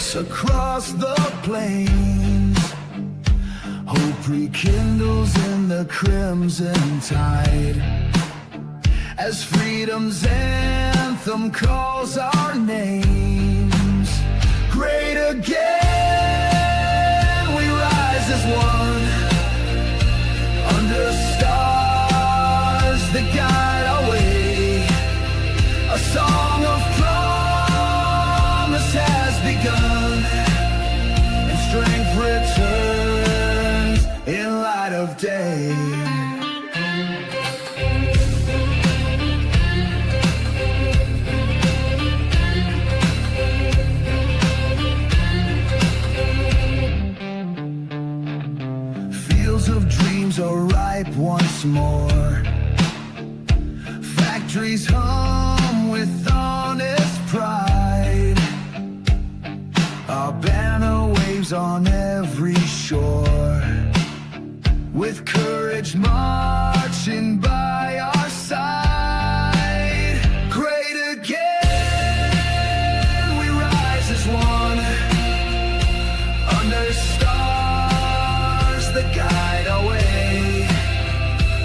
breaks across the plains. Hope rekindles in the crimson tide, as freedom's anthem calls our names. Great again, we rise as one, under stars that guide our way. A song of promise has begun, and strength returns in light of day. Fields of dreams are ripe once more. Factories hum with honest pride. Our banner waves on every shore, with courage marching by our side. Great again, we rise as one, under stars that guide our way.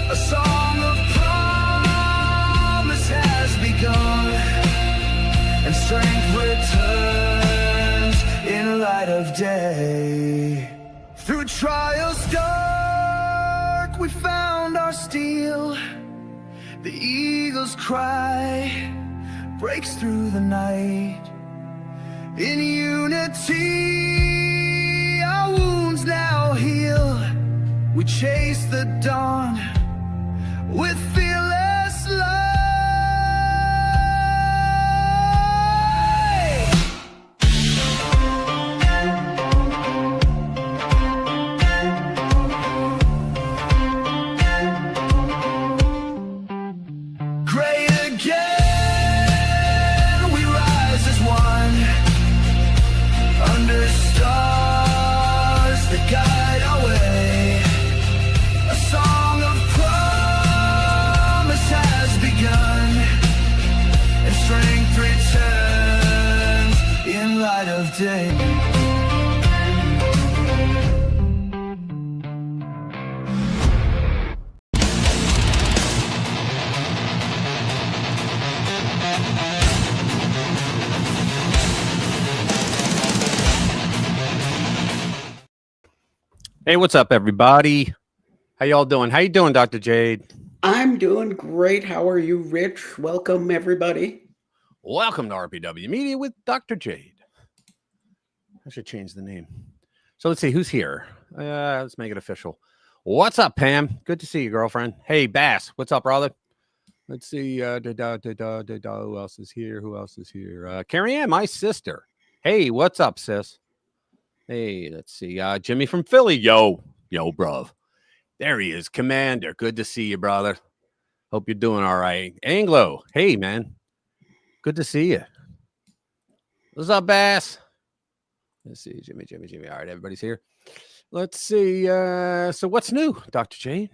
A song of promise has begun, and strength returns in light of day. Through trials dark, we found our steel. The eagle's cry breaks through the night. In unity, our wounds now heal. We chase the dawn with fearless light. Great again, we rise as one, under stars that guide our way. A song of promise has begun, and strength returns in light of day. Hey, what's up, everybody? How y'all doing? How you doing, Dr. Jade? I'm doing great. How are you, Rich? Welcome, everybody. Welcome to RPW Media with Dr. Jade. I should change the name. So let's see who's here. Let's make it official. What's up, Pam? Good to see you, girlfriend. Hey, Bass. What's up, brother? Let's see. Who else is here? Who else is here? Carrie Ann, my sister. Hey, what's up, sis? Hey, let's see. Jimmy from Philly. Yo, bruv. There he is, Commander. Good to see you, brother. Hope you're doing all right. Anglo. Hey, man. Good to see you. What's up, Bass? Let's see. Jimmy. All right, everybody's here. Let's see. So what's new, Dr. Jade?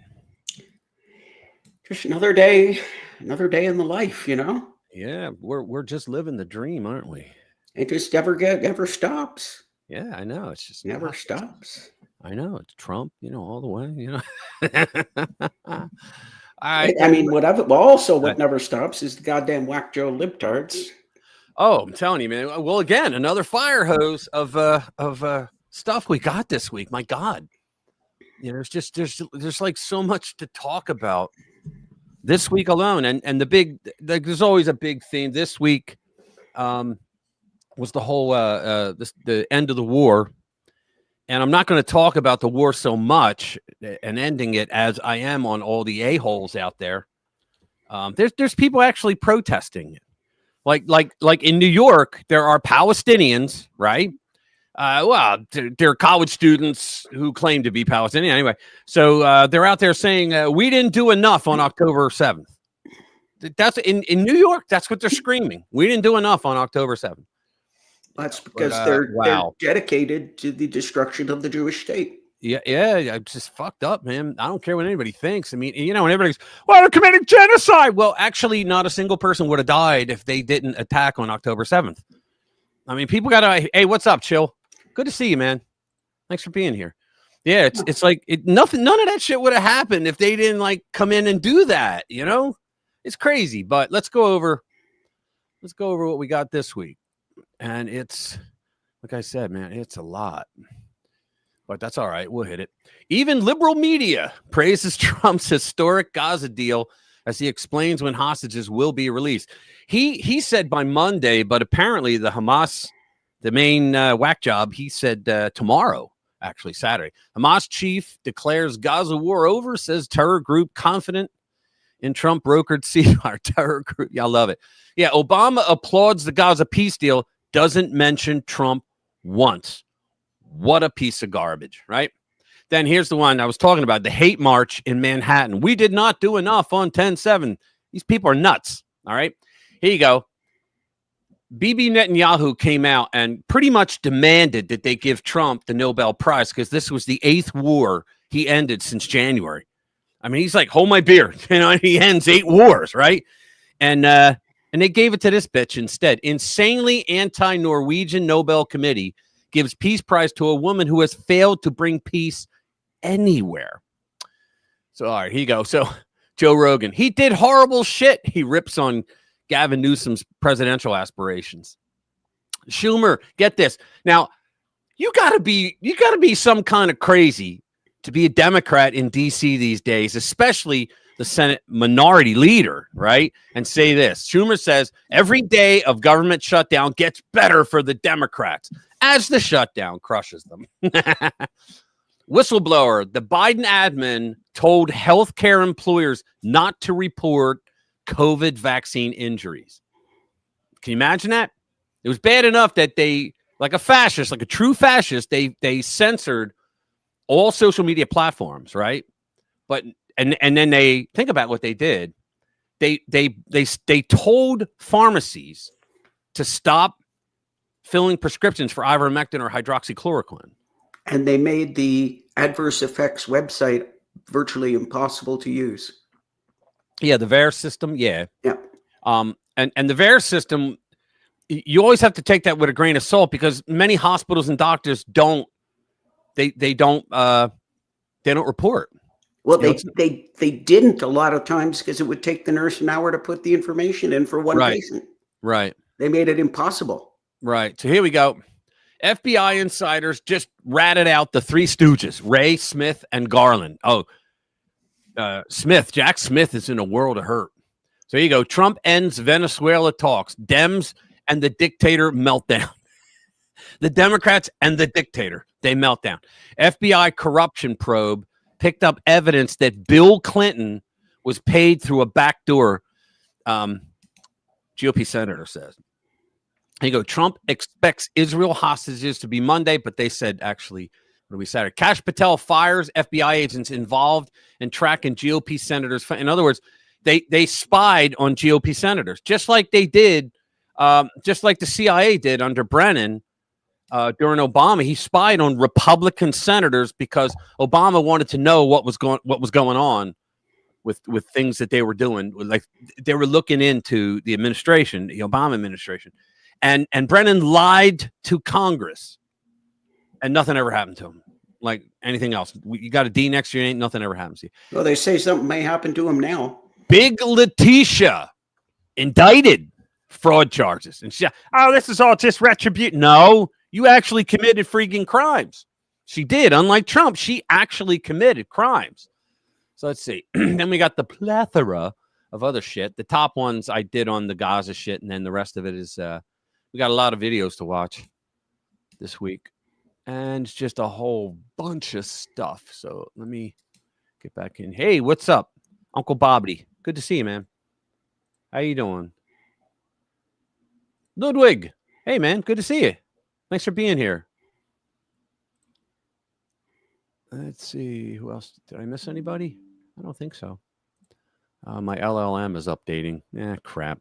Just another day in the life, you know? Yeah, we're just living the dream, aren't we? It just never stops. Yeah, I know. It's just Never stops. I know. It's Trump, all the way, All I right. mean, what never stops is the goddamn whack Joe libtards. Oh, I'm telling you, man. Well, again, another fire hose of stuff we got this week. My God. There's like so much to talk about this week alone. And there's always a big theme. This week was the whole the end of the war. And I'm not going to talk about the war so much and ending it as I am on all the a-holes out there. There's people actually protesting it. Like in New York, there are Palestinians, right? They're college students who claim to be Palestinian anyway. So they're out there saying we didn't do enough on October 7th. That's in New York. That's what they're screaming. We didn't do enough on October 7th. That's because they're dedicated to the destruction of the Jewish state. Yeah, it's just fucked up, man. I don't care what anybody thinks. I mean, when everybody's, well, they're committing genocide. Well, actually, not a single person would have died if they didn't attack on October 7th. I mean, people got to, hey, what's up, Chill? Good to see you, man. Thanks for being here. Yeah, it's like nothing. None of that shit would have happened if they didn't like come in and do that. You know, it's crazy. But let's go over what we got this week, and it's like I said, man, it's a lot. But that's all right. We'll hit it. Even liberal media praises Trump's historic Gaza deal as he explains when hostages will be released. He said by Monday, but apparently the Hamas, the main whack job, he said tomorrow. Actually, Saturday. Hamas chief declares Gaza war over, says terror group confident in Trump brokered ceasefire. Terror group. Yeah, I love it. Yeah, Obama applauds the Gaza peace deal, doesn't mention Trump once. What a piece of garbage, right? Then here's the one I was talking about, the hate march in Manhattan. We did not do enough on 10/7. These people are nuts, all right? Here you go. Bibi Netanyahu came out and pretty much demanded that they give Trump the Nobel Prize because this was the 8th war he ended since January. I mean, he's like, hold my beer. You know, he ends 8 wars, right? And they gave it to this bitch instead. Insanely anti-Norwegian Nobel Committee gives peace prize to a woman who has failed to bring peace anywhere. So, all right, here you go. So, Joe Rogan, he did horrible shit. He rips on Gavin Newsom's presidential aspirations. Schumer, get this. Now, you gotta be some kind of crazy to be a Democrat in DC these days, especially the Senate minority leader, right? And say this. Schumer says every day of government shutdown gets better for the Democrats as the shutdown crushes them. Whistleblower, the Biden admin told healthcare employers not to report COVID vaccine injuries. Can you imagine that? It was bad enough that they, like a fascist, like a true fascist, they censored all social media platforms, right? But and then they think about what they did. They told pharmacies to stop filling prescriptions for ivermectin or hydroxychloroquine. And they made the adverse effects website virtually impossible to use. Yeah, the VAERS system. Yeah. Yeah. And the VAERS system, you always have to take that with a grain of salt because many hospitals and doctors don't report. Well, they didn't a lot of times because it would take the nurse an hour to put the information in for one patient. Right. They made it impossible. Right. So here we go. FBI insiders just ratted out the 3 stooges, Ray, Smith, and Garland. Oh, Jack Smith is in a world of hurt. So here you go. Trump ends Venezuela talks. Dems and the dictator meltdown. The Democrats and the dictator, they melt down. FBI corruption probe picked up evidence that Bill Clinton was paid through a backdoor, GOP senator says. Here you go. Trump expects Israel hostages to be Monday, but they said actually it'll be Saturday. Kash Patel fires FBI agents involved in tracking GOP senators. In other words, they spied on GOP senators, just like they did, just like the CIA did under Brennan during Obama. He spied on Republican senators because Obama wanted to know what was going on with things that they were doing. Like they were looking into the administration, the Obama administration. And Brennan lied to Congress, and nothing ever happened to him. Like anything else, you got a D next to your name, nothing ever happens to you. Well, they say something may happen to him now. Big Letitia indicted, fraud charges, and she, this is all just retribution. No, you actually committed freaking crimes. She did. Unlike Trump, she actually committed crimes. So let's see. Then we got the plethora of other shit. The top ones I did on the Gaza shit, and then the rest of it is. We got a lot of videos to watch this week, and it's just a whole bunch of stuff. So let me get back in. Hey, what's up, Uncle Bobby? Good to see you, man. How you doing? Ludwig. Hey, man. Good to see you. Thanks for being here. Let's see. Who else? Did I miss anybody? I don't think so. My LLM is updating. Crap.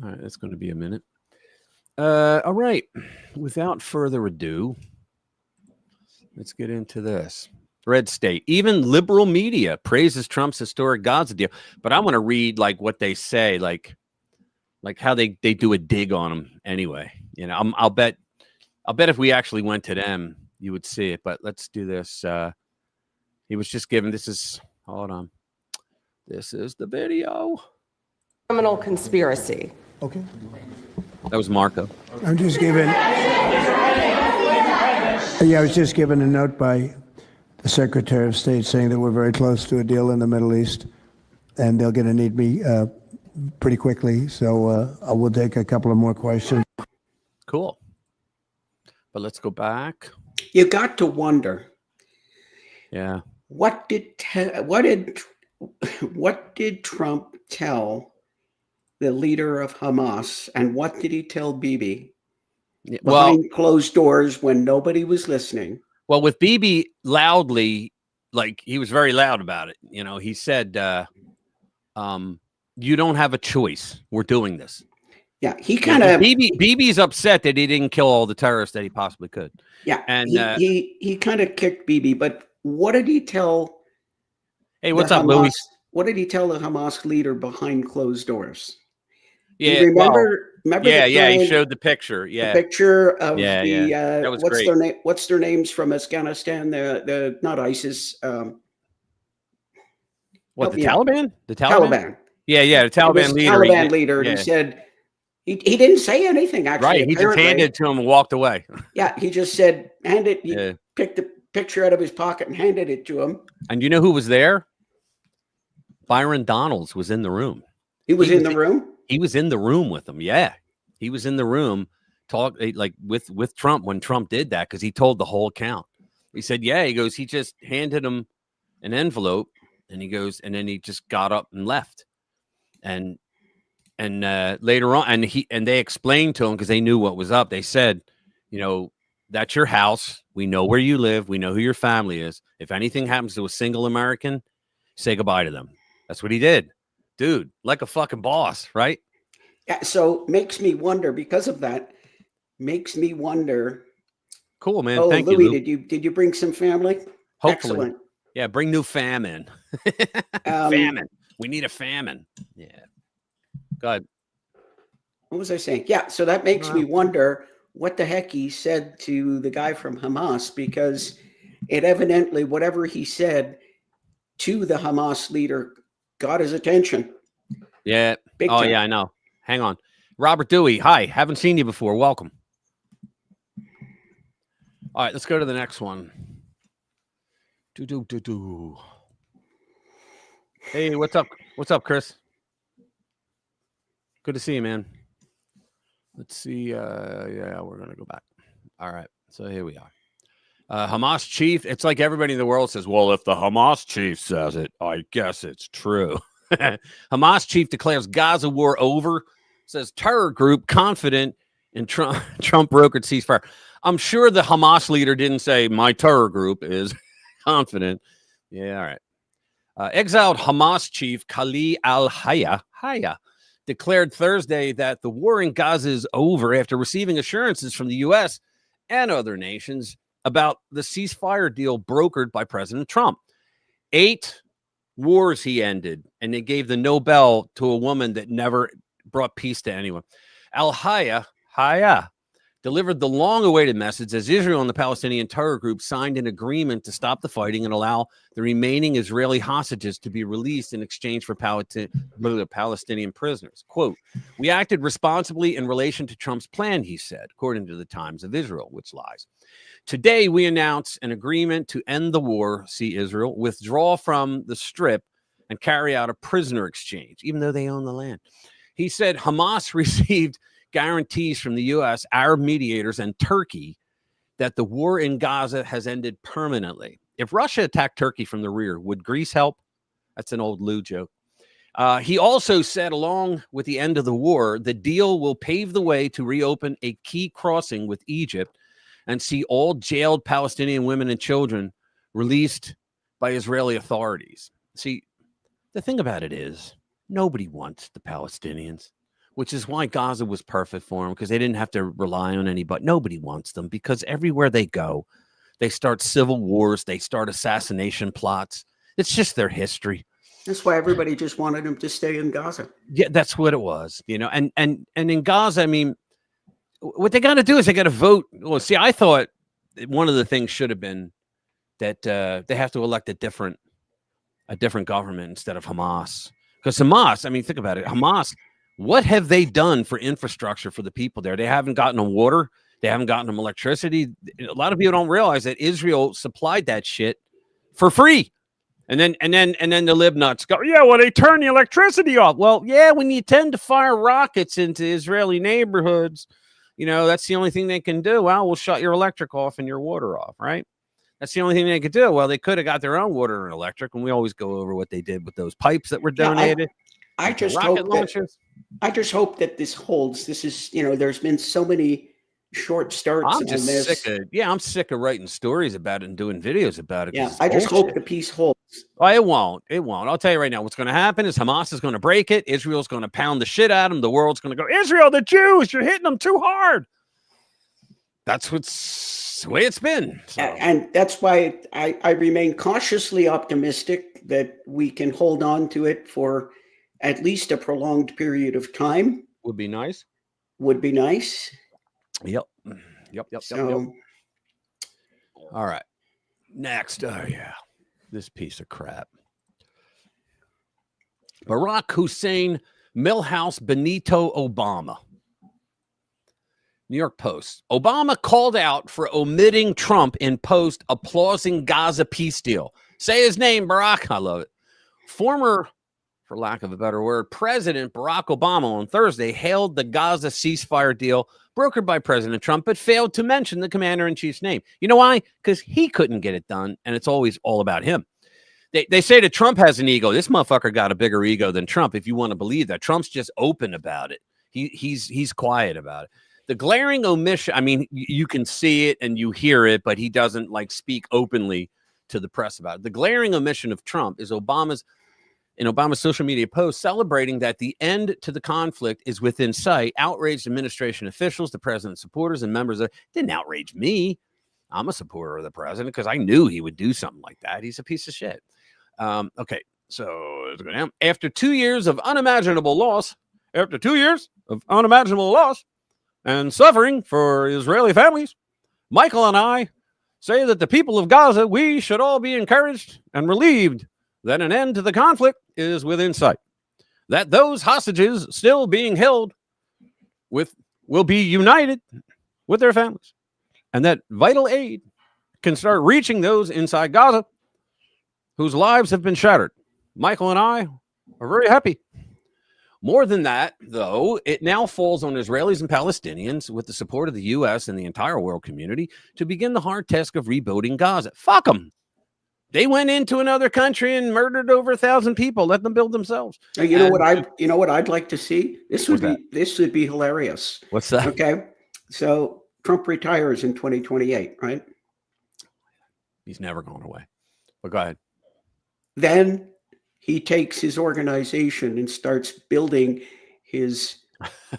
All right. It's going to be a minute. All right. Without further ado, let's get into this. Red State. Even liberal media praises Trump's historic Gaza deal. But I want to read like what they say. Like like how they do a dig on him anyway. You know, I'll bet if we actually went to them, you would see it. But let's do this. He was just given. Hold on. This is the video. Criminal conspiracy. Okay. That was Marco. I'm just given. Yeah, I was just given a note by the Secretary of State saying that we're very close to a deal in the Middle East, and they're going to need me pretty quickly. So I will take a couple of more questions. Cool. But let's go back. You got to wonder. Yeah. What did Trump tell the leader of Hamas, and what did he tell Bibi behind closed doors when nobody was listening? Well, with Bibi loudly, like he was very loud about it. You know, he said, "You don't have a choice. We're doing this." Yeah, he kind of Bibi's upset that he didn't kill all the terrorists that he possibly could. Yeah, and he kind of kicked Bibi, but what did he tell? Hey, what's up, Louis? What did he tell the Hamas leader behind closed doors? Yeah, remember? He showed the picture. Yeah, the picture of that was what's great. their name? What's their names from Afghanistan? The not ISIS. What, the Taliban? The Taliban. Yeah, the Taliban leader. Taliban leader. And he said he didn't say anything. Actually, right? He just handed it to him and walked away. Yeah, he just said, "Hand it." He picked the picture out of his pocket and handed it to him. And you know who was there? Byron Donalds was in the room. He was in the room? He was in the room with him. Yeah. He was in the room with Trump when Trump did that, because he told the whole account. He said, yeah, he goes, he just handed him an envelope, and he goes, and then he just got up and left. And later on, and they explained to him, because they knew what was up. They said, you know, that's your house. We know where you live. We know who your family is. If anything happens to a single American, say goodbye to them. That's what he did. Dude, like a fucking boss, right? Yeah, so makes me wonder, because of that, makes me wonder. Cool, man. Oh, Thank Louis, you, did you bring some family? Hopefully. Excellent. Yeah, bring new famine. Famine. We need a famine. Yeah. Go ahead. What was I saying? Yeah, so that makes me wonder what the heck he said to the guy from Hamas, because it evidently, whatever he said to the Hamas leader, got his attention. Yeah. Big time. Yeah, I know. Hang on. Robert Dewey. Hi. Haven't seen you before. Welcome. All right, let's go to the next one. Hey, what's up? What's up, Chris? Good to see you, man. Let's see. Yeah, we're going to go back. All right. So here we are. Hamas chief. It's like everybody in the world says, well, if the Hamas chief says it, I guess it's true. Hamas chief declares Gaza war over, says terror group confident in Trump brokered ceasefire. I'm sure the Hamas leader didn't say my terror group is confident. Yeah, all right. Exiled Hamas chief Khalil al-Hayya declared Thursday that the war in Gaza is over after receiving assurances from the U.S. and other nations about the ceasefire deal brokered by President Trump. 8 wars he ended, and they gave the Nobel to a woman that never brought peace to anyone. Al-Hayya delivered the long-awaited message as Israel and the Palestinian terror group signed an agreement to stop the fighting and allow the remaining Israeli hostages to be released in exchange for Palestinian prisoners. Quote, we acted responsibly in relation to Trump's plan, he said, according to the Times of Israel, which lies. Today, we announce an agreement to end the war, see Israel, withdraw from the Strip, and carry out a prisoner exchange, even though they own the land. He said Hamas received guarantees from the U.S., Arab mediators, and Turkey that the war in Gaza has ended permanently. If Russia attacked Turkey from the rear, would Greece help? That's an old Lou joke. He also said, along with the end of the war, the deal will pave the way to reopen a key crossing with Egypt and see all jailed Palestinian women and children released by Israeli authorities. See, the thing about it is, nobody wants the Palestinians, which is why Gaza was perfect for them, because they didn't have to rely on anybody. Nobody wants them, because everywhere they go, they start civil wars, they start assassination plots. It's just their history. That's why everybody just wanted him to stay in Gaza. Yeah, that's what it was, you know. And in Gaza, I mean, what they got to do is they got to vote. Well, see, I thought one of the things should have been that they have to elect a different government instead of Hamas. Because Hamas, I mean, think about it. Hamas, what have they done for infrastructure for the people there? They haven't gotten them water. They haven't gotten them electricity. A lot of people don't realize that Israel supplied that shit for free. And then the lib nuts go, yeah, well, they turn the electricity off. Well, yeah, when you tend to fire rockets into Israeli neighborhoods, you know, that's the only thing they can do. Well, we'll shut your electric off and your water off, right? That's the only thing they could do. Well, they could have got their own water and electric, and we always go over what they did with those pipes that were donated. I just hope that this holds. This is, you know, there's been so many short starts I'm just on this. I'm sick of writing stories about it and doing videos about it. Yeah, I just hope the peace holds. Oh, it won't. It won't. I'll tell you right now, what's going to happen is Hamas is going to break it. Israel's going to pound the shit out of them. The world's going to go, Israel, the Jews, you're hitting them too hard. That's the way it's been. So. And that's why I remain cautiously optimistic that we can hold on to it for at least a prolonged period of time. Would be nice. Would be nice. Yep. So, all right. Next. Oh, yeah. This piece of crap. Barack Hussein Milhouse Benito Obama. New York Post. Obama called out for omitting Trump in post applauding Gaza peace deal. Say his name, Barack. I love it. Former, for lack of a better word, President Barack Obama on Thursday hailed the Gaza ceasefire deal brokered by President Trump, but failed to mention the commander-in-chief's name. You know why? Because he couldn't get it done, and it's always all about him. They say that Trump has an ego. This motherfucker got a bigger ego than Trump, if you want to believe that. Trump's just open about it. He's quiet about it. The glaring omission, I mean, you can see it and you hear it, but he doesn't like speak openly to the press about it. The glaring omission of Trump is Obama's social media post celebrating that the end to the conflict is within sight. Outraged administration officials, the president's supporters, and members of didn't outrage me. I'm a supporter of the president because I knew he would do something like that. He's a piece of shit. Okay, so let's go down. After 2 years of unimaginable loss, and suffering for Israeli families, Michael and I say that the people of Gaza, we should all be encouraged and relieved that an end to the conflict is within sight, that those hostages still being held will be united with their families, and that vital aid can start reaching those inside Gaza whose lives have been shattered. Michael and I are very happy. More than that, though, it now falls on Israelis and Palestinians, with the support of the U.S. and the entire world community, to begin the hard task of rebuilding Gaza. Fuck them. They went into another country and murdered over 1,000 people. Let them build themselves. You know what I'd like to see? This would be hilarious. What's that? Okay, so Trump retires in 2028, right? He's never going away. But go ahead. Then he takes his organization and starts building his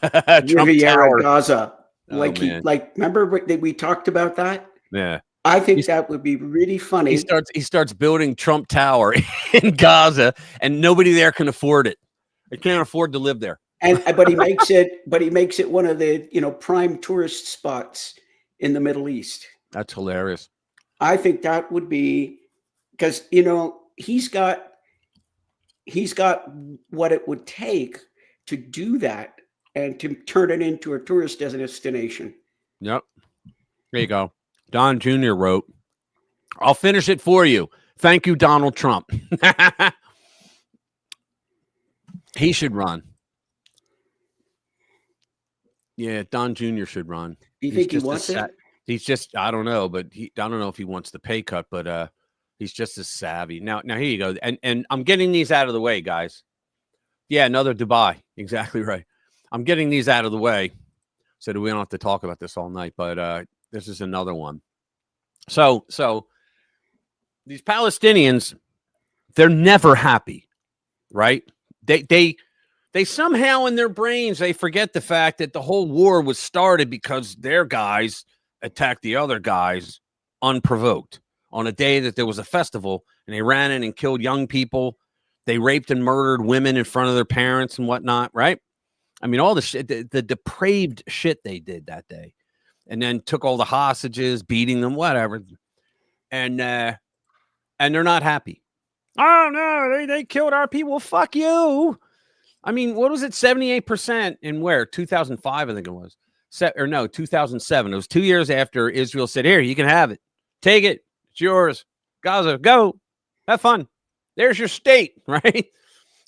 Riviera Gaza. Remember we talked about that? Yeah. I think that would be really funny. He starts building Trump Tower in Gaza, and nobody there can afford it. They can't afford to live there. But he makes it one of the prime tourist spots in the Middle East. That's hilarious. I think that would be, because he's got what it would take to do that and to turn it into a tourist destination. Yep. There you go. Don Jr. wrote, I'll finish it for you. Thank you, Donald Trump. He should run. Yeah, Don Jr. should run. Do you think he wants it? He's just, I don't know, but I don't know if he wants the pay cut, but he's just as savvy. Now here you go. And I'm getting these out of the way, guys. Yeah, another Dubai. Exactly right. I'm getting these out of the way so that we don't have to talk about this all night, but this is another one. So these Palestinians, they're never happy, right? They somehow in their brains, they forget the fact that the whole war was started because their guys attacked the other guys unprovoked on a day that there was a festival, and they ran in and killed young people. They raped and murdered women in front of their parents and whatnot, right? I mean, all the shit, the depraved shit they did that day, and then took all the hostages, beating them, whatever, and they're not happy. Oh no, they killed our people. Fuck you. I mean, what was it? 78% in where? 2005, I think it was. 2007. It was 2 years after Israel said, "Here, you can have it. Take it. It's yours. Gaza, go. Have fun. There's your state," right?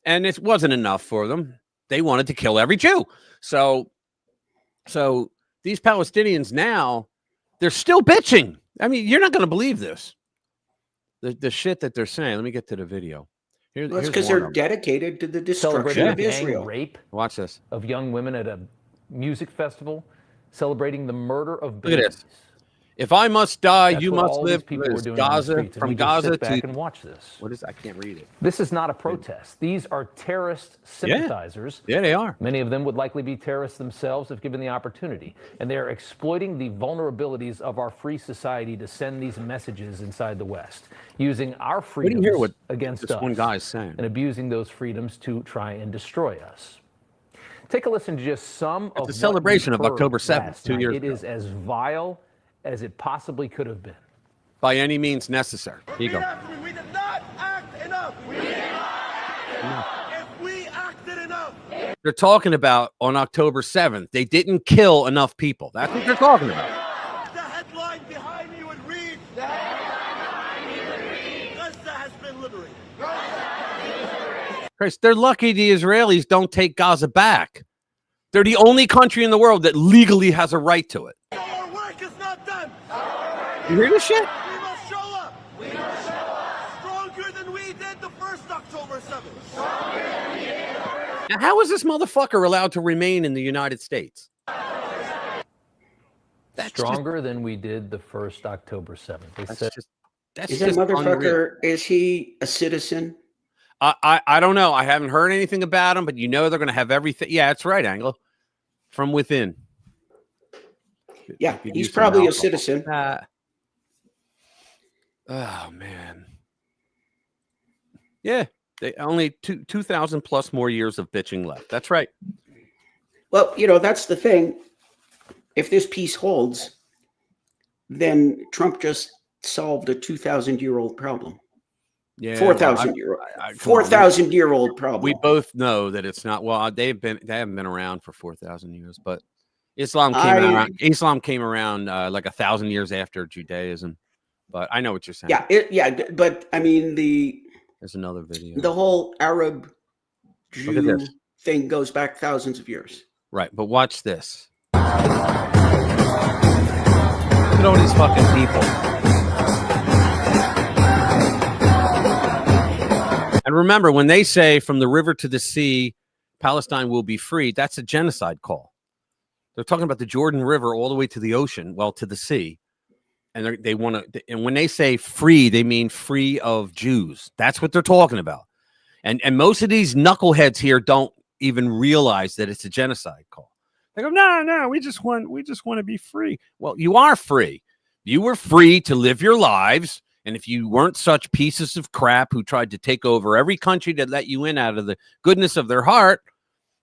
And it wasn't enough for them. They wanted to kill every Jew. So these Palestinians now, they're still bitching. I mean, you're not going to believe this. The shit that they're saying. Let me get to the video. Well, it's because they're dedicated to the destruction of Israel. Rape Watch this. of young women at a music festival, celebrating the murder of babies. Look at this. If I must die, That's you what must all live. these people were doing Gaza, on the streets, and from we just Gaza sit back to and watch this. what is? I can't read it. This is not a protest. These are terrorist sympathizers. Yeah, they are. Many of them would likely be terrorists themselves if given the opportunity. And they are exploiting the vulnerabilities of our free society to send these messages inside the West, using our freedoms against this us, one guy is saying, and abusing those freedoms to try and destroy us. Take a listen to just some of the celebration of what we October heard 7th, last 2 night. years It ago. is as vile as it possibly could have been. by any means necessary. Here you go. We did not act enough. We did not act enough. If we acted enough. They're talking about on October 7th. They didn't kill enough people. That's what they're talking about. The headline behind me would read. Gaza has been liberated. Chris, they're lucky the Israelis don't take Gaza back. They're the only country in the world that legally has a right to it. Our work is not done. You hear this shit? We must show up. We must show up. Stronger than we did the first October 7th. Now, how is this motherfucker allowed to remain in the United States? That's Stronger than we did the first October 7th. They said, that's Is that just motherfucker, unreal. is he a citizen? I don't know. I haven't heard anything about him, but you know they're going to have everything. Yeah, that's right, Anglo. From within. Yeah, You could he's use some probably a alcohol. citizen. Oh, man. Yeah, they only 2,000 plus more years of bitching left. That's right. Well, that's the thing. If this peace holds, then Trump just solved a 2,000-year-old problem. Yeah, 4,000-year-old. come on, 4,000-year-old problem. We both know that it's not. Well, they haven't been around for 4,000 years, but Islam came around like 1,000 years after Judaism. But I know what you're saying. Yeah. But I mean, There's another video. the whole Arab Look at Jew this. thing goes back thousands of years. Right, but watch this. Look at all these fucking people. And remember, when they say from the river to the sea, Palestine will be free, that's a genocide call. They're talking about the Jordan River all the way to the ocean, well, to the sea. And they want to, and when they say free, they mean free of Jews. That's what they're talking about. And most of these knuckleheads here don't even realize that it's a genocide call. They go, no, we just want to be free. Well, you are free. You were free to live your lives. And if you weren't such pieces of crap who tried to take over every country that let you in out of the goodness of their heart,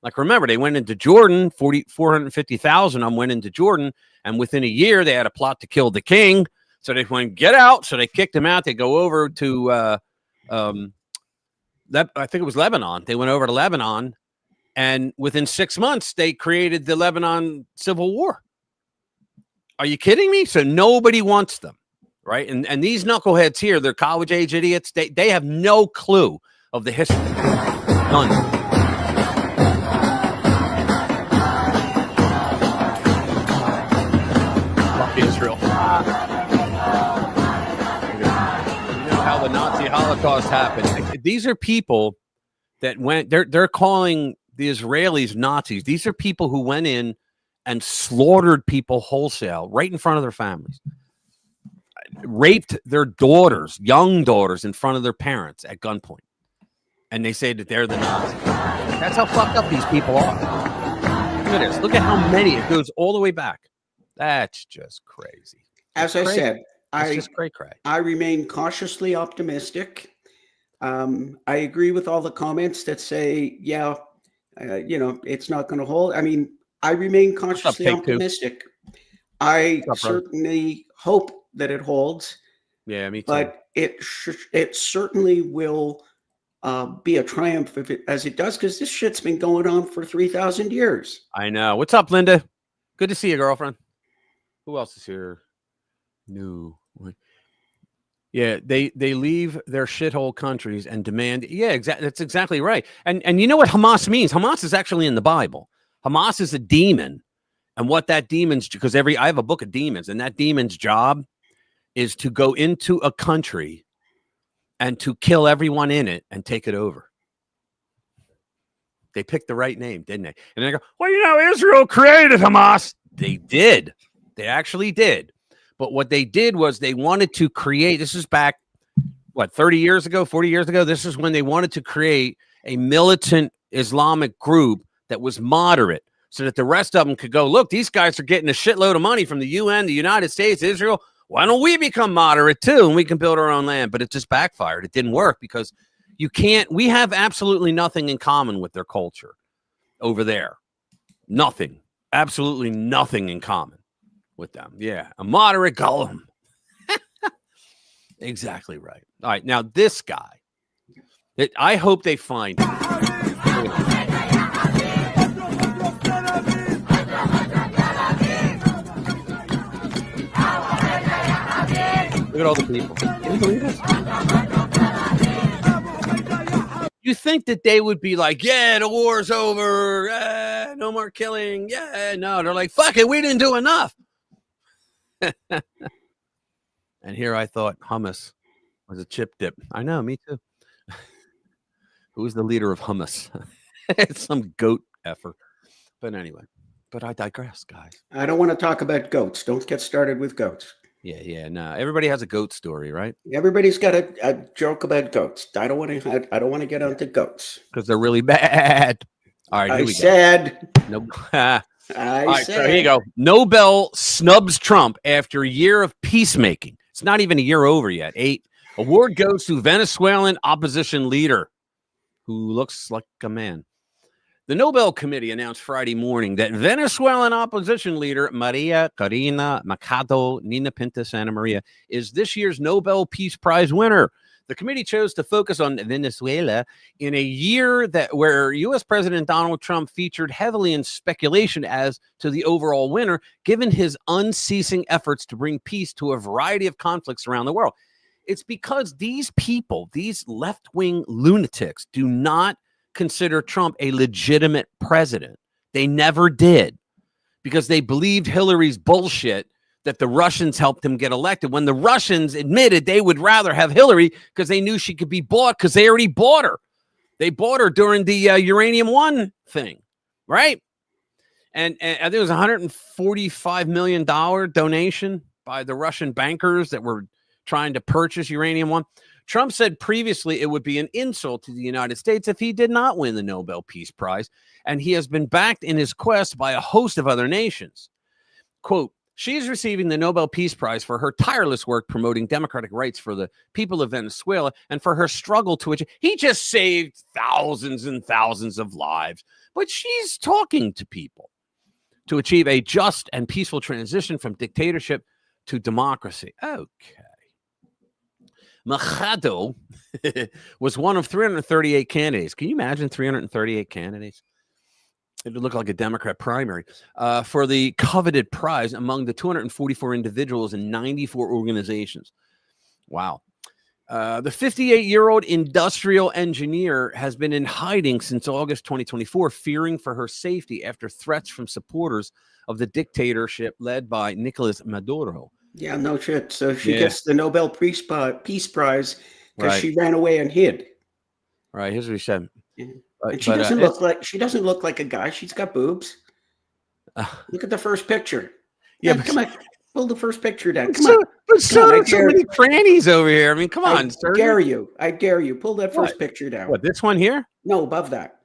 like remember, they went into Jordan, 450,000 of them went into Jordan, and within a year they had a plot to kill the king. So they went, get out. So they kicked him out. They go over to, I think it was Lebanon. They went over to Lebanon, and within 6 months, they created the Lebanon Civil War. Are you kidding me? So nobody wants them. Right. And these knuckleheads here, they're college age idiots. They have no clue of the history. None. Fuck Israel. You know how the Nazi Holocaust happened. These are people that went, they're calling the Israelis Nazis. These are people who went in and slaughtered people wholesale right in front of their families. Raped their daughters, young daughters, in front of their parents at gunpoint. And they say that they're the Nazis. That's how fucked up these people are. Look at this. Look at how many. It goes all the way back. That's just crazy. As I said, It's just cray-cray. I remain cautiously optimistic I agree with all the comments that say, yeah, it's not going to hold. I mean, I remain cautiously Take Two? optimistic. I What's up, brother? certainly hope that it holds, Yeah, me too. but it certainly will be a triumph as it does, because this shit's been going on for 3,000 years. I know. What's up, Linda? Good to see you, girlfriend. Who else is here? No. Yeah, they leave their shithole countries and demand. Yeah, exactly. That's exactly right. And you know what Hamas means? Hamas is actually in the Bible. Hamas is a demon, and what that demon's, because I have a book of demons, and that demon's job is to go into a country and to kill everyone in it and take it over. They picked the right name, didn't they? And they go, well, Israel created Hamas. They did. They actually did. But what they did was they wanted to create, this is back, 30 years ago, 40 years ago? This is when they wanted to create a militant Islamic group that was moderate so that the rest of them could go, look, these guys are getting a shitload of money from the UN, the United States, Israel. Why don't we become moderate too? And we can build our own land. But it just backfired. It didn't work because we have absolutely nothing in common with their culture over there. Nothing. Absolutely nothing in common with them. Yeah. A moderate golem. Exactly right. All right. Now, this guy, I hope they find him. Look at all the people. Can you believe this? You think that they would be like, yeah, the war's over. No more killing. Yeah, no. They're like, fuck it. We didn't do enough. And here I thought hummus was a chip dip. I know, me too. Who's the leader of hummus? It's some goat effort. But anyway, I digress, guys. I don't want to talk about goats. Don't get started with goats. Yeah, no. Everybody has a goat story, right? Everybody's got a joke about goats. I don't want to get onto goats because they're really bad. All right, here we go. No. All right, so here you go. Nobel snubs Trump after a year of peacemaking. It's not even a year over yet. 8. Award goes to Venezuelan opposition leader who looks like a man. The Nobel Committee announced Friday morning that Venezuelan opposition leader Maria Corina Machado Nina Pinta Santa Maria is this year's Nobel Peace Prize winner. The committee chose to focus on Venezuela in a year where U.S. President Donald Trump featured heavily in speculation as to the overall winner, given his unceasing efforts to bring peace to a variety of conflicts around the world. It's because these people, these left-wing lunatics, do not consider Trump a legitimate president. They never did, because they believed Hillary's bullshit that the Russians helped him get elected, when the Russians admitted they would rather have Hillary because they knew she could be bought, because they already bought her. They bought her during the Uranium One thing, right? And I think it was $145 million donation by the Russian bankers that were trying to purchase Uranium One. Trump said previously it would be an insult to the United States if he did not win the Nobel Peace Prize, and he has been backed in his quest by a host of other nations. Quote, she is receiving the Nobel Peace Prize for her tireless work promoting democratic rights for the people of Venezuela and for her struggle to achieve. He just saved thousands and thousands of lives, but she's talking to people to achieve a just and peaceful transition from dictatorship to democracy. Okay. Machado was one of 338 candidates. Can you imagine 338 candidates? It would look like a Democrat primary for the coveted prize among the 244 individuals in 94 organizations. Wow. The 58-year-old industrial engineer has been in hiding since August 2024, fearing for her safety after threats from supporters of the dictatorship led by Nicolas Maduro. Yeah, no shit. So she gets the Nobel Peace Prize because she ran away and hid. Right. Here's what he said. Yeah. And she doesn't look like a guy. She's got boobs. Look at the first picture. Yeah, but come on, pull the first picture down. Come on. But so many crannies over here. I mean, come on, sir. I dare you. Pull that first picture down. What, this one here? No, above that.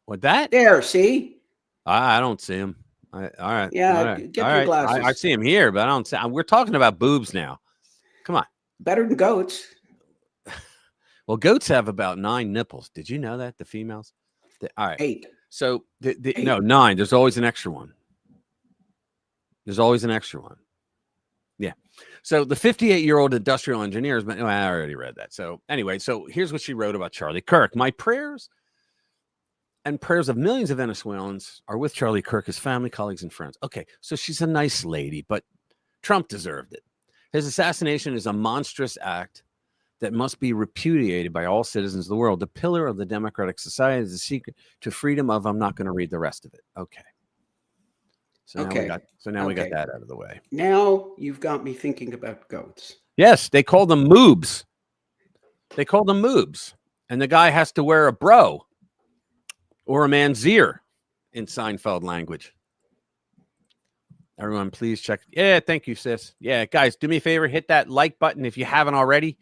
What, that? There, see? I don't see him. All right. Yeah, all right. get your glasses. I see him here, but I don't see. We're talking about boobs now. Come on. Better than goats. Well, goats have about 9 nipples. Did you know that? The females? All right. 8. So, no, 9. There's always an extra one. There's always an extra one. Yeah. So the 58-year-old industrial engineer has been, I already read that. So anyway, so here's what she wrote about Charlie Kirk. My prayers and prayers of millions of Venezuelans are with Charlie Kirk, his family, colleagues, and friends. Okay, so she's a nice lady, but Trump deserved it. His assassination is a monstrous act that must be repudiated by all citizens of the world. The pillar of the democratic society is the secret to freedom of, I'm not going to read the rest of it. Okay. So now we got that out of the way. Now you've got me thinking about goats. Yes, they call them moobs. They call them moobs. And the guy has to wear a bro or a manzier in Seinfeld language. Everyone, please check. Yeah, thank you, sis. Yeah, guys, do me a favor. Hit that like button if you haven't already.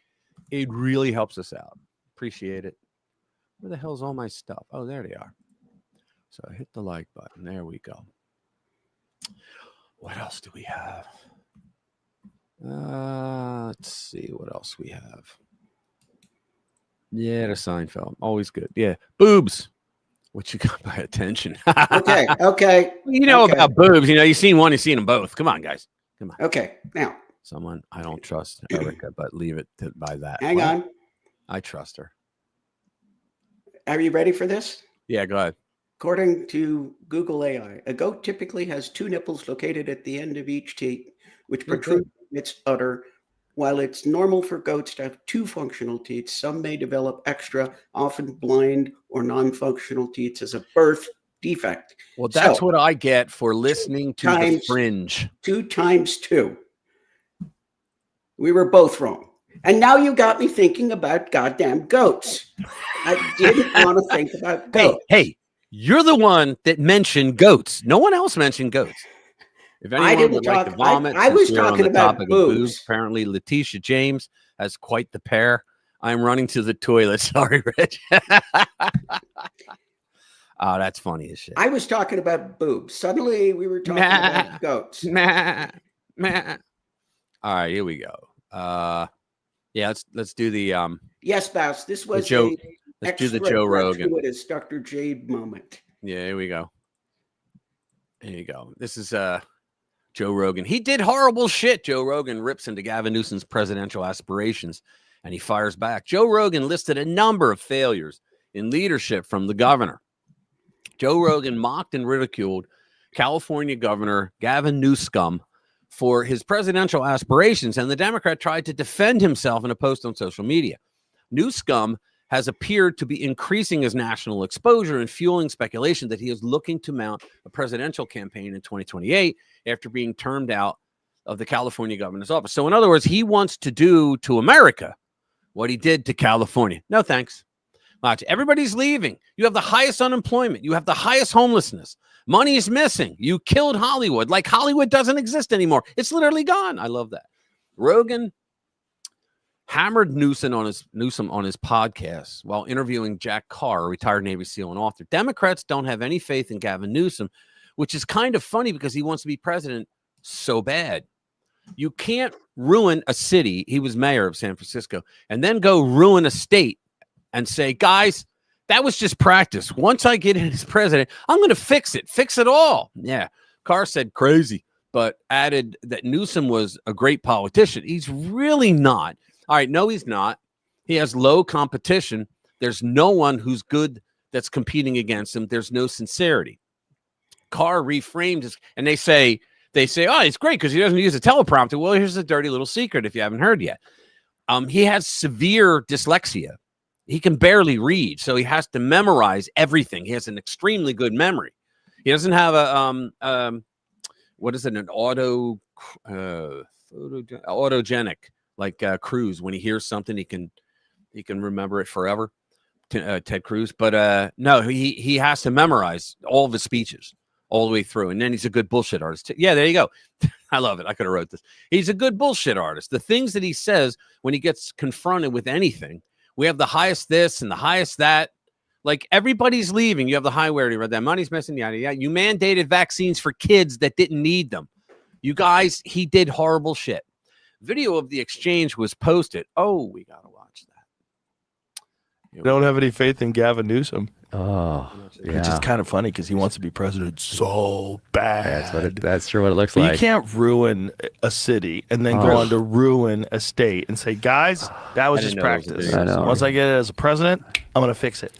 It really helps us out. Appreciate it. Where the hell's all my stuff? Oh, there they are. So hit the like button. There we go. What else do we have? Let's see what else we have. Yeah, the Seinfeld. Always good. Yeah. Boobs. What you got by attention? Okay. You know about boobs. You know, you've seen one, you've seen them both. Come on, guys. Come on. Okay. Now. Someone, I don't trust Erica, but leave it by that. Hang on. I trust her. Are you ready for this? Yeah, go ahead. According to Google AI, a goat typically has 2 nipples located at the end of each teat, which protrude from its udder. While it's normal for goats to have 2 functional teats, some may develop extra, often blind or non-functional teats as a birth defect. Well, that's what I get for listening to the Fringe. 2 times 2. We were both wrong. And now you got me thinking about goddamn goats. I didn't want to think about goats. Hey, you're the one that mentioned goats. No one else mentioned goats. If anyone would like to vomit, I was talking about boobs. Apparently, Letitia James has quite the pair. I'm running to the toilet. Sorry, Rich. Oh, that's funny as shit. I was talking about boobs. Suddenly, we were talking about goats. All right, here we go. Yeah, let's do the yes, Bass. This was let's do the Joe Rogan. It's Dr. Jade moment. Yeah, here we go. Here you go. This is Joe Rogan. He did horrible shit. Joe Rogan rips into Gavin Newsom's presidential aspirations, and he fires back. Joe Rogan listed a number of failures in leadership from the governor. Joe Rogan mocked and ridiculed California Governor Gavin Newsom for his presidential aspirations, and the Democrat tried to defend himself in a post on social media. Newsom has appeared to be increasing his national exposure and fueling speculation that he is looking to mount a presidential campaign in 2028 after being termed out of the California governor's office. So in other words, he wants to do to America what he did to California. No, thanks. Watch. Everybody's leaving. You have the highest unemployment. You have the highest homelessness. Money is missing. You killed Hollywood. Like Hollywood doesn't exist anymore. It's literally gone. I love that. Rogan hammered Newsom on his podcast while interviewing Jack Carr, a retired Navy SEAL and author. Democrats don't have any faith in Gavin Newsom, which is kind of funny because he wants to be president so bad. You can't ruin a city. He was mayor of San Francisco, and then go ruin a state and say, guys, that was just practice. Once I get in as president, I'm going to fix it all. Yeah. Carr said crazy, but added that Newsom was a great politician. He's really not. All right. No, he's not. He has low competition. There's no one who's good that's competing against him. There's no sincerity. Carr reframed his, and they say, oh, it's great because he doesn't use a teleprompter. Well, here's a dirty little secret if you haven't heard yet. He has severe dyslexia. He can barely read, so he has to memorize everything. He has an extremely good memory. He doesn't have a what is it? An autogenic like Cruz. When he hears something, he can remember it forever. Ted Cruz, but no, he has to memorize all of his speeches all the way through, and then he's a good bullshit artist. Yeah, there you go. I love it. I could have wrote this. He's a good bullshit artist. The things that he says when he gets confronted with anything. We have the highest this and the highest that. Like everybody's leaving. You have the high where you read that money's missing. Yada yada. You mandated vaccines for kids that didn't need them. You guys, he did horrible shit. Video of the exchange was posted. Oh, we gotta watch that. don't have any faith in Gavin Newsom. Oh, yeah. Which is kind of funny because he wants to be president so bad. That's true what it looks But like. you can't ruin a city and then go on to ruin a state and say, guys, that was just practice. Once I get it as a president, I'm going to fix it.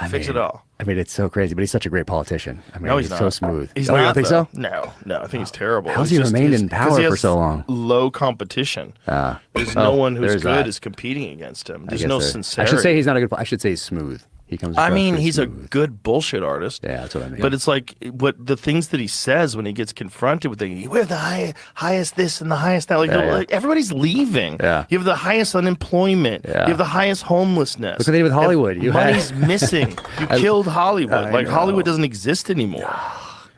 Fix it all. I mean, it's so crazy, but he's such a great politician. I mean, No, he's not. so smooth. He's You not, don't think though. so? No, I think he's terrible. How's It's he just- remained he's- in 'cause power he for has so long? Low competition. There's no one who's good is competing against him. There's no sincerity. I should say he's not a good. I should say he's smooth. He comes. I across mean, pretty he's smooth. a good bullshit artist. Yeah, that's what I mean. But it's like what the things that he says when he gets confronted with things. We're the highest this and the highest that. Like everybody's leaving. Yeah. You have the highest unemployment. Yeah. You have the highest homelessness. Look what they did with Hollywood. You had- Money's missing. You killed Hollywood. Like know. Hollywood doesn't exist anymore.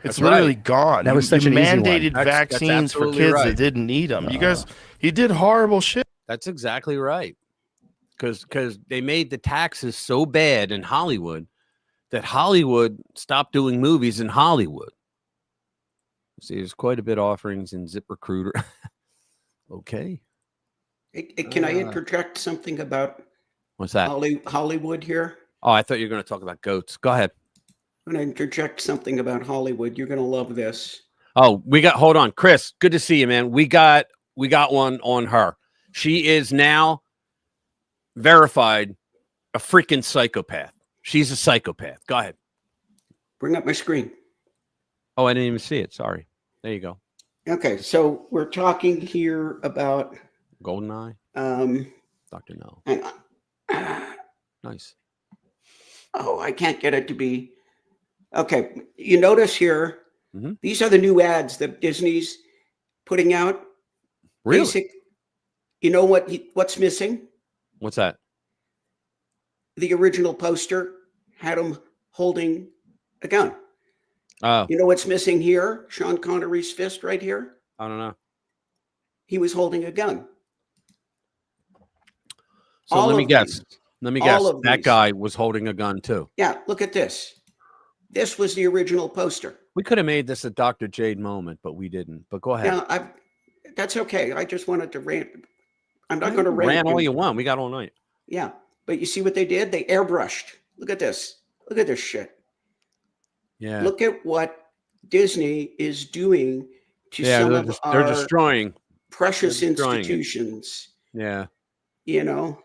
It's That's literally right. gone. That was You such an easy one. mandated That's vaccines for absolutely kids right. that didn't need them. You guys, he did horrible shit. That's exactly right. Because they made the taxes so bad in Hollywood that Hollywood stopped doing movies in Hollywood. See, there's quite a bit of offerings in ZipRecruiter. Okay. Can I interject something about What's that? Hollywood here? Oh, I thought you were going to talk about goats. Go ahead. I'm going to interject something about Hollywood. You're going to love this. Oh, hold on. Chris, good to see you, man. We got one on her. She is now verified a freaking psychopath. She's a psychopath. Go ahead. Bring up my screen. Oh, I didn't even see it. Sorry. There you go. Okay, so we're talking here about Goldeneye. Dr. No. hang on. Nice. Oh, I can't get it to be. Okay, you notice here, these are the new ads that Disney's putting out. Really? You know what's missing? What's that? The original poster had him holding a gun. Oh, You know what's missing here? Sean Connery's fist right here. I don't know. He was holding a gun. So All let me of guess. these. Let me All guess. of That these. guy was holding a gun too. Yeah, look at this. This was the original poster. We could have made this a Dr. Jade moment, but we didn't. But go ahead. Now, that's okay. I just wanted to rant. I'm not going to rant. Ran all you want. We got all night. Yeah, but you see what they did? They airbrushed. Look at this. Look at this shit. Yeah. Look at what Disney is doing to some of they're our destroying. precious they're destroying it. institutions. Yeah. You know,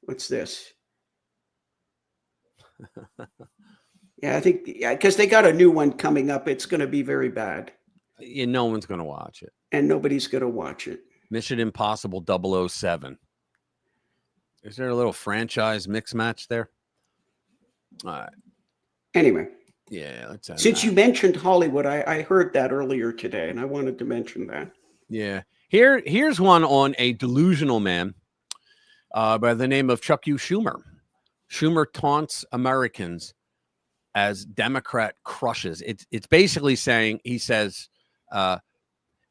what's this? Yeah, I think because they got a new one coming up. It's going to be very bad, Yeah, no one's going to watch it. and nobody's going to watch it. Mission Impossible 007. Is there a little franchise mix match there? All right. Anyway, Yeah, let's end since that. you mentioned Hollywood, I heard that earlier today, and I wanted to mention that. Yeah. Here's one on a delusional man by the name of Chuck U. Schumer. Schumer taunts Americans as Democrat crushes. It's basically saying, he says,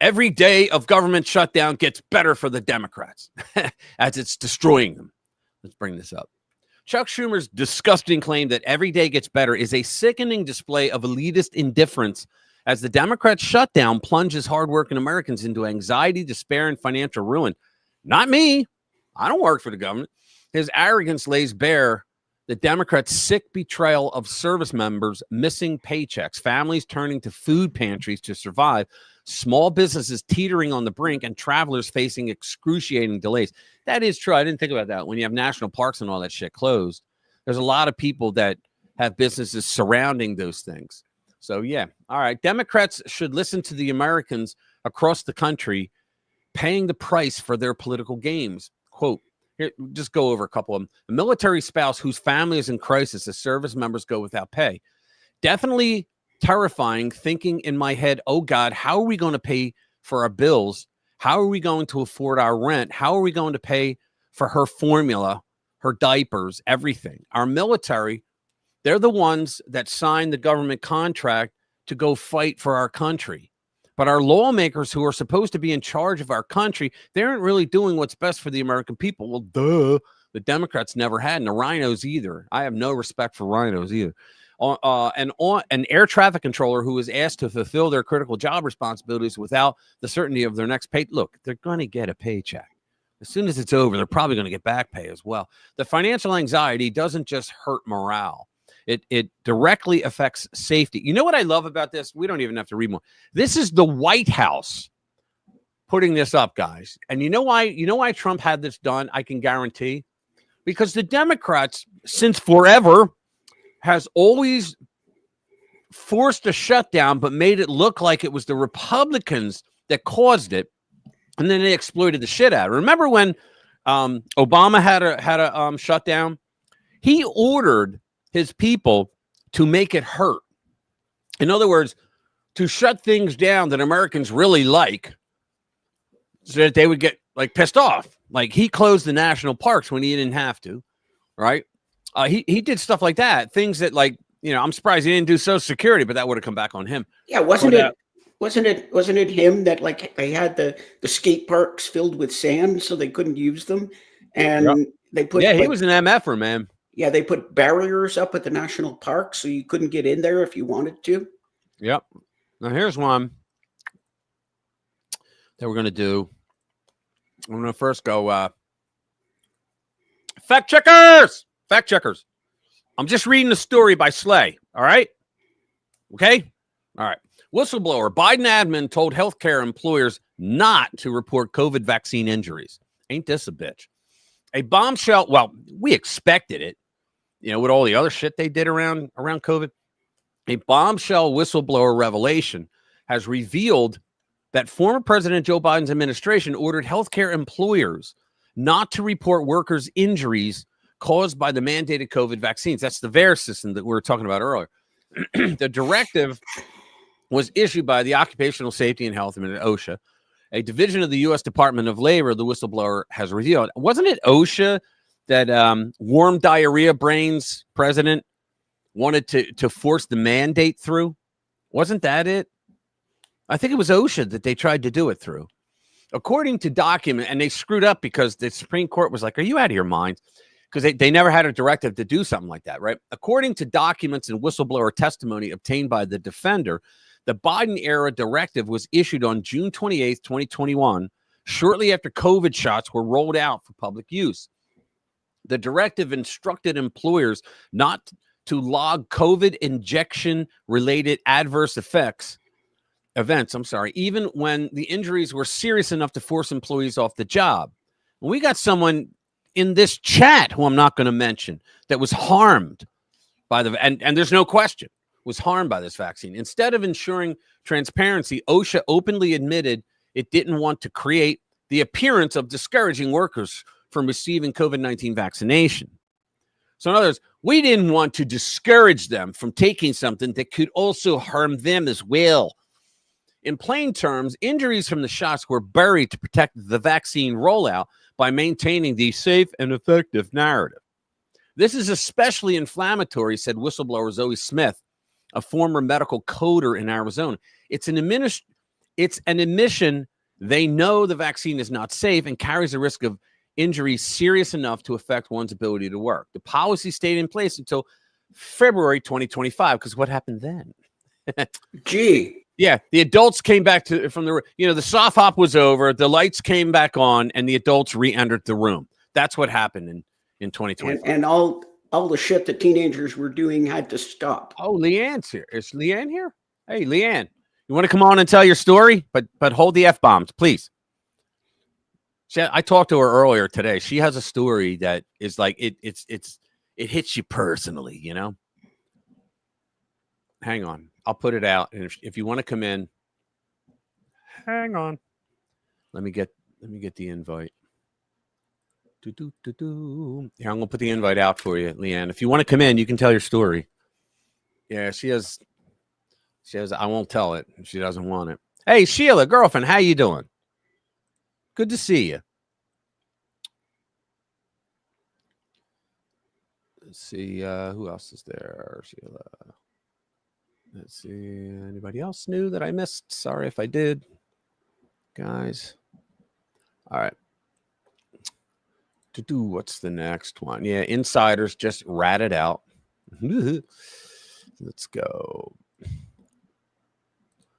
every day of government shutdown gets better for the Democrats as it's destroying them. Let's bring this up. Chuck Schumer's disgusting claim that every day gets better is a sickening display of elitist indifference as the Democrats' shutdown plunges hardworking Americans into anxiety, despair, and financial ruin. Not me. I don't work for the government. His arrogance lays bare the Democrats' sick betrayal of service members missing paychecks, families turning to food pantries to survive, small businesses teetering on the brink, and travelers facing excruciating delays. That is true. I didn't think about that. When you have national parks and all that shit closed, there's a lot of people that have businesses surrounding those things. So, yeah. All right. Democrats should listen to the Americans across the country paying the price for their political games. Quote, here, just go over a couple of them. A military spouse whose family is in crisis as service members go without pay. Definitely terrifying, thinking in my head, oh, God, how are we going to pay for our bills? How are we going to afford our rent? How are we going to pay for her formula, her diapers, everything? Our military, they're the ones that signed the government contract to go fight for our country. But our lawmakers who are supposed to be in charge of our country, they aren't really doing what's best for the American people. Well, duh. The Democrats never had, and the rhinos either. I have no respect for rhinos either. An air traffic controller who is asked to fulfill their critical job responsibilities without the certainty of their next pay. Look, they're going to get a paycheck. As soon as it's over, they're probably going to get back pay as well. The financial anxiety doesn't just hurt morale. It directly affects safety. You know what I love about this? We don't even have to read more. This is the White House putting this up, guys. And you know why Trump had this done? I can guarantee. Because the Democrats, since forever, has always forced a shutdown, but made it look like it was the Republicans that caused it. And then they exploited the shit out of it. Remember when Obama had a shutdown? He ordered his people to make it hurt. In other words, to shut things down that Americans really like so that they would get like pissed off. Like he closed the national parks when he didn't have to, right? He did stuff like that. Things that like, you know, I'm surprised he didn't do Social Security, but that would have come back on him. Yeah, wasn't it him that like they had the skate parks filled with sand so they couldn't use them? And they put he was an MFer, man. Yeah, they put barriers up at the national park so you couldn't get in there if you wanted to. Yep. Now here's one that we're going to do. I'm going to first go fact checkers. Fact checkers. I'm just reading the story by Slay. All right. Okay. All right. Whistleblower. Biden admin told healthcare employers not to report COVID vaccine injuries. Ain't this a bitch? A bombshell. Well, we expected it. You know, with all the other shit they did around COVID. A bombshell whistleblower revelation has revealed that former President Joe Biden's administration ordered healthcare employers not to report workers' injuries caused by the mandated COVID vaccines. That's the VAERS system that we were talking about earlier. The directive was issued by the Occupational Safety and Health Administration, OSHA, a division of the U.S. Department of Labor. The whistleblower has revealed. Wasn't it OSHA that warm diarrhea brains president wanted to force the mandate through? Wasn't that it? I think it was OSHA that they tried to do it through. According to document, and they screwed up because the Supreme Court was like, are you out of your mind? Because they never had a directive to do something like that, right? According to documents and whistleblower testimony obtained by the defender, the Biden-era directive was issued on June 28th, 2021, shortly after COVID shots were rolled out for public use. The directive instructed employers not to log COVID injection-related adverse events, even when the injuries were serious enough to force employees off the job. And we got someone in this chat, who I'm not going to mention, that was harmed by and there's no question, was harmed by this vaccine. Instead of ensuring transparency, OSHA openly admitted it didn't want to create the appearance of discouraging workers from receiving COVID-19 vaccination. So in other words, we didn't want to discourage them from taking something that could also harm them as well. In plain terms, injuries from the shots were buried to protect the vaccine rollout by maintaining the safe and effective narrative. This is especially inflammatory, said whistleblower Zoe Smith, a former medical coder in Arizona. It's an admission they know the vaccine is not safe and carries a risk of injury serious enough to affect one's ability to work. The policy stayed in place until February 2025, because what happened then? Gee. Yeah, the adults came back from the soft hop was over, the lights came back on, and the adults re-entered the room. That's what happened in 2020. And all the shit that teenagers were doing had to stop. Oh, Leanne's here. Is Leanne here? Hey, Leanne, you want to come on and tell your story? But hold the F-bombs, please. I talked to her earlier today. She has a story that is like it hits you personally, you know? Hang on. I'll put it out. And if you want to come in, hang on. Let me get the invite. Here, I'm going to put the invite out for you, Leanne. If you want to come in, you can tell your story. Yeah, she has, I won't tell it. She doesn't want it. Hey, Sheila, girlfriend, how you doing? Good to see you. Let's see, who else is there? Sheila. Let's see, anybody else new that I missed? Sorry if I did, guys. All right. What's the next one? Yeah, insiders just ratted out. Let's go.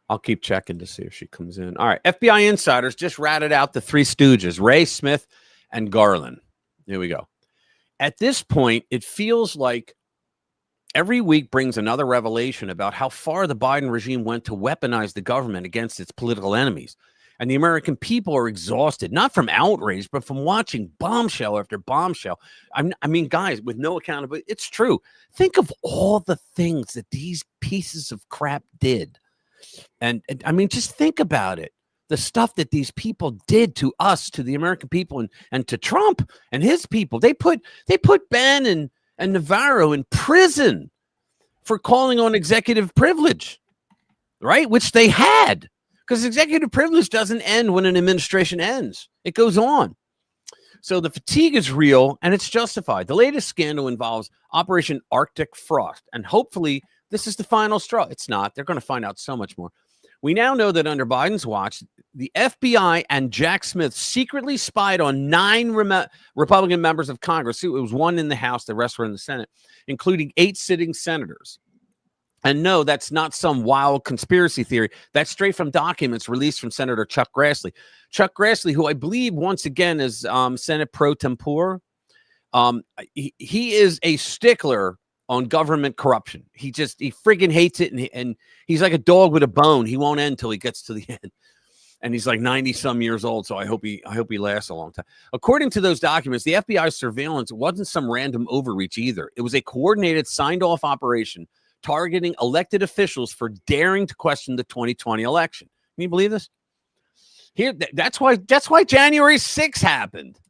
I'll keep checking to see if she comes in. All right, FBI insiders just ratted out the Three Stooges, Ray, Smith, and Garland. Here we go. At this point, it feels like every week brings another revelation about how far the Biden regime went to weaponize the government against its political enemies. And the American people are exhausted, not from outrage, but from watching bombshell after bombshell. I mean, guys, with no accountability, it's true. Think of all the things that these pieces of crap did. And I mean, just think about it. The stuff that these people did to us, to the American people, and to Trump and his people. They put Ben and Navarro in prison for calling on executive privilege, right? Which they had, because executive privilege doesn't end when an administration ends. It goes on. So the fatigue is real and it's justified. The latest scandal involves Operation Arctic Frost, and hopefully this is the final straw. It's not. They're going to find out so much more. We now know that under Biden's watch, the FBI and Jack Smith secretly spied on 9 Republican members of Congress. It was 1 in the House, the rest were in the Senate, including 8 sitting senators. And no, that's not some wild conspiracy theory. That's straight from documents released from Senator Chuck Grassley. Chuck Grassley, who I believe once again is Senate pro tempore. He is a stickler on government corruption. He friggin' hates it, and he's like a dog with a bone. He won't end till he gets to the end. And he's like 90 some years old, so I hope he lasts a long time. According to those documents, the FBI surveillance wasn't some random overreach either. It was a coordinated, signed off operation targeting elected officials for daring to question the 2020 election. Can you believe this? Here, that's why January 6th happened.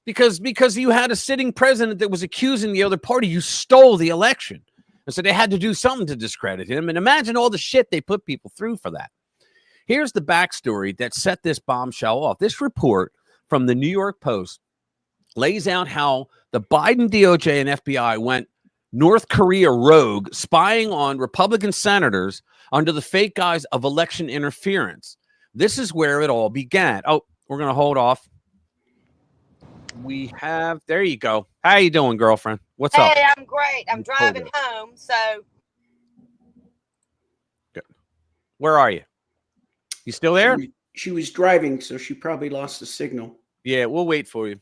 Because you had a sitting president that was accusing the other party you stole the election. And so they had to do something to discredit him. And imagine all the shit they put people through for that. Here's the backstory that set this bombshell off. This report from the New York Post lays out how the Biden DOJ and FBI went North Korea rogue, spying on Republican senators under the fake guise of election interference. This is where it all began. Oh, we're going to hold off. We have, there you go. How you doing, girlfriend? What's up? Hey, I'm great. I'm driving home, so. Good. Where are you? You still there? She was driving, so she probably lost the signal. Yeah, we'll wait for you.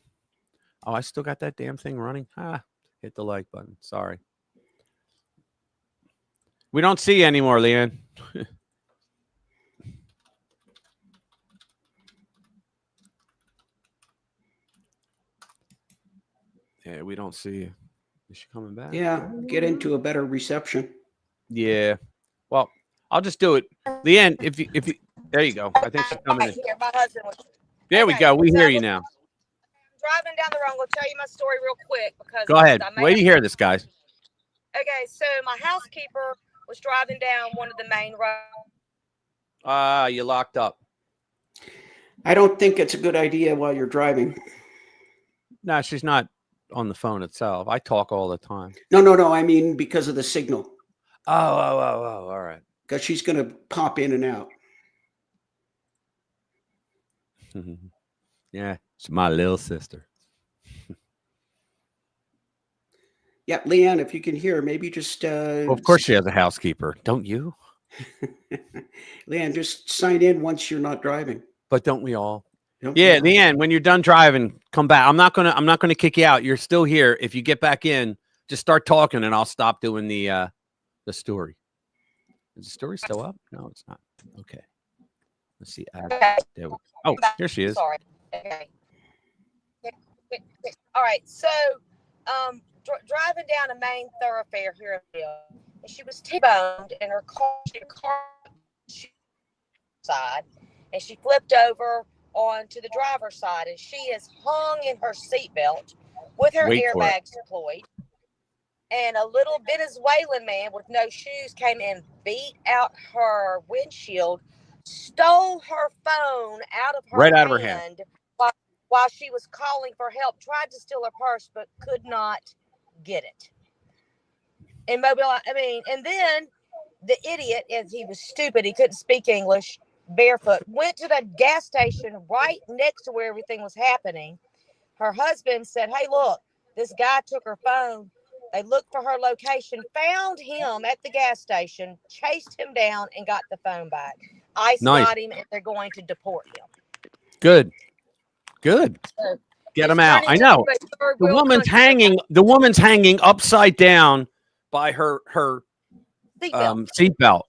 Oh, I still got that damn thing running. Hit the like button. Sorry. We don't see you anymore, Leanne. Yeah, we don't see you. Is she coming back? Yeah, get into a better reception. Yeah. Well, I'll just do it. Leanne, if you there you go. I think she's coming in. Here, my husband was. There we go. We hear you now. I'm driving down the road. I'm going to tell you my story real quick because. Go ahead. Wait to hear this, guys. Okay, so my housekeeper was driving down one of the main roads. You locked up. I don't think it's a good idea while you're driving. No, she's not on the phone itself. I talk all the time. No. I mean, because of the signal. Oh, all right. Because she's going to pop in and out. Yeah, it's my little sister. Yeah, Leanne, if you can hear, maybe just... well, of course she has a housekeeper. Don't you? Leanne, just sign in once you're not driving. But don't we all? Yeah, Leanne, when you're done driving, come back. I'm not gonna kick you out. You're still here. If you get back in, just start talking, and I'll stop doing the story. Is the story still up? No, it's not. Okay. Let's see. Okay. There we go. Oh, here she is. Sorry. Okay. All right. So, driving down a main thoroughfare here in Bill, and she was T-boned in her car side, and she flipped over onto the driver's side, and she is hung in her seatbelt with her airbags deployed. And a little Venezuelan man with no shoes came and beat out her windshield, stole her phone out of her hand while she was calling for help, tried to steal her purse, but could not get it. And and then the idiot, as he was stupid, he couldn't speak English, barefoot, went to the gas station right next to where everything was happening. Her husband said, "Hey, look, this guy took her phone." They looked for her location, found him at the gas station, chased him down, and got the phone back. ICE got him, and they're going to deport him. Good. Get Get them out. I know. The woman's hanging upside down by her seatbelt.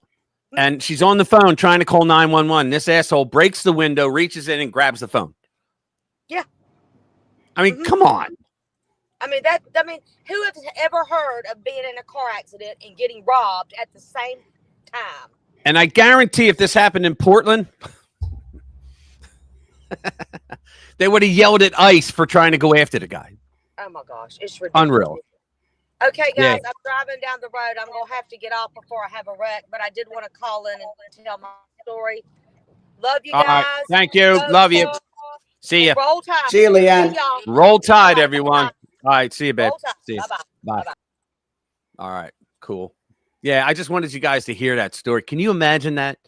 And she's on the phone trying to call 911. This asshole breaks the window, reaches in and grabs the phone. Yeah. I mean, come on. I mean, who has ever heard of being in a car accident and getting robbed at the same time? And I guarantee if this happened in Portland, they would have yelled at ICE for trying to go after the guy. Oh my gosh, it's ridiculous. Unreal. Okay, guys, I'm driving down the road. I'm going to have to get off before I have a wreck, but I did want to call in and tell my story. Love you guys. All right. Thank you. Love you. See ya. Roll Tide. See you, Leanne. Roll Tide, everyone. All right. See you, babe. See you. Bye-bye. Bye. All right. Cool. Yeah, I just wanted you guys to hear that story. Can you imagine that?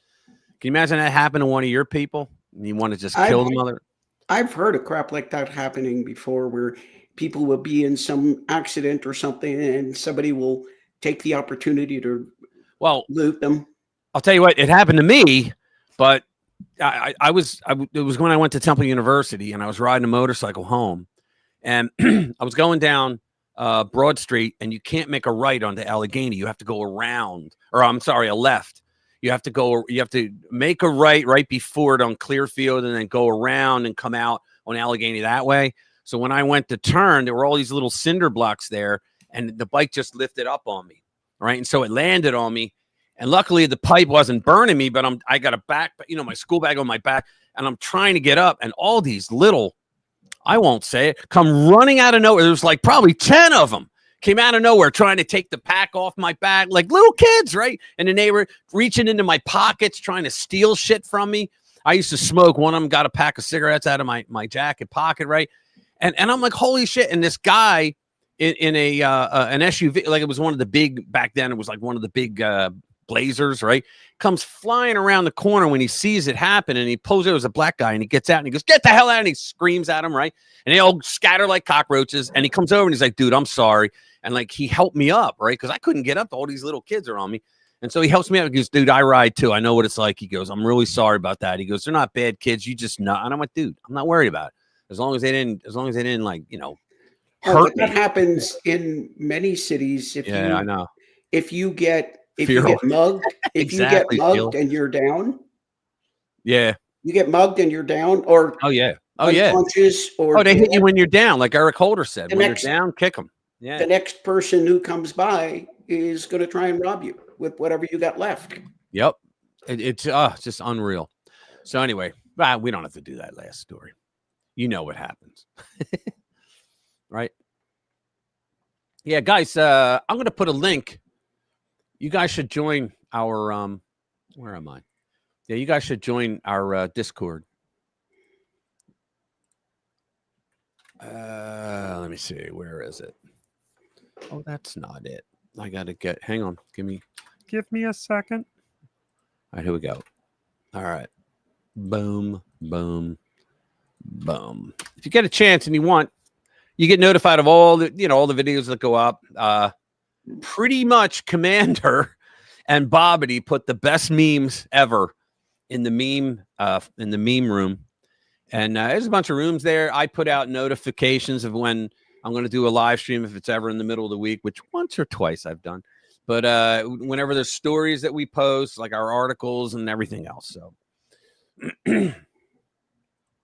Can you imagine that happened to one of your people? And you want to just kill the mother? I've heard of crap like that happening before where people will be in some accident or something and somebody will take the opportunity to loot them. I'll tell you what, it happened to me, but it was when I went to Temple University and I was riding a motorcycle home and I was going down Broad Street and you can't make a right onto Allegheny. You have to go around, or I'm sorry, a left. You have to make a right before it on Clearfield and then go around and come out on Allegheny that way. So when I went to turn, there were all these little cinder blocks there and the bike just lifted up on me. Right. And so it landed on me. And luckily the pipe wasn't burning me, but I got a back, my school bag on my back and I'm trying to get up and all these little, I won't say it, come running out of nowhere. There was like probably 10 of them came out of nowhere trying to take the pack off my back like little kids. Right. And then they were reaching into my pockets, trying to steal shit from me. I used to smoke. One of them got a pack of cigarettes out of my jacket pocket. Right. And I'm like, holy shit. And this guy in an SUV, like it was one of the big, back then it was like one of the big Blazers, right? Comes flying around the corner when he sees it happen and he pulls it. It was a black guy and he gets out and he goes, get the hell out. And he screams at him, right? And they all scatter like cockroaches. And he comes over and he's like, dude, I'm sorry. And like, he helped me up, right? Because I couldn't get up. All these little kids are on me. And so he helps me out. He goes, dude, I ride too. I know what it's like. He goes, I'm really sorry about that. He goes, they're not bad kids. You just know. And I'm like, dude, I'm not worried about it. As long as they didn't like, hurt me. That happens in many cities. I know. If you get mugged, you get mugged and you're down. Yeah. You get mugged and you're down, or punches, or they hit you when you're down, like Eric Holder said. When you're down, kick them. Yeah. The next person who comes by is going to try and rob you with whatever you got left. Yep. It's just unreal. So anyway, we don't have to do that last story. You know what happens. Right? Yeah, guys, I'm going to put a link. You guys should join our where am I? Yeah, you guys should join our Discord. Let me see. Where is it? Oh, that's not it. I got to hang on. Give me a second. All right, here we go. All right. Boom, boom, boom. If you get a chance and you get notified of all the videos that go up. Pretty much Commander and Bobbity put the best memes ever in the meme room. And there's a bunch of rooms there. I put out notifications of when I'm going to do a live stream if it's ever in the middle of the week, which once or twice I've done. But whenever there's stories that we post, like our articles and everything else. So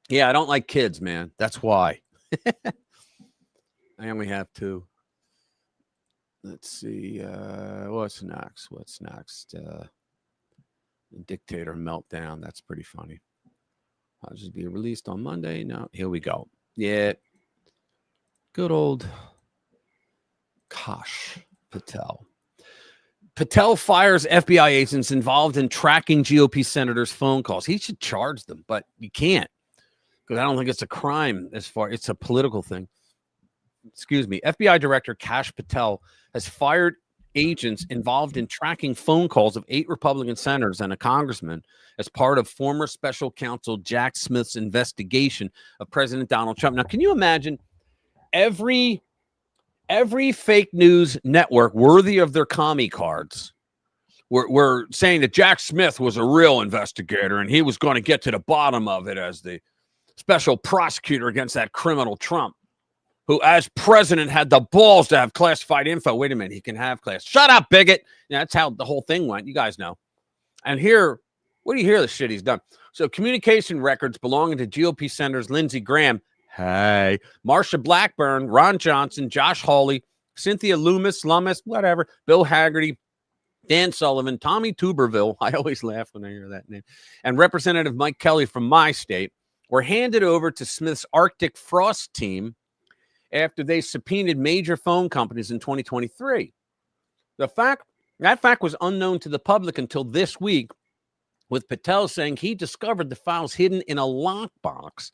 yeah, I don't like kids, man. That's why. I only have 2. Let's see. What's next? Dictator meltdown. That's pretty funny. I'll just be released on Monday. No, here we go. Yeah. Good old Kash Patel. Patel fires FBI agents involved in tracking GOP senators' phone calls. He should charge them, but you can't because I don't think it's a crime it's a political thing. Excuse me. FBI Director Kash Patel has fired agents involved in tracking phone calls of 8 Republican senators and a congressman as part of former special counsel Jack Smith's investigation of President Donald Trump. Now, can you imagine every fake news network worthy of their commie cards were saying that Jack Smith was a real investigator and he was going to get to the bottom of it as the special prosecutor against that criminal Trump, who as president had the balls to have classified info. Wait a minute, he can have class. Shut up, bigot. Yeah, that's how the whole thing went. You guys know. And here, what do you hear the shit he's done? So communication records belonging to GOP senators Lindsey Graham, hey, Marsha Blackburn, Ron Johnson, Josh Hawley, Cynthia Lummis, whatever, Bill Haggerty, Dan Sullivan, Tommy Tuberville, I always laugh when I hear that name, and Representative Mike Kelly from my state were handed over to Smith's Arctic Frost team after they subpoenaed major phone companies in 2023. That fact was unknown to the public until this week, with Patel saying he discovered the files hidden in a lockbox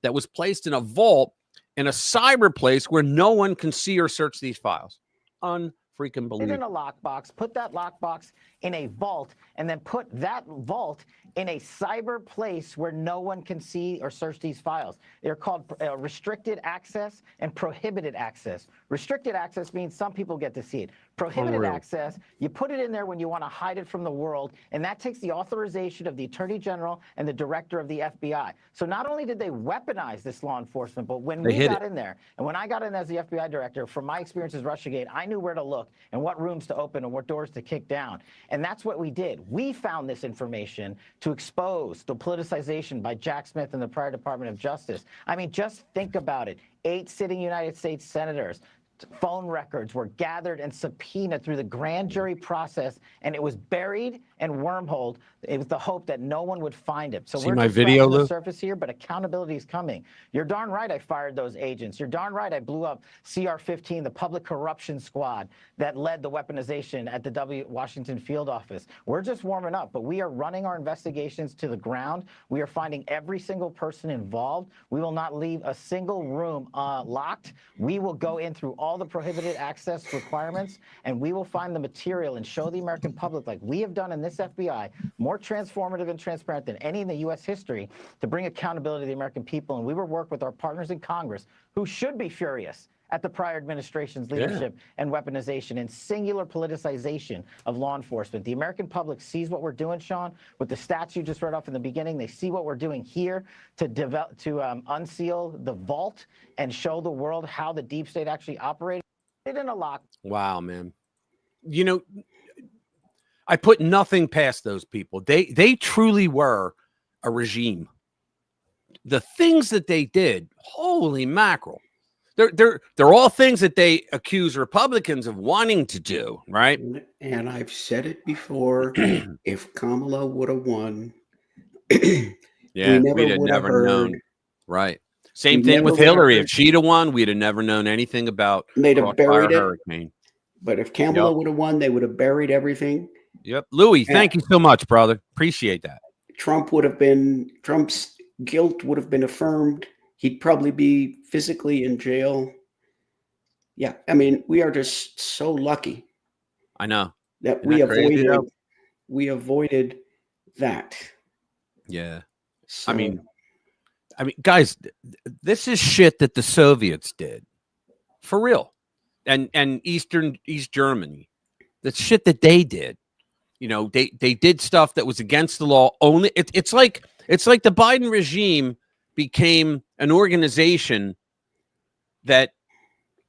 that was placed in a vault in a cyber place where no one can see or search these files. Unfreaking believable. In a lockbox, put that lockbox in a vault, and then put that vault in a cyber place where no one can see or search these files. They're called restricted access and prohibited access. Restricted access means some people get to see it. Prohibited access, you put it in there when you want to hide it from the world, and that takes the authorization of the Attorney General and the Director of the FBI. So not only did they weaponize this law enforcement, but when we got in there, and when I got in as the FBI Director, from my experience as Russiagate, I knew where to look and what rooms to open and what doors to kick down. And that's what we did. We found this information to expose the politicization by Jack Smith and the prior Department of Justice. I mean, just think about it. 8 sitting United States senators, phone records were gathered and subpoenaed through the grand jury process, and it was buried and wormholed. It was the hope that no one would find it. So we're just scratching the surface here, but accountability is coming. You're darn right I fired those agents. You're darn right I blew up CR-15, the public corruption squad that led the weaponization at the Washington field office. We're just warming up, but we are running our investigations to the ground. We are finding every single person involved. We will not leave a single room locked. We will go in through all the prohibited access requirements, and we will find the material and show the American public, like we have done in this FBI, more transformative and transparent than any in the U.S. history, to bring accountability to the American people. And we will work with our partners in Congress, who should be furious at the prior administration's leadership and weaponization and singular politicization of law enforcement. The American public sees what we're doing, Sean, with the stats you just read off in the beginning. They see what we're doing here to unseal the vault and show the world how the deep state actually operated in a lock. Wow, man. You know, I put nothing past those people. They truly were a regime. The things that they did, holy mackerel. They're all things that they accuse Republicans of wanting to do, right? And I've said it before, if Kamala would have won, we'd have never known. Right. Same thing with Hillary. If she'd have won, we'd have never known anything about they'd have buried it. Hurricane. But if Kamala would have won, they would have buried everything. Yep. Louis, thank you so much, brother. Appreciate that. Trump's guilt would have been affirmed. He'd probably be physically in jail. Yeah, I mean, we are just so lucky. I know that we avoided that. Yeah, so, I mean, guys, this is shit that the Soviets did, for real, and East Germany. That's shit that they did. You know, they did stuff that was against the law. Only it's like the Biden regime became an organization that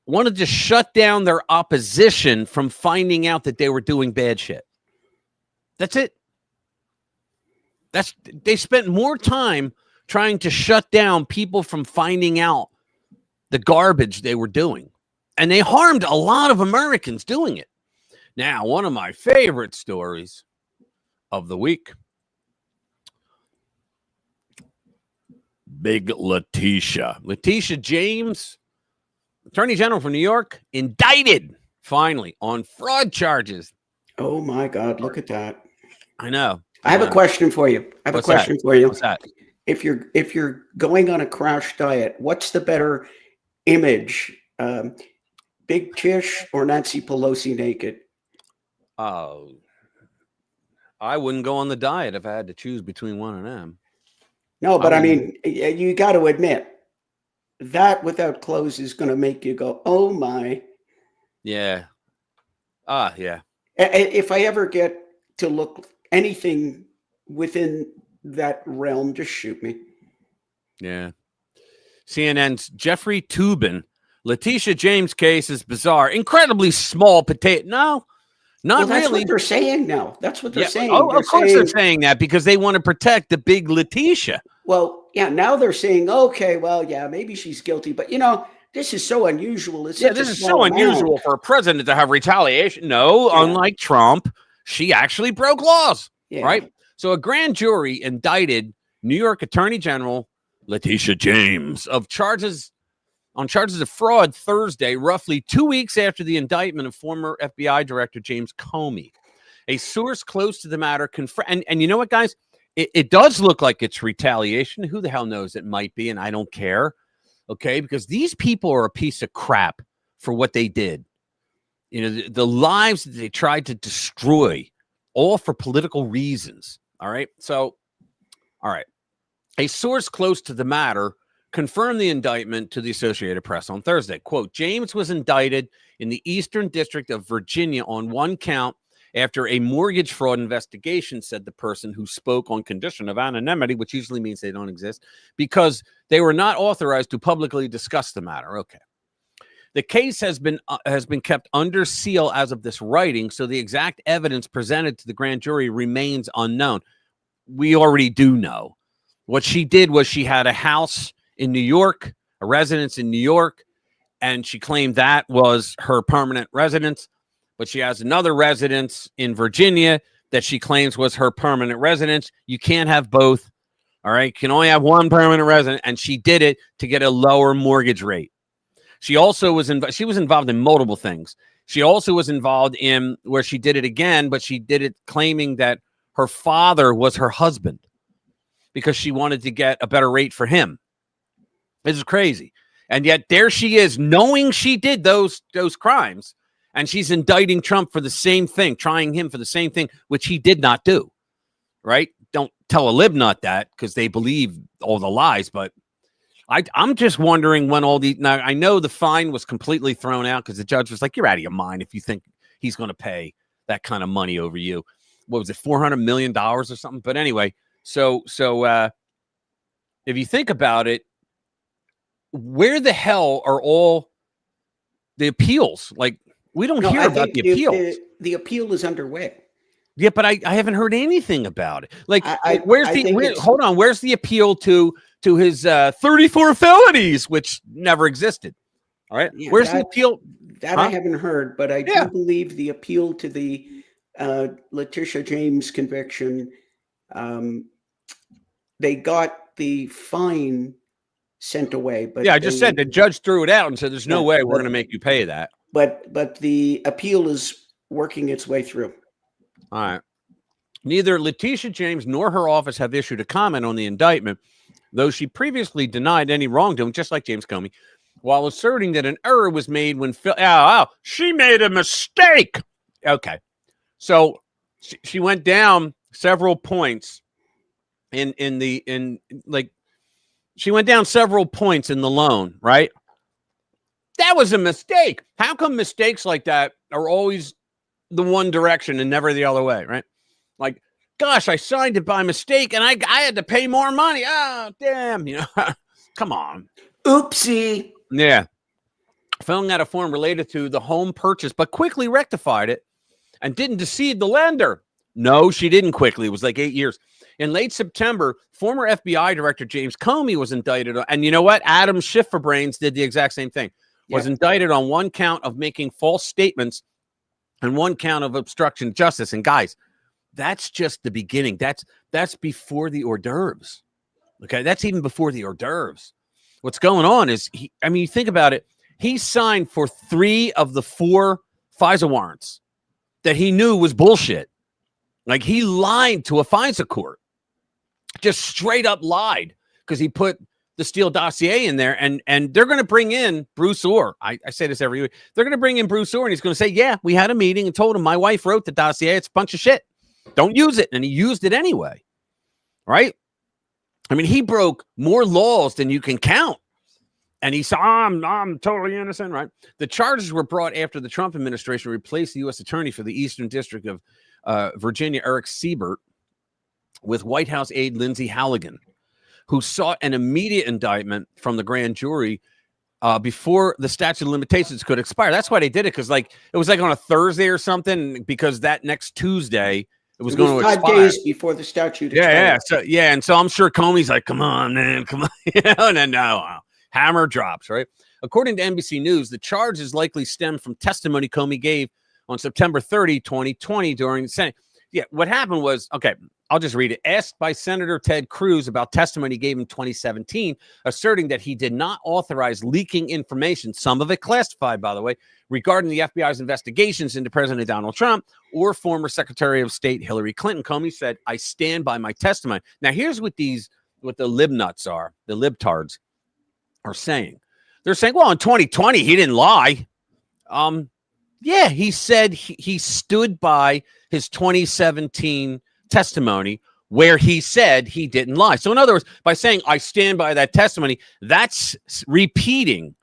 wanted to shut down their opposition from finding out that they were doing bad shit. That's it. They spent more time trying to shut down people from finding out the garbage they were doing. And they harmed a lot of Americans doing it. Now, one of my favorite stories of the week. Big Letitia James, Attorney General for New York, indicted finally on fraud charges. Oh my God, look at that. I know. I have a question for you. What's that? If you're going on a crash diet, what's the better image? Big Tish or Nancy Pelosi naked? Oh, I wouldn't go on the diet if I had to choose between one of them. No, but I mean, you got to admit that without clothes is going to make you go, "Oh my!" Yeah. Yeah. If I ever get to look anything within that realm, just shoot me. Yeah. CNN's Jeffrey Toobin. Letitia James case is bizarre. Incredibly small potato. No, not that's really. What they're saying now. That's what they're saying. Oh, of course they're saying that because they want to protect the big Letitia. Well, yeah, now they're saying, okay, well, yeah, maybe she's guilty. But, this is so unusual. This is so unusual for a president to have retaliation. No, unlike Trump, she actually broke laws, right? So a grand jury indicted New York Attorney General Letitia James on charges of fraud Thursday, roughly 2 weeks after the indictment of former FBI Director James Comey. A source close to the matter and you know what, guys? It does look like it's retaliation. Who the hell knows? It might be, and I don't care. Okay, because these people are a piece of crap for what they did. The lives that they tried to destroy, all for political reasons. All right. So, all right. A source close to the matter confirmed the indictment to the Associated Press on Thursday. Quote, James was indicted in the Eastern District of Virginia on one count after a mortgage fraud investigation, said the person who spoke on condition of anonymity, which usually means they don't exist, because they were not authorized to publicly discuss the matter. Okay. The case has been kept under seal as of this writing, so the exact evidence presented to the grand jury remains unknown. We already do know. What she did was she had a house in New York, a residence in New York, and she claimed that was her permanent residence. But she has another residence in Virginia that she claims was her permanent residence. You can't have both. All right. You can only have one permanent resident. And she did it to get a lower mortgage rate. She also was involved in multiple things. She also was involved in where she did it again, but she did it claiming that her father was her husband because she wanted to get a better rate for him. This is crazy. And yet there she is, knowing she did those crimes. And she's indicting Trump for the same thing, trying him for the same thing, which he did not do, right? Don't tell a lib nut that because they believe all the lies. But I'm just wondering when now I know the fine was completely thrown out because the judge was like, you're out of your mind if you think he's going to pay that kind of money over you. What was it, $400 million or something? But anyway, so if you think about it, where the hell are all the appeals? Like, we don't hear about the appeals. The appeal is underway. Yeah, but I haven't heard anything about it. Like, where's the appeal to his 34 felonies, which never existed? All right. Yeah, where's the appeal? That I haven't heard, but I do believe the appeal to the Letitia James conviction, they got the fine sent away. But I just said the judge threw it out and said, there's no way we're going to make you pay that. But the appeal is working its way through. All right. Neither Letitia James nor her office have issued a comment on the indictment, though she previously denied any wrongdoing, just like James Comey, while asserting that an error was made when she made a mistake. Okay. So she went down several points she went down several points in the loan, right? That was a mistake. How come mistakes like that are always the one direction and never the other way, right? Like, gosh, I signed it by mistake and I had to pay more money. Oh, damn, come on. Oopsie. Yeah. Filling out a form related to the home purchase, but quickly rectified it and didn't deceive the lender. No, she didn't quickly. It was like 8 years. In late September, former FBI Director James Comey was indicted. And you know what? Adam Schifferbrains did the exact same thing. Was indicted on one count of making false statements and one count of obstruction of justice. And guys, that's just the beginning. That's before the hors d'oeuvres. Okay, that's even before the hors d'oeuvres. What's going on is, you think about it. He signed for 3 of the 4 FISA warrants that he knew was bullshit. Like, he lied to a FISA court. Just straight up lied because he put the Steele dossier in there, and they're going to bring in Bruce Orr. I say this every week. They're going to bring in Bruce Orr, and he's going to say, yeah, we had a meeting and told him my wife wrote the dossier. It's a bunch of shit. Don't use it. And he used it anyway. Right? He broke more laws than you can count. And he said, I'm totally innocent, right? The charges were brought after the Trump administration replaced the U.S. Attorney for the Eastern District of Virginia, Eric Siebert, with White House aide Lindsey Halligan, who sought an immediate indictment from the grand jury before the statute of limitations could expire. That's why they did it, because like it was like on a Thursday or something, because that next Tuesday it was going to 5 expire. days before the statute expired. And so I'm sure Comey's like, come on, man, come on. And then hammer drops, right? According to NBC News, the charges likely stem from testimony Comey gave on September 30, 2020 during the Senate. Yeah, what happened was, okay, I'll just read it. Asked by Senator Ted Cruz about testimony he gave in 2017, asserting that he did not authorize leaking information, some of it classified, by the way, regarding the FBI's investigations into President Donald Trump or former Secretary of State Hillary Clinton, Comey said, I stand by my testimony. Now, here's what the libnuts are, the libtards are saying. They're saying, well, in 2020, he didn't lie. Yeah, he said he stood by his 2017 testimony where he said he didn't lie. So in other words, by saying I stand by that testimony, that's repeating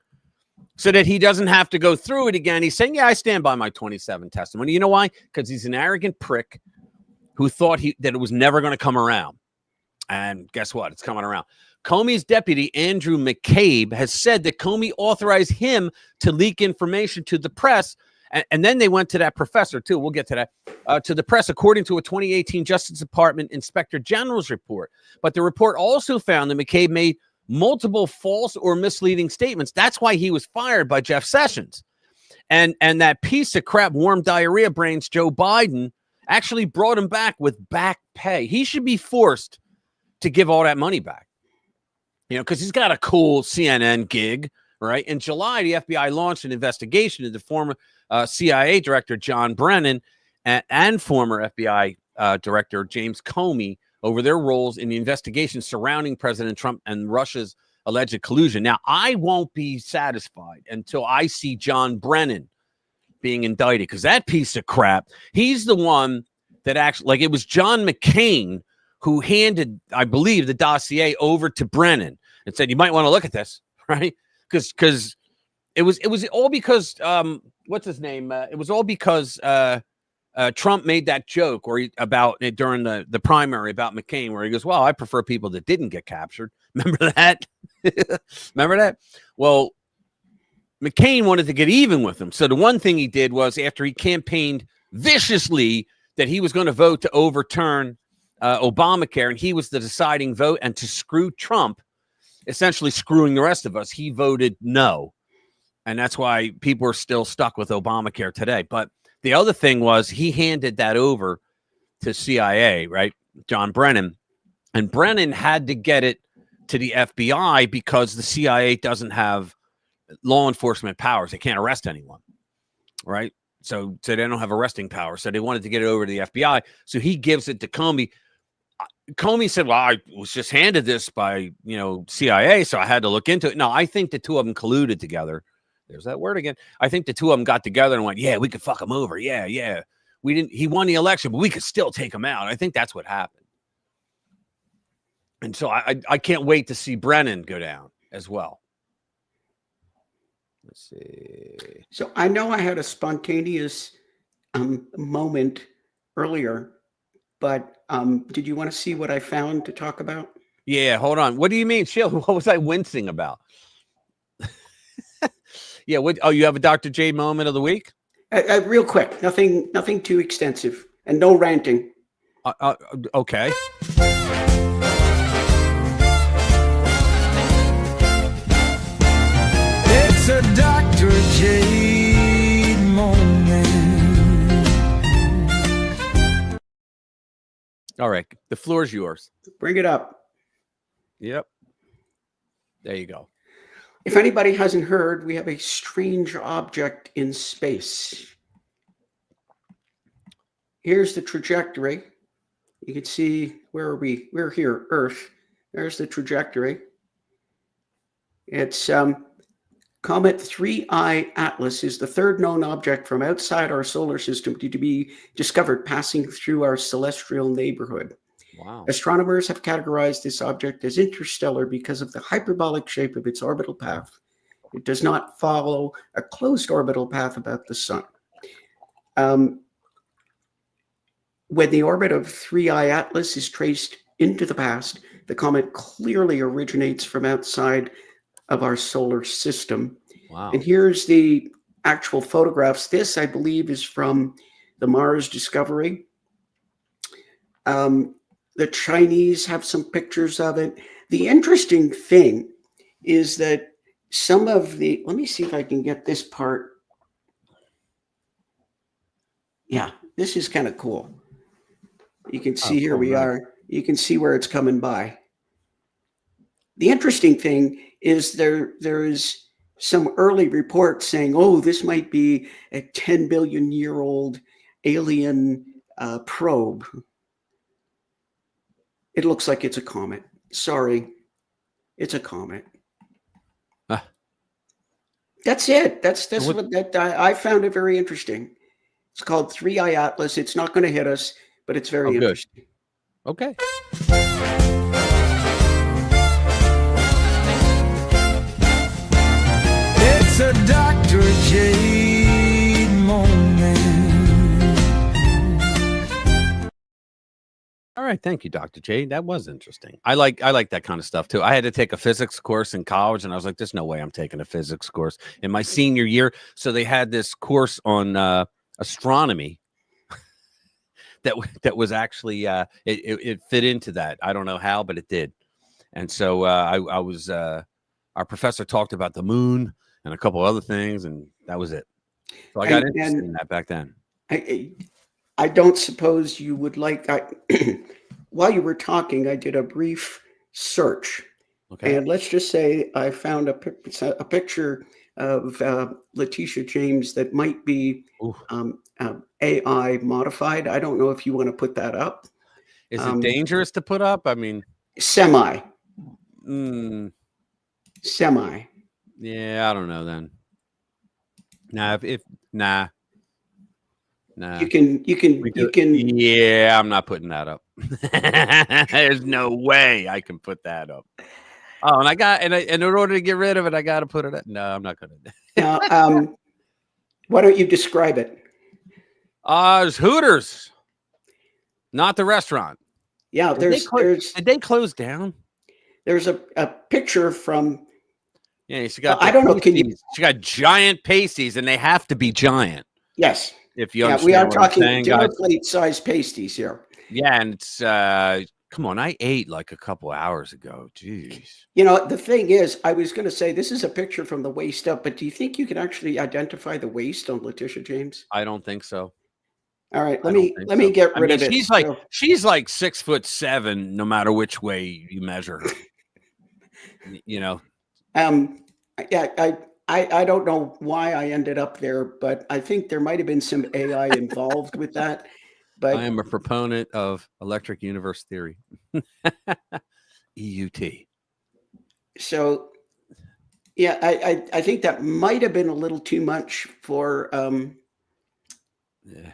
so that he doesn't have to go through it again. He's saying, yeah, I stand by my 27 testimony. You know why? Because he's an arrogant prick who thought that it was never going to come around. And guess what? It's coming around. Comey's deputy, Andrew McCabe, has said that Comey authorized him to leak information to the press. And then they went to that professor, too. We'll get to that. To the press, according to a 2018 Justice Department Inspector General's report. But the report also found that McCabe made multiple false or misleading statements. That's why he was fired by Jeff Sessions. And that piece of crap, warm diarrhea brains, Joe Biden, actually brought him back with back pay. He should be forced to give all that money back. You know, because he's got a cool CNN gig, right? In July, the FBI launched an investigation into former CIA Director John Brennan and former FBI Director James Comey over their roles in the investigation surrounding President Trump and Russia's alleged collusion. Now, I won't be satisfied until I see John Brennan being indicted, because that piece of crap, he's the one that actually, like, it was John McCain who handed, I believe, the dossier over to Brennan and said, you might want to look at this, right? Because it was all because what's his name? It was all because Trump made that joke during the primary about McCain, where he goes, well, I prefer people that didn't get captured. Remember that? Remember that? Well, McCain wanted to get even with him. So the one thing he did was, after he campaigned viciously that he was going to vote to overturn Obamacare, and he was the deciding vote, and to screw Trump, essentially screwing the rest of us, he voted no. And that's why people are still stuck with Obamacare today. But the other thing was, he handed that over to CIA, right? John Brennan. And Brennan had to get it to the FBI because the CIA doesn't have law enforcement powers. They can't arrest anyone, right? So they don't have arresting power. So they wanted to get it over to the FBI. So he gives it to Comey. Comey said, well, I was just handed this by, CIA, so I had to look into it. No, I think the two of them colluded together. There's that word again. I think the two of them got together and went, yeah, we could fuck him over. Yeah. He won the election, but we could still take him out. I think that's what happened. And so I can't wait to see Brennan go down as well. Let's see. So I know I had a spontaneous moment earlier, but did you want to see what I found to talk about? Yeah, hold on. What do you mean, Sheila? What was I wincing about? Yeah. You have a Dr. J moment of the week? Real quick. Nothing too extensive, and no ranting. Okay. It's a Dr. Jade moment. All right. The floor is yours. Bring it up. Yep. There you go. If anybody hasn't heard, we have a strange object in space. Here's the trajectory. You can see, where are we? We're here, Earth. There's the trajectory. It's Comet 3I Atlas is the third known object from outside our solar system to be discovered passing through our celestial neighborhood. Wow. Astronomers have categorized this object as interstellar because of the hyperbolic shape of its orbital path. It does not follow a closed orbital path about the sun. When the orbit of 3I Atlas is traced into the past, The comet clearly originates from outside of our solar system. Wow. And here's the actual photographs. This, I believe, is from the Mars discovery. The Chinese have some pictures of it. The interesting thing is that some of the, let me see if I can get this part. Yeah, this is kind of cool. You can see here we are. You can see where it's coming by. The interesting thing is there is some early reports saying, oh, this might be a 10 billion year old alien probe. It looks like it's a comet. Sorry, it's a comet. That's it. That's what I found it very interesting. It's called 3i Atlas. It's not going to hit us, but it's very interesting. Okay. It's a Dr. Jade moment. All right, thank you, Dr. Jade. That was interesting. I like that kind of stuff too. I had to take a physics course in college, and I was like, "There's no way I'm taking a physics course in my senior year." So they had this course on astronomy that was actually it fit into that. I don't know how, but it did. And so I was our professor talked about the moon and a couple other things, and that was it. So I got interested in that back then. I don't suppose you would like. While you were talking, I did a brief search, and let's just say I found a picture of Letitia James that might be AI modified. I don't know if you want to put that up. Is it dangerous to put up? I mean, semi. Semi. Yeah, I don't know then. Nah. You can. Yeah, I'm not putting that up. There's no way I can put that up. Oh, and in order to get rid of it, I got to put it up. No, I'm not going to. Now, why don't you describe it? It's Hooters, not the restaurant. Yeah, did they close down? There's a picture from. Yeah, she got. I don't know. She got giant pasties, and they have to be giant. Yes. If you we are what I'm talking saying, dinner guys. plate size pasties here. Yeah, and it's come on, I ate like a couple hours ago. Jeez. You know, the thing is, I was going to say this is a picture from the waist up, but do you think you can actually identify the waist on Letitia James? I don't think so. All right, let me get rid of it. She's like 6'7", no matter which way you measure her. You know. Yeah, I don't know why I ended up there, but I think there might have been some AI involved with that. But I am a proponent of electric universe theory. EUT. So, yeah, I think that might have been a little too much for. Yeah.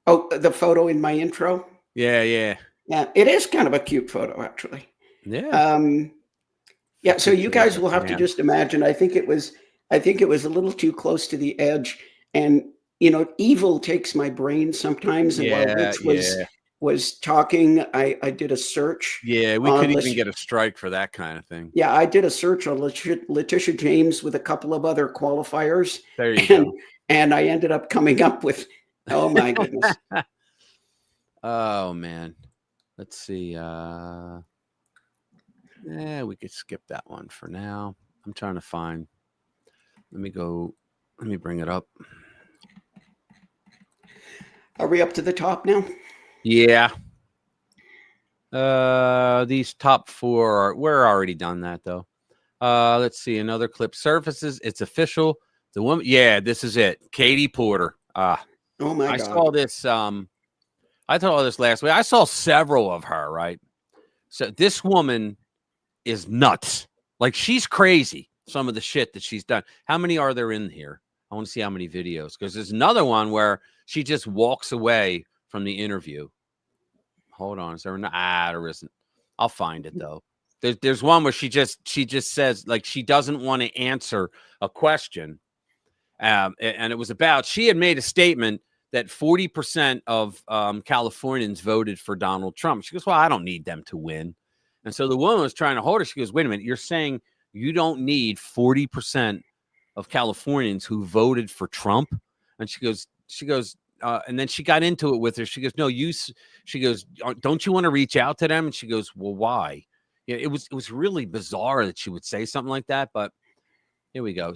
Oh, the photo in my intro. Yeah. Yeah, it is kind of a cute photo, actually. Yeah. Yeah, so you guys will have to just imagine. I think it was a little too close to the edge, and you know, evil takes my brain sometimes. And while Rich was talking, I did a search. Yeah, we could even get a strike for that kind of thing. Yeah, I did a search on Letitia James with a couple of other qualifiers. There you go. And I ended up coming up with, oh my goodness. Oh man, let's see. Yeah, we could skip that one for now. I'm trying to find. Let me bring it up. Are we up to the top now? Yeah. These top four we're already done that though. Let's see another clip surfaces. It's official. The woman. Yeah, this is it. Katie Porter. Oh my God. I saw this. I saw this last week. I saw several of her. Right. So this woman is nuts. Like she's crazy. Some of the shit that she's done. How many are there in here? I want to see how many videos, because there's another one where she just walks away from the interview. Hold on. Is there there isn't. I'll find it though. There's one where she just says like she doesn't want to answer a question. And it was about, she had made a statement that 40% of Californians voted for Donald Trump. She goes, well, I don't need them to win. And so the woman was trying to hold her. She goes, wait a minute, you're saying you don't need 40% of Californians who voted for Trump? And she goes, and then she got into it with her. She goes, no, she goes, don't you want to reach out to them? And she goes, well, why? Yeah, it was really bizarre that she would say something like that, but here we go.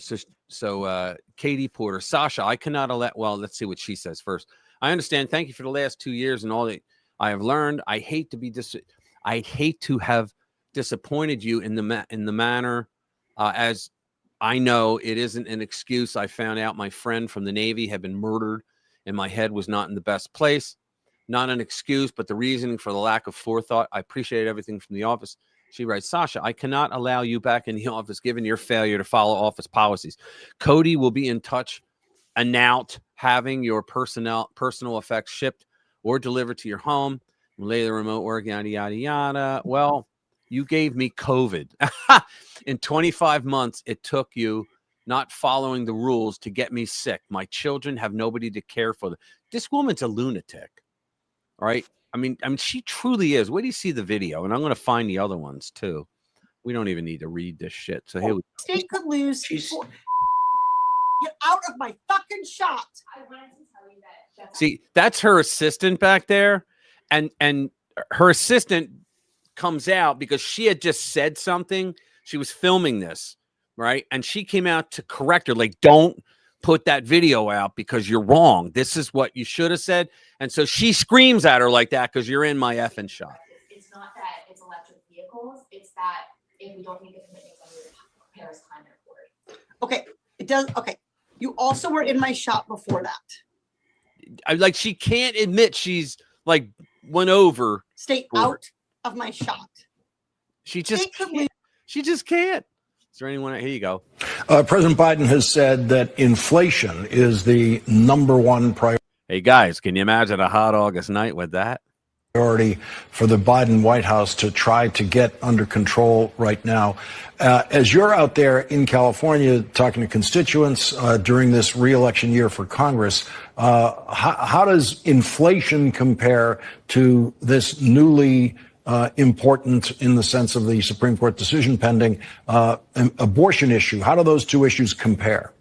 So Katie Porter, Sasha, I cannot let, well, let's see what she says first. I understand. Thank you for the last 2 years and all that I have learned. I hate to have disappointed you in the manner, as I know it isn't an excuse. I found out my friend from the Navy had been murdered and my head was not in the best place. Not an excuse, but the reasoning for the lack of forethought. I appreciate everything from the office. She writes, Sasha, I cannot allow you back in the office given your failure to follow office policies. Cody will be in touch about having your personal effects shipped or delivered to your home. Lay the remote work, yada, yada, yada. Well, you gave me COVID. In 25 months, it took you not following the rules to get me sick. My children have nobody to care for them. This woman's a lunatic, right? I mean, she truly is. Where do you see the video? And I'm going to find the other ones too. We don't even need to read this shit. So here we go. State could lose. Get out of my fucking shot. I wanted to tell you that. See, that's her assistant back there. And her assistant comes out because she had just said something. She was filming this, right? And she came out to correct her, like, don't put that video out because you're wrong. This is what you should have said. And so she screams at her like that because you're in my effing shot. It's not that it's electric vehicles. It's that if we don't make the commitments under the Paris Climate Accord. Okay, it does. Okay, you also were in my shot before that. She can't admit she's like went over. Stay out of my shot. She just can't. Is there anyone? Here you go. President Biden has said that inflation is the #1 priority. Hey, guys, can you imagine a hot August night with that? Priority for the Biden White House to try to get under control right now. As you're out there in California talking to constituents during this re-election year for Congress, how does inflation compare to this newly important, in the sense of the Supreme Court decision pending, abortion issue? How do those two issues compare?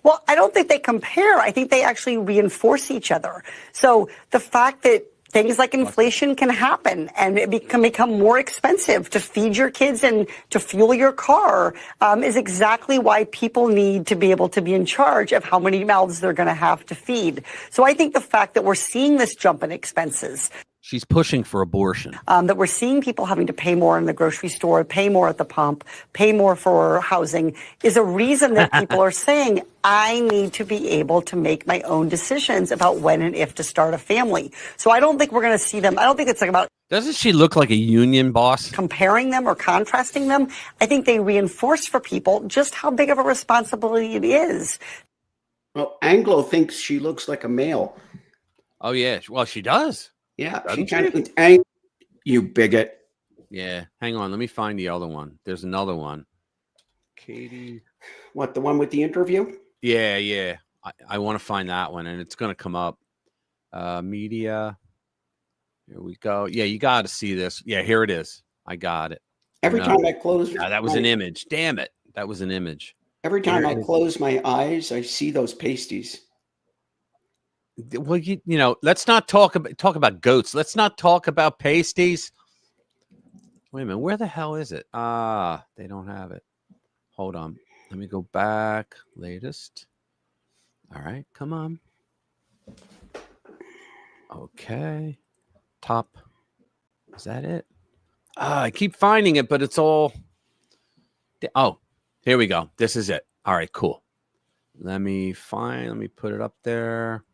Well, I don't think they compare. I think they actually reinforce each other. So the fact that things like inflation can happen and it can become more expensive to feed your kids and to fuel your car is exactly why people need to be able to be in charge of how many mouths they're going to have to feed. So I think the fact that we're seeing this jump in expenses, she's pushing for abortion. That we're seeing people having to pay more in the grocery store, pay more at the pump, pay more for housing, is a reason that people are saying, I need to be able to make my own decisions about when and if to start a family. So I don't think we're going to see them. I don't think it's like about. Doesn't she look like a union boss? Comparing them or contrasting them. I think they reinforce for people just how big of a responsibility it is. Well, Anglo thinks she looks like a male. Oh, yeah. Well, she does. Yeah, she kind of, you bigot. Yeah, hang on. Let me find the other one. There's another one. Katie. What, the one with the interview? Yeah. I want to find that one, and it's going to come up. Media. Here we go. Yeah, you got to see this. Yeah, here it is. I got it. Every time I close. Yeah, that was an image. Damn it. That was an image. Every time I close my eyes, I see those pasties. Well, you know, let's not talk about goats. Let's not talk about pasties. Wait a minute. Where the hell is it? They don't have it. Hold on. Let me go back. Latest. All right. Come on. Okay. Top. Is that it? I keep finding it, but it's all. Oh, here we go. This is it. All right, cool. Let me put it up there.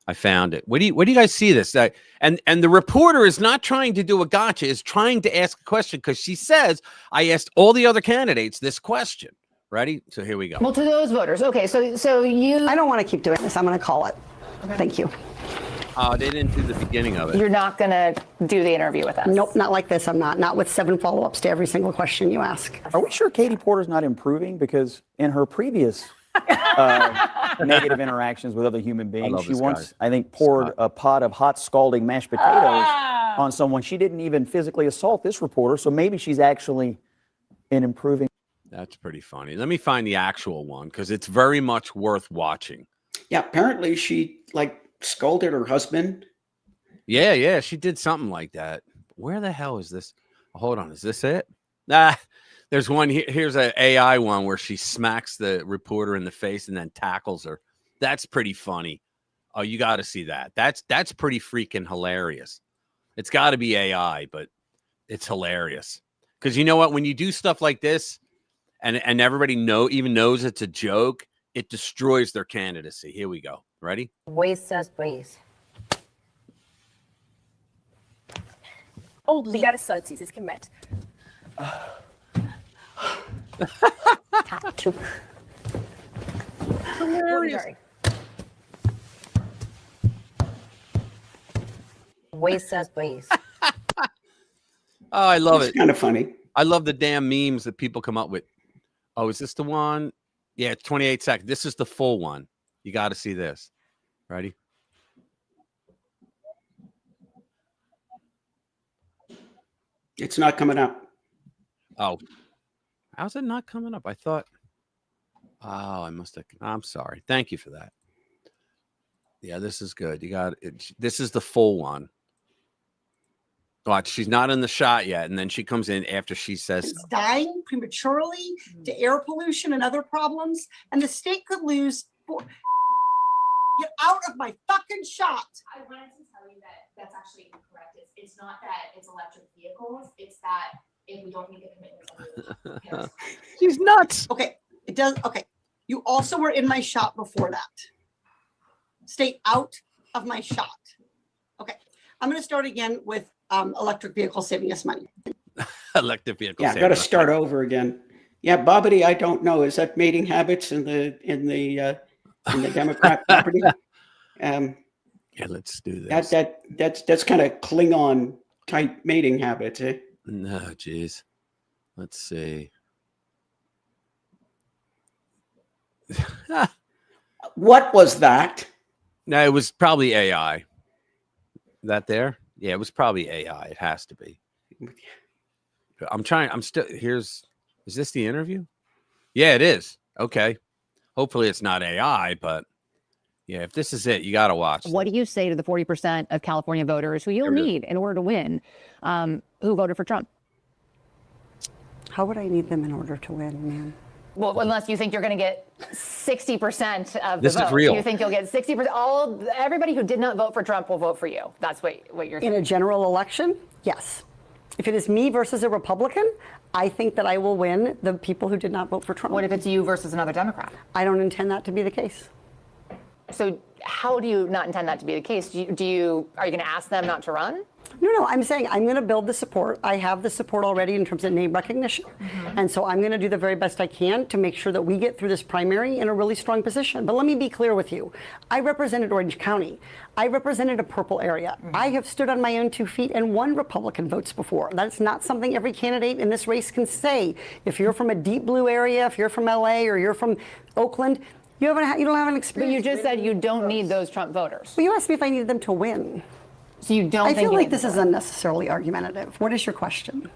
I found it. Where do you guys see this? And the reporter is not trying to do a gotcha, is trying to ask a question because she says, I asked all the other candidates this question. Ready? So here we go. Well, to those voters. Okay, so you. I don't want to keep doing this. I'm going to call it. Okay. Thank you. They didn't do the beginning of it. You're not going to do the interview with us? Nope, not like this. I'm not. Not with 7 follow-ups to every single question you ask. Are we sure Katie Porter's not improving? Because in her previous negative interactions with other human beings. She this once, guy. I think, poured a pot of hot scalding mashed potatoes on someone. She didn't even physically assault this reporter, so maybe she's actually an improving. That's pretty funny. Let me find the actual one because it's very much worth watching. Yeah, apparently she like scolded her husband. Yeah, she did something like that. Where the hell is this? Hold on, is this it? There's one here. Here's an AI one where she smacks the reporter in the face and then tackles her. That's pretty funny. Oh, you got to see that. That's pretty freaking hilarious. It's got to be AI, but it's hilarious. Because you know what? When you do stuff like this, and everybody knows it's a joke, it destroys their candidacy. Here we go. Ready? Voice says please. Obrigada, dieses Gemet. Hilarious. Voice says please. Oh, I love it. It's kind of funny. I love the damn memes that people come up with. Oh, is this the one? Yeah, it's 28 seconds. This is the full one. You got to see this. Ready? It's not coming up. Oh, how's it not coming up? I thought. Oh, I must have. I'm sorry. Thank you for that. Yeah, this is good. You got it. This is the full one. Watch, she's not in the shot yet, and then she comes in after she says It's dying prematurely to air pollution and other problems, and the state could lose. Get out of my fucking shot. I wanted to tell you that that's actually incorrect. It's not that it's electric vehicles. It's that if we don't meet the commitments under the Paris She's nuts. Okay, it does. Okay, you also were in my shot before that. Stay out of my shot. Okay, I'm going to start again with electric vehicles saving us money. electric vehicles. Yeah, got to start over again. Yeah, Bobbity, I don't know. Is that mating habits in the Democrat property? Yeah, let's do this. That's kind of Klingon type mating habits, eh? No, geez. Let's see. What was that? No, it was probably AI. That there? Yeah, it was probably AI. It has to be. I'm still is this the interview? Yeah, it is. Okay. Hopefully it's not AI, but yeah, if this is it, you got to watch. What do you say to the 40% of California voters who you'll need in order to win, who voted for Trump? How would I need them in order to win, man? Well, unless you think you're going to get 60% of the This is vote. real. You think you'll get 60%? Everybody who did not vote for Trump will vote for you. That's what you're In a general election, yes. If it is me versus a Republican, I think that I will win the people who did not vote for Trump. What if it's you versus another Democrat? I don't intend that to be the case. So how do you not intend that to be the case? Are you going to ask them not to run? No, I'm saying I'm going to build the support. I have the support already in terms of name recognition. And so I'm going to do the very best I can to make sure that we get through this primary in a really strong position. But let me be clear with you. I represented Orange County. I represented a purple area. I have stood on my own 2 feet and won Republican votes before. That's not something every candidate in this race can say. If you're from a deep blue area, if you're from LA or you're from Oakland, you don't have an experience. But you just said you don't need those Trump voters. Well, you asked me if I needed them to win. So you don't I think feel you like need this them is to win. unnecessarily argumentative. What is your question?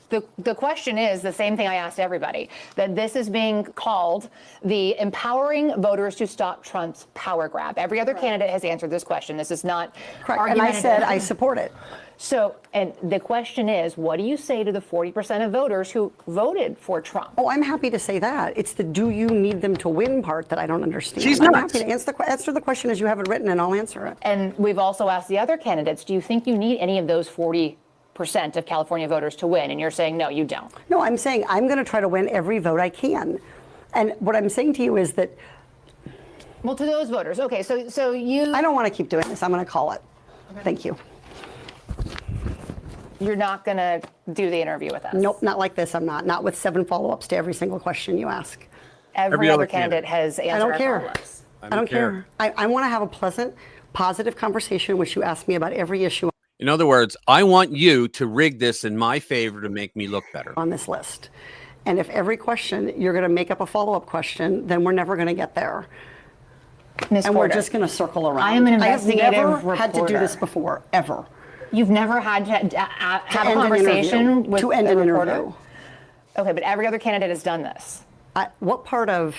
The question is the same thing I asked everybody, that this is being called the empowering voters to stop Trump's power grab. Every other candidate has answered this question. This is not Correct. And I said I support it. So, and the question is, what do you say to the 40% of voters who voted for Trump? Oh, I'm happy to say that. It's the do you need them to win part that I don't understand. She's I'm nuts. happy to answer the question as you have it written, and I'll answer it. And we've also asked the other candidates, do you think you need any of those 40% of California voters to win? And you're saying, no, you don't. No, I'm saying I'm going to try to win every vote I can. And what I'm saying to you is that. Well, to those voters, okay, so you. I don't want to keep doing this. I'm going to call it. Okay. Thank you. You're not going to do the interview with us? Nope, not like this. I'm not. Not with 7 follow-ups to every single question you ask. Every other candidate has answered I don't our care. follow-ups. I don't care. I want to have a pleasant, positive conversation in which you ask me about every issue. In other words, I want you to rig this in my favor to make me look better. On this list. And if every question you're going to make up a follow-up question, then we're never going to get there. Ms. And we're Porter, just going to circle around. I am an I have investigative never had to do reporter. this before, ever. You've never had to have a end an conversation interview. with To end a an reporter? interview. Okay, but every other candidate has done this. What part of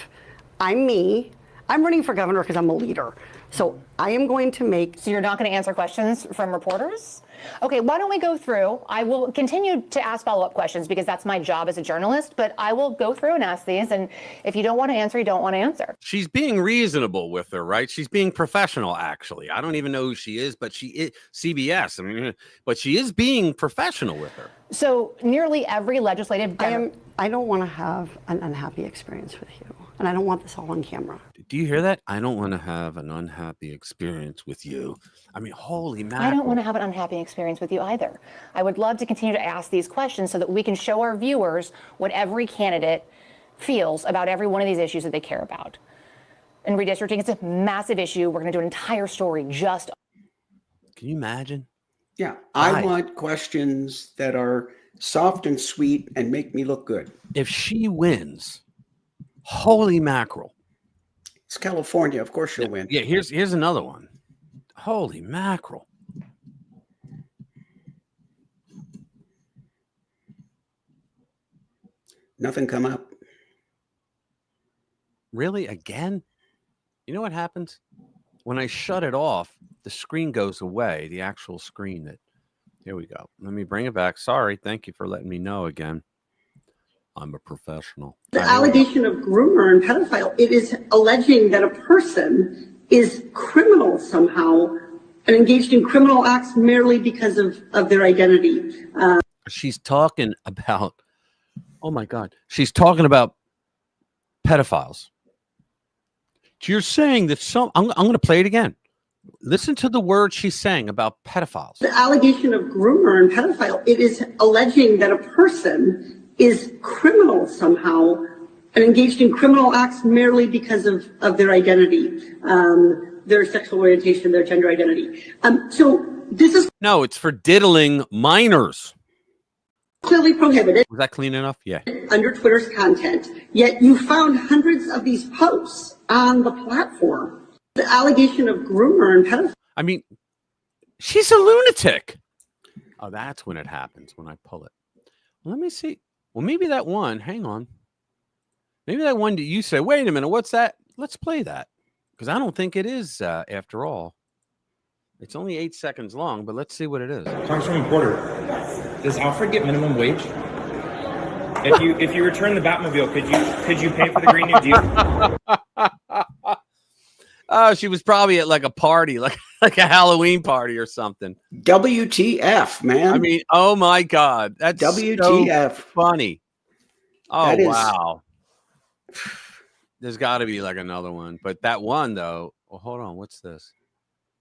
I'm me? I'm running for governor because I'm a leader. So I am going to make. So you're not going to answer questions from reporters? Okay, why don't we go through? I will continue to ask follow-up questions because that's my job as a journalist, but I will go through and ask these. And if you don't want to answer, you don't want to answer. She's being reasonable with her, right? She's being professional, actually. I don't even know who she is, but she is CBS. I mean, but she is being professional with her. So nearly every legislative. I don't want to have an unhappy experience with you. And I don't want this all on camera. Do you hear that? I don't want to have an unhappy experience with you. I mean, holy mackerel. I don't want to have an unhappy experience with you either. I would love to continue to ask these questions so that we can show our viewers what every candidate feels about every one of these issues that they care about. And redistricting is a massive issue. We're going to do an entire story just. Can you imagine? Yeah, I want questions that are soft and sweet and make me look good. If she wins, holy mackerel. It's California. Of course she'll win. Yeah, here's another one. Holy mackerel. Nothing come up. Really? Again? You know what happens? When I shut it off, the screen goes away, the actual screen that. Here we go. Let me bring it back. Sorry. Thank you for letting me know again. I'm a professional. The allegation of groomer and pedophile, it is alleging that a person is criminal somehow and engaged in criminal acts merely because of their identity. She's talking about, oh my God, she's talking about pedophiles. You're saying that I'm going to play it again. Listen to the words she's saying about pedophiles. The allegation of groomer and pedophile, it is alleging that a person is criminal somehow and engaged in criminal acts merely because of their identity, their sexual orientation, their gender identity. So this is no, it's for diddling minors. clearly prohibited. Was that clean enough? Yeah. Under Twitter's content, yet you found hundreds of these posts on the platform. The allegation of groomer and pedophile. I mean, she's a lunatic. Oh, that's when it happens, when I pull it. Let me see. Well, maybe that one, hang on. Maybe that one that you say, wait a minute, what's that? Let's play that. Because I don't think it is, after all. It's only 8 seconds long, but let's see what it is. Congresswoman Porter, does Alfred get minimum wage? If you return the Batmobile, could you pay for the Green New Deal? Oh, she was probably at like a party, like a Halloween party or something. WTF, man. I mean, oh my God. That's WTF. So funny. Oh, That is- wow. There's got to be like another one. But that one, though, well, hold on. What's this?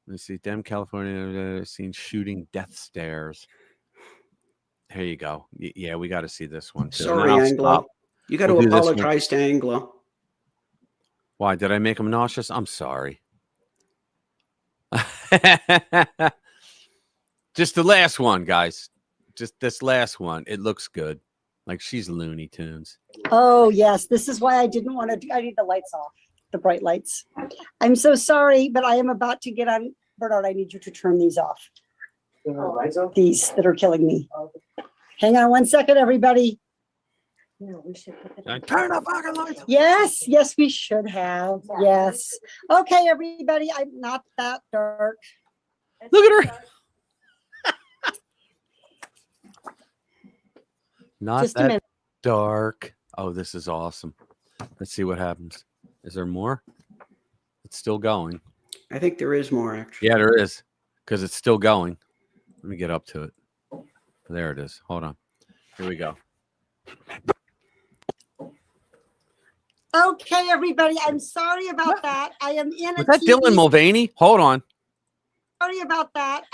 Let me see. Dem California seen shooting death stares. Here you go. Yeah, we got to see this one too. Sorry, Anglo. You got to apologize to Anglo. Why? Did I make him nauseous? I'm sorry. Just the last one, guys. Just this last one. It looks good. Like she's Looney Tunes. Oh, yes. This is why I didn't want to I need the lights off, the bright lights. I'm so sorry, but I am about to get on. Bernard, I need you to turn these off. These that are killing me. Hang on 1 second, everybody. No, we should put Turn the fucking lights. Yes, we should have. Yes. Okay, everybody. I'm not that dark. Look at her. Not Just a that minute. dark. Oh, this is awesome. Let's see what happens. Is there more? It's still going. I think there is more, actually. Yeah, there is. Because it's still going. Let me get up to it. There it is. Hold on. Here we go. Okay, everybody. I'm sorry about that. I am in a Was that TV Dylan Mulvaney? Hold on. Sorry about that.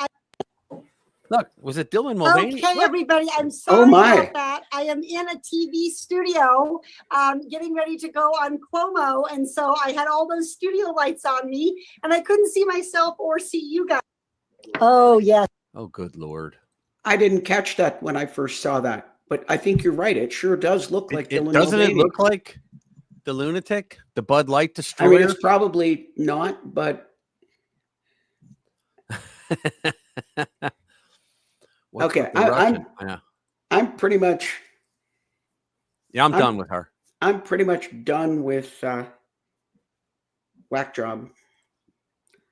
Look, was it Dylan Mulvaney? Okay, Look. everybody. I'm sorry my. about that. I am in a TV studio getting ready to go on Cuomo. And so I had all those studio lights on me and I couldn't see myself or see you guys. Oh, yes. Oh, good Lord. I didn't catch that when I first saw that, But I think you're right. It sure does look like Dylan Doesn't Mulvaney. it look like the lunatic, the Bud Light I destroyer? mean, it's probably not, but okay. I'm pretty much. Yeah, I'm done with her. I'm pretty much done with Whack Job.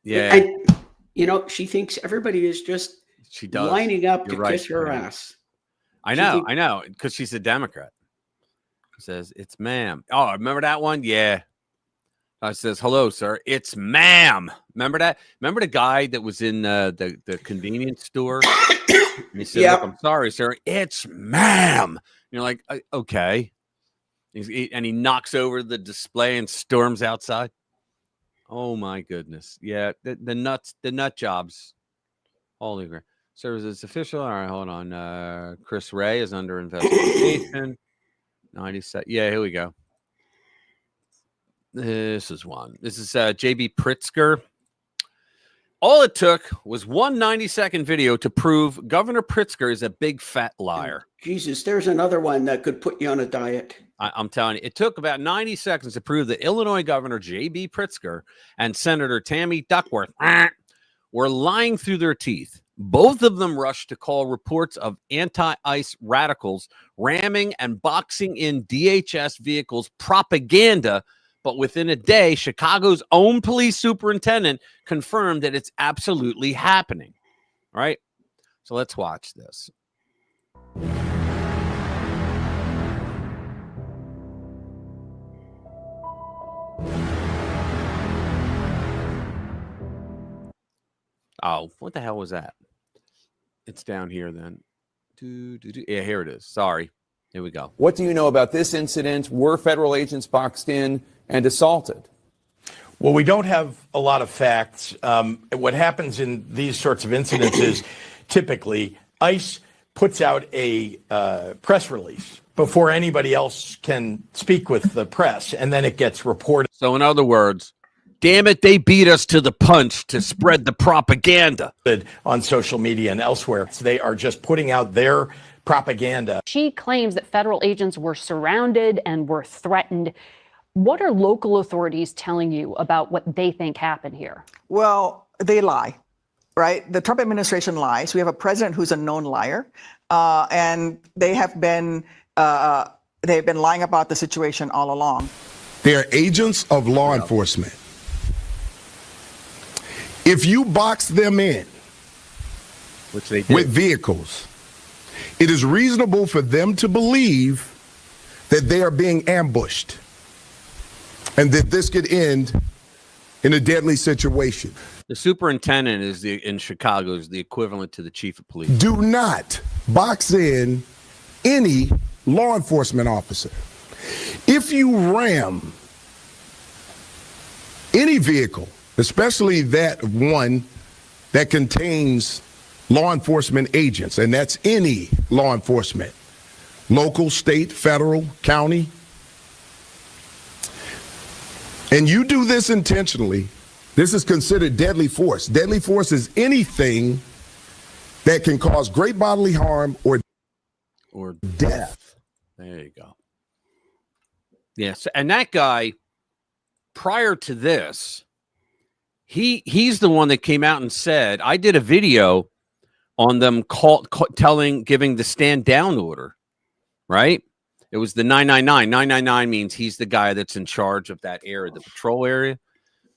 Yeah. And, you know, she thinks everybody is just lining up to kiss her ass. I know, because she's a Democrat. Says, it's ma'am. Oh, remember that one? Yeah. I says, hello, sir. It's ma'am. Remember that? Remember the guy that was in the convenience store? And he said, look, I'm sorry, sir. It's ma'am. You're like, okay. And he knocks over the display and storms outside. Oh, my goodness. Yeah, the nut jobs. Holy crap. Services official. All right, hold on. Chris Ray is under investigation. 97. Yeah, here we go. This is one. This is JB Pritzker. All it took was one 90-second video to prove Governor Pritzker is a big fat liar. Jesus, there's another one that could put you on a diet. I'm telling you, it took about 90 seconds to prove that Illinois Governor JB Pritzker and Senator Tammy Duckworth were lying through their teeth. Both of them rushed to call reports of anti-ICE radicals ramming and boxing in DHS vehicles propaganda. But within a day, Chicago's own police superintendent confirmed that it's absolutely happening. All right. So let's watch this. Oh, what the hell was that? It's down here then. Yeah, here it is. Sorry. Here we go. What do you know about this incident? Were federal agents boxed in and assaulted? Well, we don't have a lot of facts. What happens in these sorts of incidents is typically ICE puts out a press release before anybody else can speak with the press, and then it gets reported. So in other words, damn it, they beat us to the punch to spread the propaganda. On social media and elsewhere. So they are just putting out their propaganda. She claims that federal agents were surrounded and were threatened. What are local authorities telling you about what they think happened here? Well, they lie, right? The Trump administration lies. We have a president who's a known liar, and they have been lying about the situation all along. They are agents of law enforcement. If you box them in, which they do, with vehicles, it is reasonable for them to believe that they are being ambushed and that this could end in a deadly situation. The superintendent in Chicago is the equivalent to the chief of police. Do not box in any law enforcement officer. If you ram any vehicle, especially that one that contains law enforcement agents, and that's any law enforcement, local, state, federal, county, and you do this intentionally, this is considered deadly force. Deadly force is anything that can cause great bodily harm or death. There you go. Yes, and that guy, prior to this, he's the one that came out and said, I did a video on them giving the stand down order, right? It was the 999. 999 means he's the guy that's in charge of that area, the patrol area.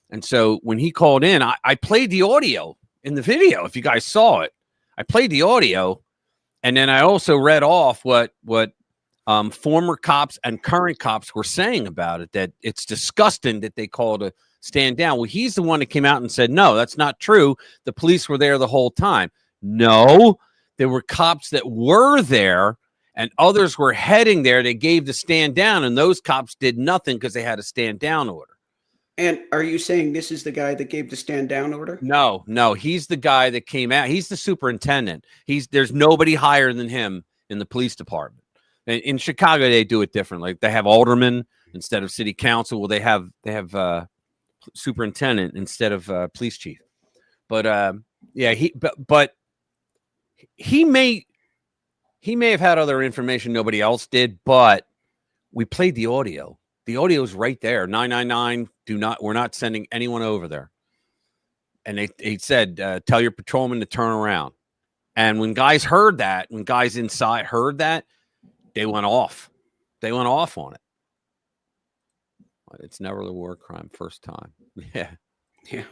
And so when he called in, I played the audio in the video. If you guys saw it, I played the audio. And then I also read off what former cops and current cops were saying about it, that it's disgusting that they called a stand down. Well, he's the one that came out and said, no, that's not true. The police were there the whole time. No, there were cops that were there and others were heading there. They gave the stand down, and those cops did nothing because they had a stand down order. And are you saying this is the guy that gave the stand down order? No, he's the guy that came out. He's the superintendent. There's nobody higher than him in the police department. And in Chicago, they do it different. Like they have aldermen instead of city council. Well, they have superintendent instead of police chief. But yeah, he He may have had other information nobody else did, but we played the audio. The audio's right there. 999, we're not sending anyone over there. And they said, tell your patrolman to turn around. And when guys heard that, when guys inside heard that, they went off. They went off on it. It's never a war crime, first time. Yeah. Yeah.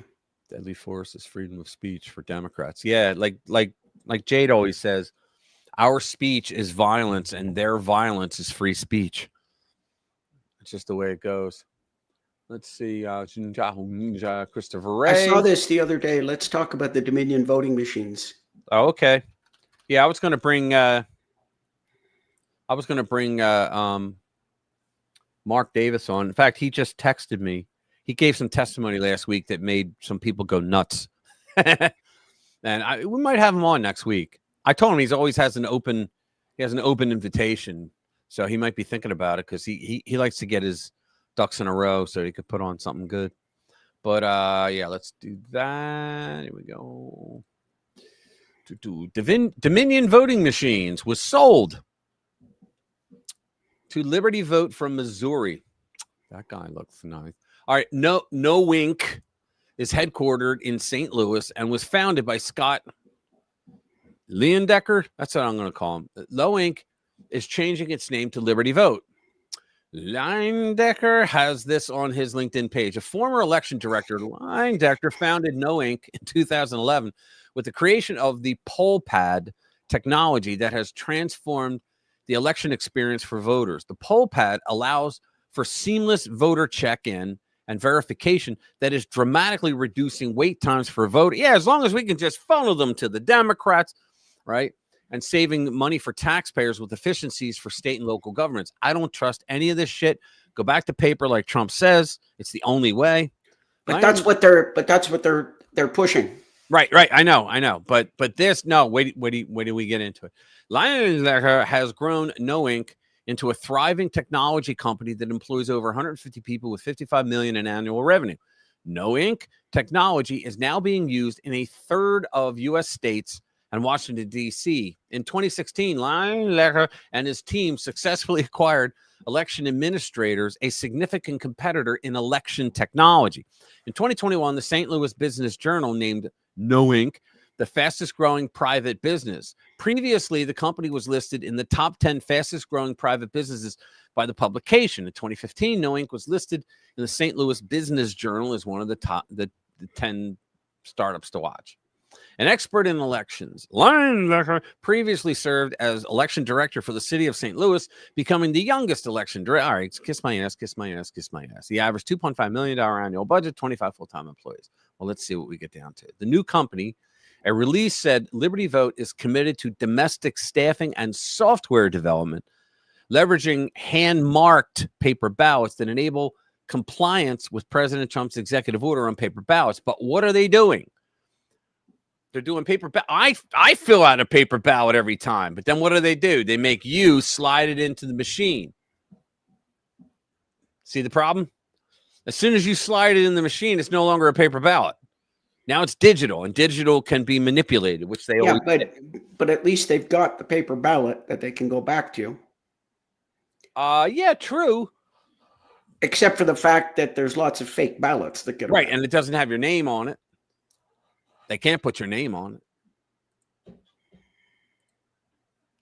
Deadly force is freedom of speech for Democrats. Yeah, like Jade always says, our speech is violence and their violence is free speech. It's just the way it goes. Let's see. Christopher Ray. I saw this the other day. Let's talk about the Dominion voting machines. Oh, okay. Yeah, I was going to bring Mark Davis on. In fact, he just texted me. He gave some testimony last week that made some people go nuts. And we might have him on next week. I told him he always has an open invitation. So he might be thinking about it because he likes to get his ducks in a row so he could put on something good. But yeah, let's do that. Here we go. Dominion voting machines was sold to Liberty Vote from Missouri. That guy looks nice. All right, No Inc. is headquartered in St. Louis and was founded by Scott Leondecker. That's what I'm going to call him. No Inc. is changing its name to Liberty Vote. Leondecker has this on his LinkedIn page. A former election director, Leondecker, founded No Inc. in 2011 with the creation of the poll pad technology that has transformed the election experience for voters. The poll pad allows for seamless voter check-in and verification that is dramatically reducing wait times for voting. Yeah, as long as we can just funnel them to the Democrats, right? And saving money for taxpayers with efficiencies for state and local governments. I don't trust any of this shit. Go back to paper like Trump says. It's the only way. But that's what they're pushing. Right. I know. But this, no, wait till we get into it. Leondecker has grown No Inc. into a thriving technology company that employs over 150 people with $55 million in annual revenue. No Inc. technology is now being used in a third of U.S. states and Washington, D.C. In 2016, Leondecker and his team successfully acquired Election Administrators, a significant competitor in election technology. In 2021, the St. Louis Business Journal named No Inc. the fastest growing private business. Previously, the company was listed in the top 10 fastest growing private businesses by the publication. In 2015, No Inc. was listed in the St. Louis Business Journal as one of the 10 startups to watch. An expert in elections, Leondecker previously served as election director for the city of St. Louis, becoming the youngest election director. All right, kiss my ass. He averaged $2.5 million annual budget, 25 full-time employees. Well, let's see what we get down to. The new company, a release said Liberty Vote is committed to domestic staffing and software development, leveraging hand-marked paper ballots that enable compliance with President Trump's executive order on paper ballots. But what are they doing? They're doing paper ballot. I fill out a paper ballot every time, but then what do? They make you slide it into the machine. See the problem? As soon as you slide it in the machine, it's no longer a paper ballot. Now it's digital, and digital can be manipulated, which they always but at least they've got the paper ballot that they can go back to. Yeah, true. Except for the fact that there's lots of fake ballots that get right, and it doesn't have your name on it. They can't put your name on it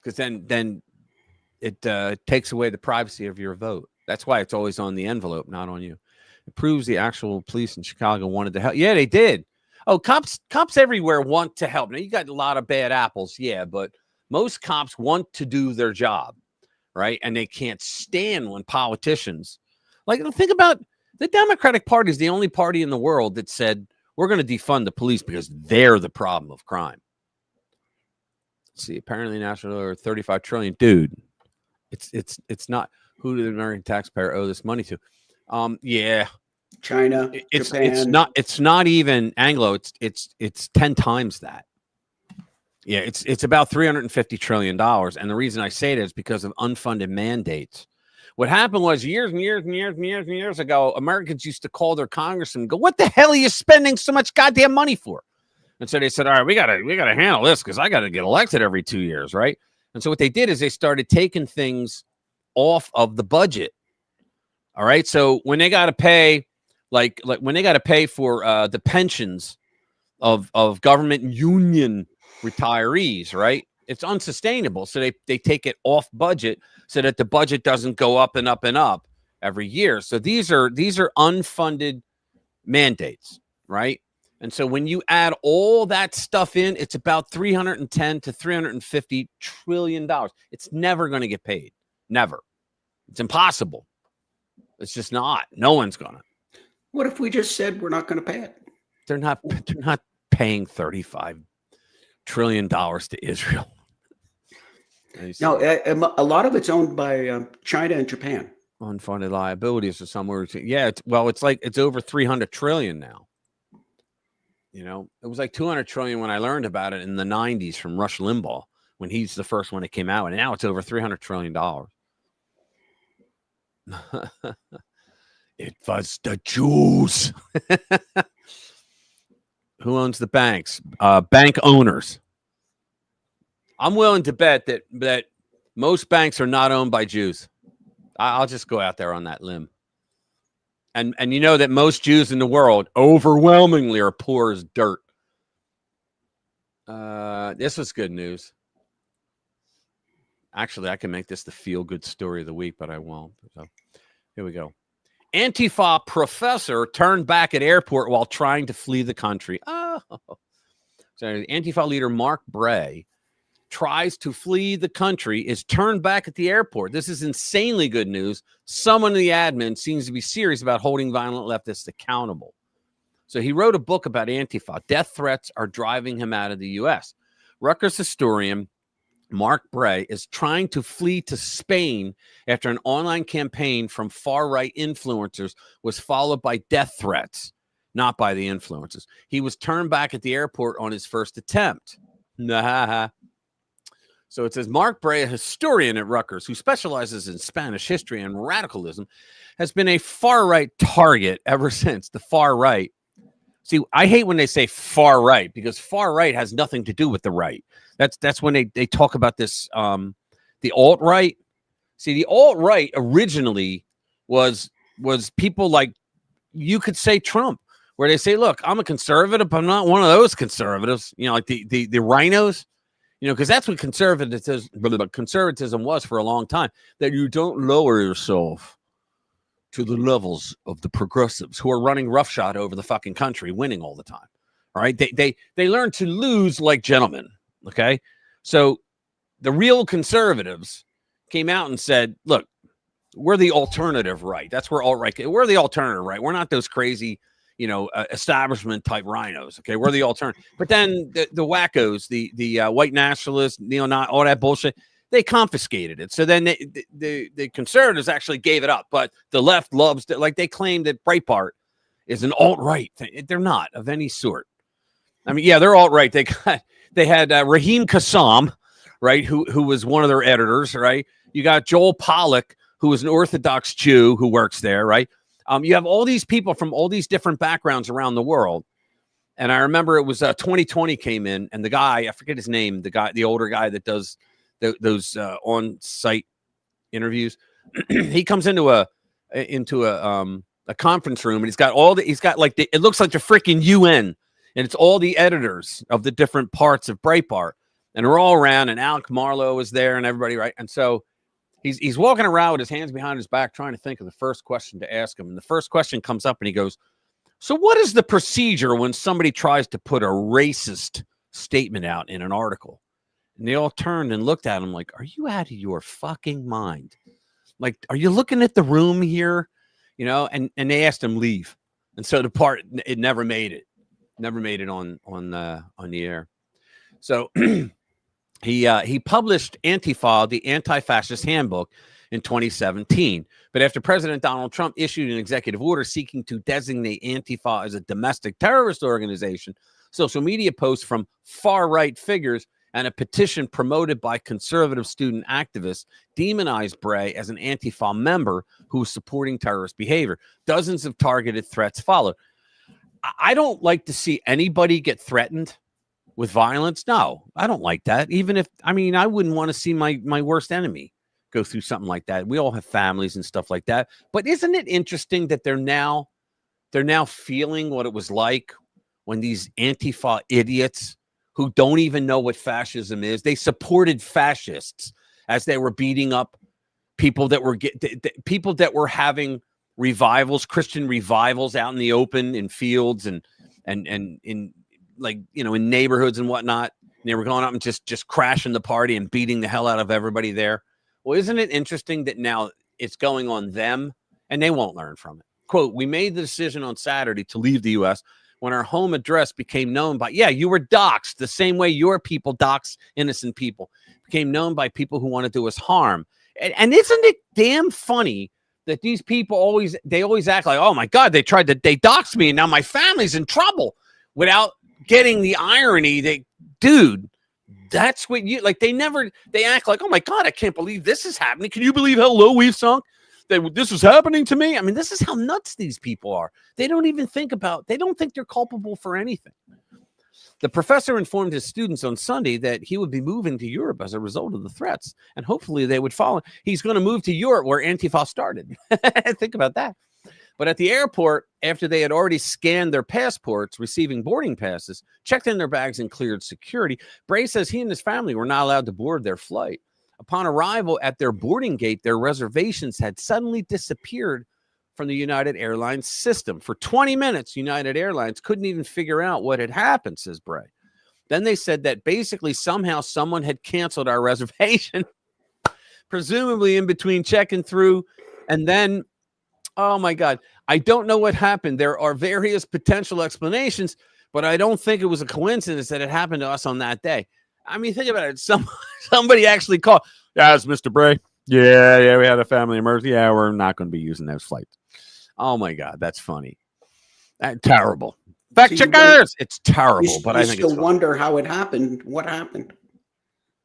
because then it takes away the privacy of your vote. That's why it's always on the envelope, not on you. It proves the actual police in Chicago wanted to help. Yeah, they did. Oh, cops everywhere want to help. Now, you got a lot of bad apples, yeah, but most cops want to do their job, right? And they can't stand when politicians, like, think about the Democratic Party is the only party in the world that said, we're going to defund the police because they're the problem of crime. Let's see, apparently national or 35 trillion. Dude, it's not. Who do the American taxpayer owe this money to? Yeah, China. Japan. It's not even Anglo. It's 10 times that. Yeah, it's about $350 trillion. And the reason I say that is because of unfunded mandates. What happened was years ago, Americans used to call their congressman and go, what the hell are you spending so much goddamn money for? And so they said, all right, we gotta handle this because I got to get elected every 2 years, right? And so what they did is they started taking things off of the budget. All right. So when they got to pay, like when they got to pay for the pensions of government union retirees, right? It's unsustainable. So they take it off budget so that the budget doesn't go up and up and up every year. So these are unfunded mandates, right? And so when you add all that stuff in, it's about $310 to $350 trillion. It's never going to get paid. Never. It's impossible. It's just not. No one's going to. What if we just said we're not going to pay it? They're not paying $35 trillion to Israel. No, a lot of it's owned by China and Japan. Unfunded liabilities or somewhere. Yeah, it's like it's over 300 trillion now. You know, it was like 200 trillion when I learned about it in the 90s from Rush Limbaugh, when he's the first one that came out, and now it's over $300 trillion. It was the Jews. Who owns the banks? Bank owners. I'm willing to bet that most banks are not owned by Jews. I'll just go out there on that limb. And you know that most Jews in the world overwhelmingly are poor as dirt. This was good news. Actually, I can make this the feel-good story of the week, but I won't. So here we go. Antifa professor turned back at airport while trying to flee the country. Oh. So Antifa leader Mark Bray tries to flee the country, is turned back at the airport. This is insanely good news. Someone in the admin seems to be serious about holding violent leftists accountable. So he wrote a book about Antifa. Death threats are driving him out of the U.S. Rutgers historian Mark Bray is trying to flee to Spain after an online campaign from far-right influencers was followed by death threats, not by the influencers. He was turned back at the airport on his first attempt. Nah. So it says Mark Bray, a historian at Rutgers who specializes in Spanish history and radicalism, has been a far-right target ever since. The far right. See, I hate when they say far right, because far right has nothing to do with the right. That's when they talk about this, the alt-right. See, the alt-right originally was people like, you could say Trump, where they say, look, I'm a conservative, but I'm not one of those conservatives, you know, like the rhinos. You know, because that's what conservatism was for a long time, that you don't lower yourself to the levels of the progressives who are running roughshod over the fucking country, winning all the time. All right. They learn to lose like gentlemen. OK, so the real conservatives came out and said, look, we're the alternative right. That's where alt-right. We're the alternative right. We're not those crazy, you know, establishment type rhinos. Okay, we're the alternative. But then the wackos, the white nationalists, neo-Nazi, all that bullshit, they confiscated it. So then the conservatives actually gave it up. But the left loves to, like, they claim that Breitbart is an alt-right thing. They're not of any sort. I mean, yeah, they're alt-right. They had Raheem Kassam, right, who was one of their editors, right? You got Joel Pollack, who was an Orthodox Jew who works there, right? You have all these people from all these different backgrounds around the world. And I remember it was 2020 came in, and the guy, I forget his name, the older guy that does those on-site interviews. He comes into a conference room, and he's got it looks like the freaking UN, and it's all the editors of the different parts of Breitbart, and they're all around, and Alec Marlowe is there, and everybody, right? And so he's walking around with his hands behind his back, trying to think of the first question to ask him. And the first question comes up, and he goes, so what is the procedure when somebody tries to put a racist statement out in an article? And they all turned and looked at him like, are you out of your fucking mind? Like, are you looking at the room here? You know, and they asked him leave. And so it never made it. Never made it on the air. So he published Antifa, the Anti-Fascist Handbook, in 2017. But after President Donald Trump issued an executive order seeking to designate Antifa as a domestic terrorist organization, social media posts from far-right figures and a petition promoted by conservative student activists demonized Bray as an Antifa member who was supporting terrorist behavior. Dozens of targeted threats followed. I don't like to see anybody get threatened with violence? No, I don't like that. Even if, I mean, I wouldn't want to see my worst enemy go through something like that. We all have families and stuff like that. But isn't it interesting that they're now feeling what it was like when these Antifa idiots who don't even know what fascism is, they supported fascists as they were beating up people that were having revivals, Christian revivals out in the open, in fields and in, like, you know, in neighborhoods and whatnot. And they were going up and just crashing the party and beating the hell out of everybody there. Well, isn't it interesting that now it's going on them and they won't learn from it? Quote, we made the decision on Saturday to leave the U.S. when our home address became known by, you were doxxed the same way your people dox innocent people, became known by people who want to do us harm. And isn't it damn funny that these people always act like, oh my God, they doxed me and now my family's in trouble, without getting the irony that, dude, that's what you like. They act like, oh my God, I can't believe this is happening. Can you believe how low we've sunk? That this is happening to me? I mean, this is how nuts these people are. They don't even think they're culpable for anything. The professor informed his students on Sunday that he would be moving to Europe as a result of the threats, and hopefully they would follow. He's going to move to Europe where Antifa started. Think about that. But at the airport, after they had already scanned their passports, receiving boarding passes, checked in their bags, and cleared security, Bray says he and his family were not allowed to board their flight. Upon arrival at their boarding gate, their reservations had suddenly disappeared from the United Airlines system. For 20 minutes, United Airlines couldn't even figure out what had happened, says Bray. Then they said that basically somehow someone had canceled our reservation, presumably in between checking through. And then, oh my God, I don't know what happened. There are various potential explanations, but I don't think it was a coincidence that it happened to us on that day. I mean, think about it. Somebody actually called. Yeah, it's Mr. Bray. Yeah, we had a family emergency. Yeah, we're not going to be using those flights. Oh my God, that's funny. Terrible. Fact checkers. It's terrible, but I think still wonder how it happened. What happened?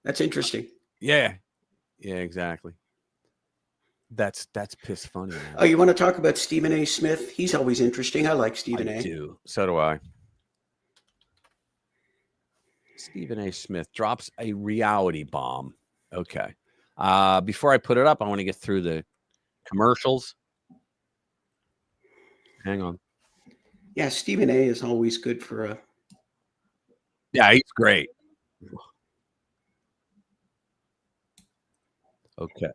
That's interesting. Yeah, exactly. That's piss funny. Man. Oh, you want to talk about Stephen A. Smith? He's always interesting. I like Stephen A. I do. So do I. Stephen A. Smith drops a reality bomb. Okay. Before I put it up, I want to get through the commercials. Hang on. Yeah, Stephen A. is always good for a. Yeah, he's great. Okay.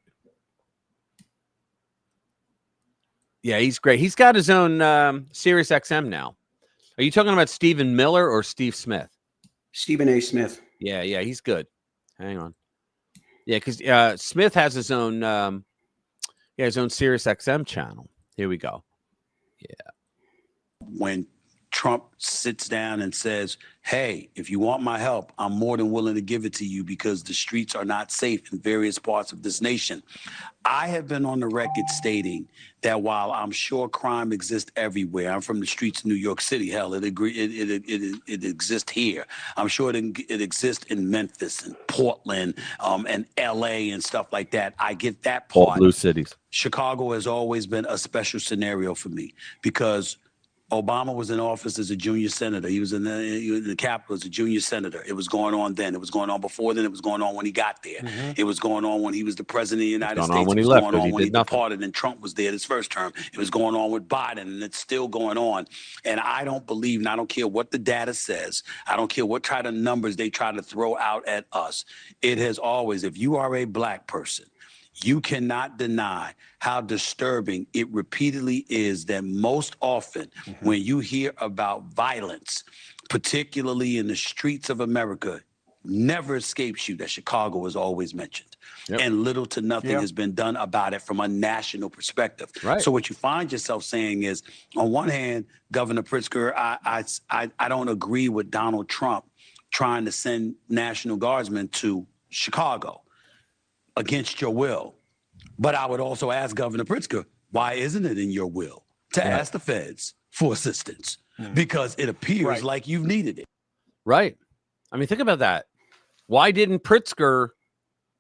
Yeah, he's great. He's got his own Sirius XM now. Are you talking about Stephen Miller or Steve Smith? Stephen A. Smith. Yeah, he's good. Hang on. Yeah, because Smith has his own Sirius XM channel. Here we go. Yeah. When Trump sits down and says, hey, if you want my help, I'm more than willing to give it to you because the streets are not safe in various parts of this nation. I have been on the record stating that while I'm sure crime exists everywhere, I'm from the streets of New York City. Hell, it exists here. I'm sure it exists in Memphis and Portland and LA and stuff like that. I get that part. All blue cities. Chicago has always been a special scenario for me because Obama was in office as a junior senator. He was in the Capitol as a junior senator. It was going on then. It was going on before then. It was going on when he got there. Mm-hmm. It was going on when he was the president of the United States. When it was he left, going on when he departed and Trump was there his first term. It was going on with Biden, and it's still going on. And I don't believe, and I don't care what the data says. I don't care what kind of numbers they try to throw out at us. It has always, if you are a black person, you cannot deny how disturbing it repeatedly is that most often when you hear about violence, particularly in the streets of America, never escapes you that Chicago is always mentioned. Yep. And little to nothing has been done about it from a national perspective. Right. So what you find yourself saying is, on one hand, Governor Pritzker, I don't agree with Donald Trump trying to send National Guardsmen to Chicago against your will. But I would also ask Governor Pritzker, why isn't it in your will to ask the feds for assistance? Because it appears like you've needed it. Right. I mean, think about that. Why didn't Pritzker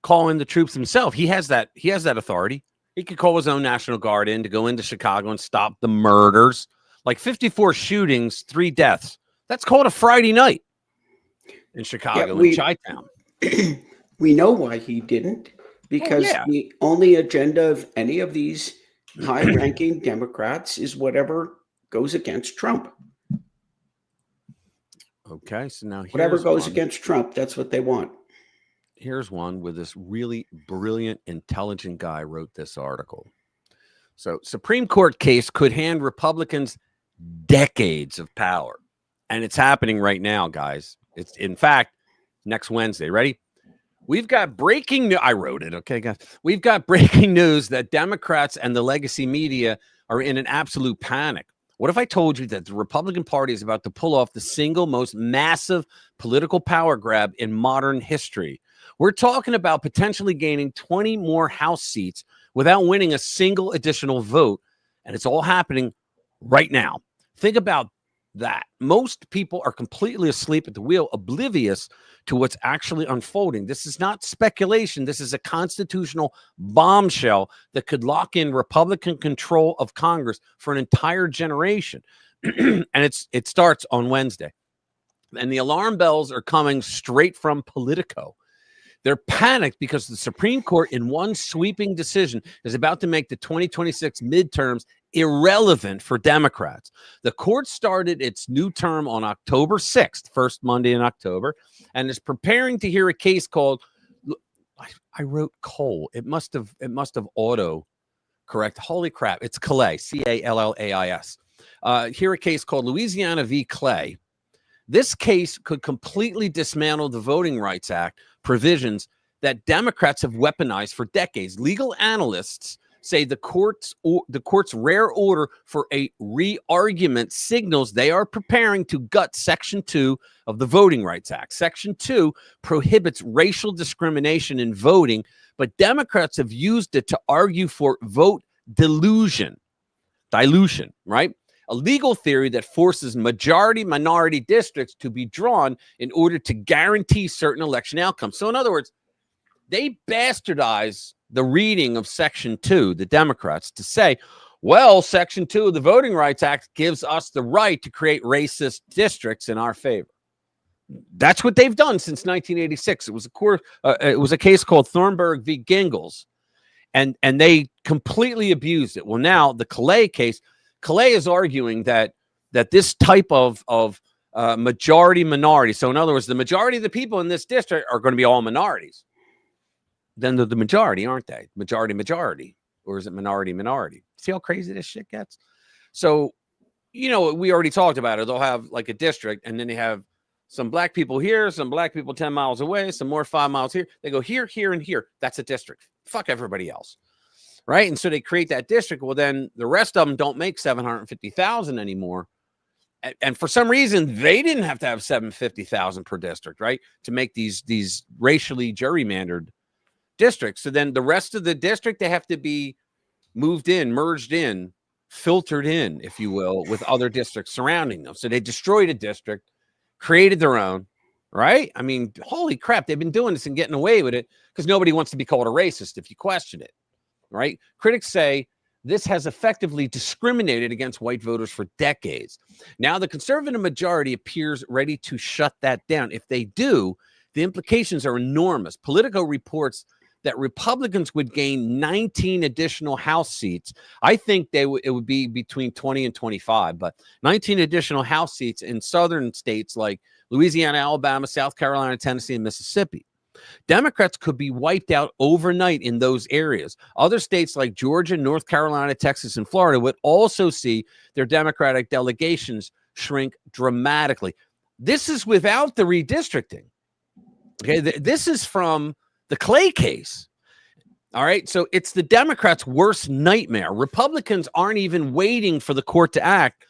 call in the troops himself? He has that authority. He could call his own National Guard in to go into Chicago and stop the murders. Like 54 shootings, 3 deaths. That's called a Friday night. in Chicago, in Chi-town. We know why he didn't, because the only agenda of any of these high-ranking Democrats is whatever goes against Trump. Okay, so now whatever goes against Trump, that's what they want. Here's one where this really brilliant, intelligent guy wrote this article. So, Supreme Court case could hand Republicans decades of power. And it's happening right now, guys. It's, in fact, next Wednesday. Ready? We've got breaking news. I wrote it, okay, guys. We've got breaking news that Democrats and the legacy media are in an absolute panic. What if I told you that the Republican Party is about to pull off the single most massive political power grab in modern history? We're talking about potentially gaining 20 more House seats without winning a single additional vote, and it's all happening right now. Think about that. Most people are completely asleep at the wheel, oblivious to what's actually unfolding. This is not speculation. This is a constitutional bombshell that could lock in Republican control of Congress for an entire generation. And it starts on Wednesday. And the alarm bells are coming straight from Politico. They're panicked because the Supreme Court, in one sweeping decision, is about to make the 2026 midterms irrelevant for Democrats. The court started its new term on October 6th, first Monday in October, and is preparing to hear a case called, I wrote Cole. It must have auto correct. Holy crap. It's Clay, C-A-L-L-A-I-S. Hear a case called Louisiana v. Clay. This case could completely dismantle the Voting Rights Act provisions that Democrats have weaponized for decades. Legal analysts say the court's rare order for a re-argument signals they are preparing to gut Section 2 of the Voting Rights Act. Section 2 prohibits racial discrimination in voting, but Democrats have used it to argue for vote dilution, right? A legal theory that forces majority-minority districts to be drawn in order to guarantee certain election outcomes. So in other words, they bastardize the reading of Section 2, the Democrats, to say, well, Section 2 of the Voting Rights Act gives us the right to create racist districts in our favor. That's what they've done since 1986. It was a case called Thornburg v. Gingles, and they completely abused it. Well, now the Clay case, Clay is arguing that this type of majority-minority, so in other words, the majority of the people in this district are going to be all minorities. Then they're the majority, aren't they? Majority. Or is it minority? See how crazy this shit gets? So, we already talked about it. They'll have like a district, and then they have some black people here, some black people 10 miles away, some more 5 miles here. They go here, here, and here. That's a district. Fuck everybody else. Right? And so they create that district. Well, then the rest of them don't make 750,000 anymore. And for some reason, they didn't have to have 750,000 per district, right? To make these racially gerrymandered districts. So then the rest of the district, they have to be moved in, merged in, filtered in, if you will, with other districts surrounding them. So they destroyed a district, created their own, right? I mean, holy crap, they've been doing this and getting away with it because nobody wants to be called a racist if you question it. Right? Critics say this has effectively discriminated against white voters for decades. Now, the conservative majority appears ready to shut that down. If they do, the implications are enormous. Politico reports that Republicans would gain 19 additional House seats. I think it would be between 20 and 25, but 19 additional House seats in southern states like Louisiana, Alabama, South Carolina, Tennessee, and Mississippi. Democrats could be wiped out overnight in those areas. Other states like Georgia, North Carolina, Texas, and Florida would also see their Democratic delegations shrink dramatically. This is without the redistricting. Okay, this is from the Clay case. All right, so it's the Democrats' worst nightmare. Republicans aren't even waiting for the court to act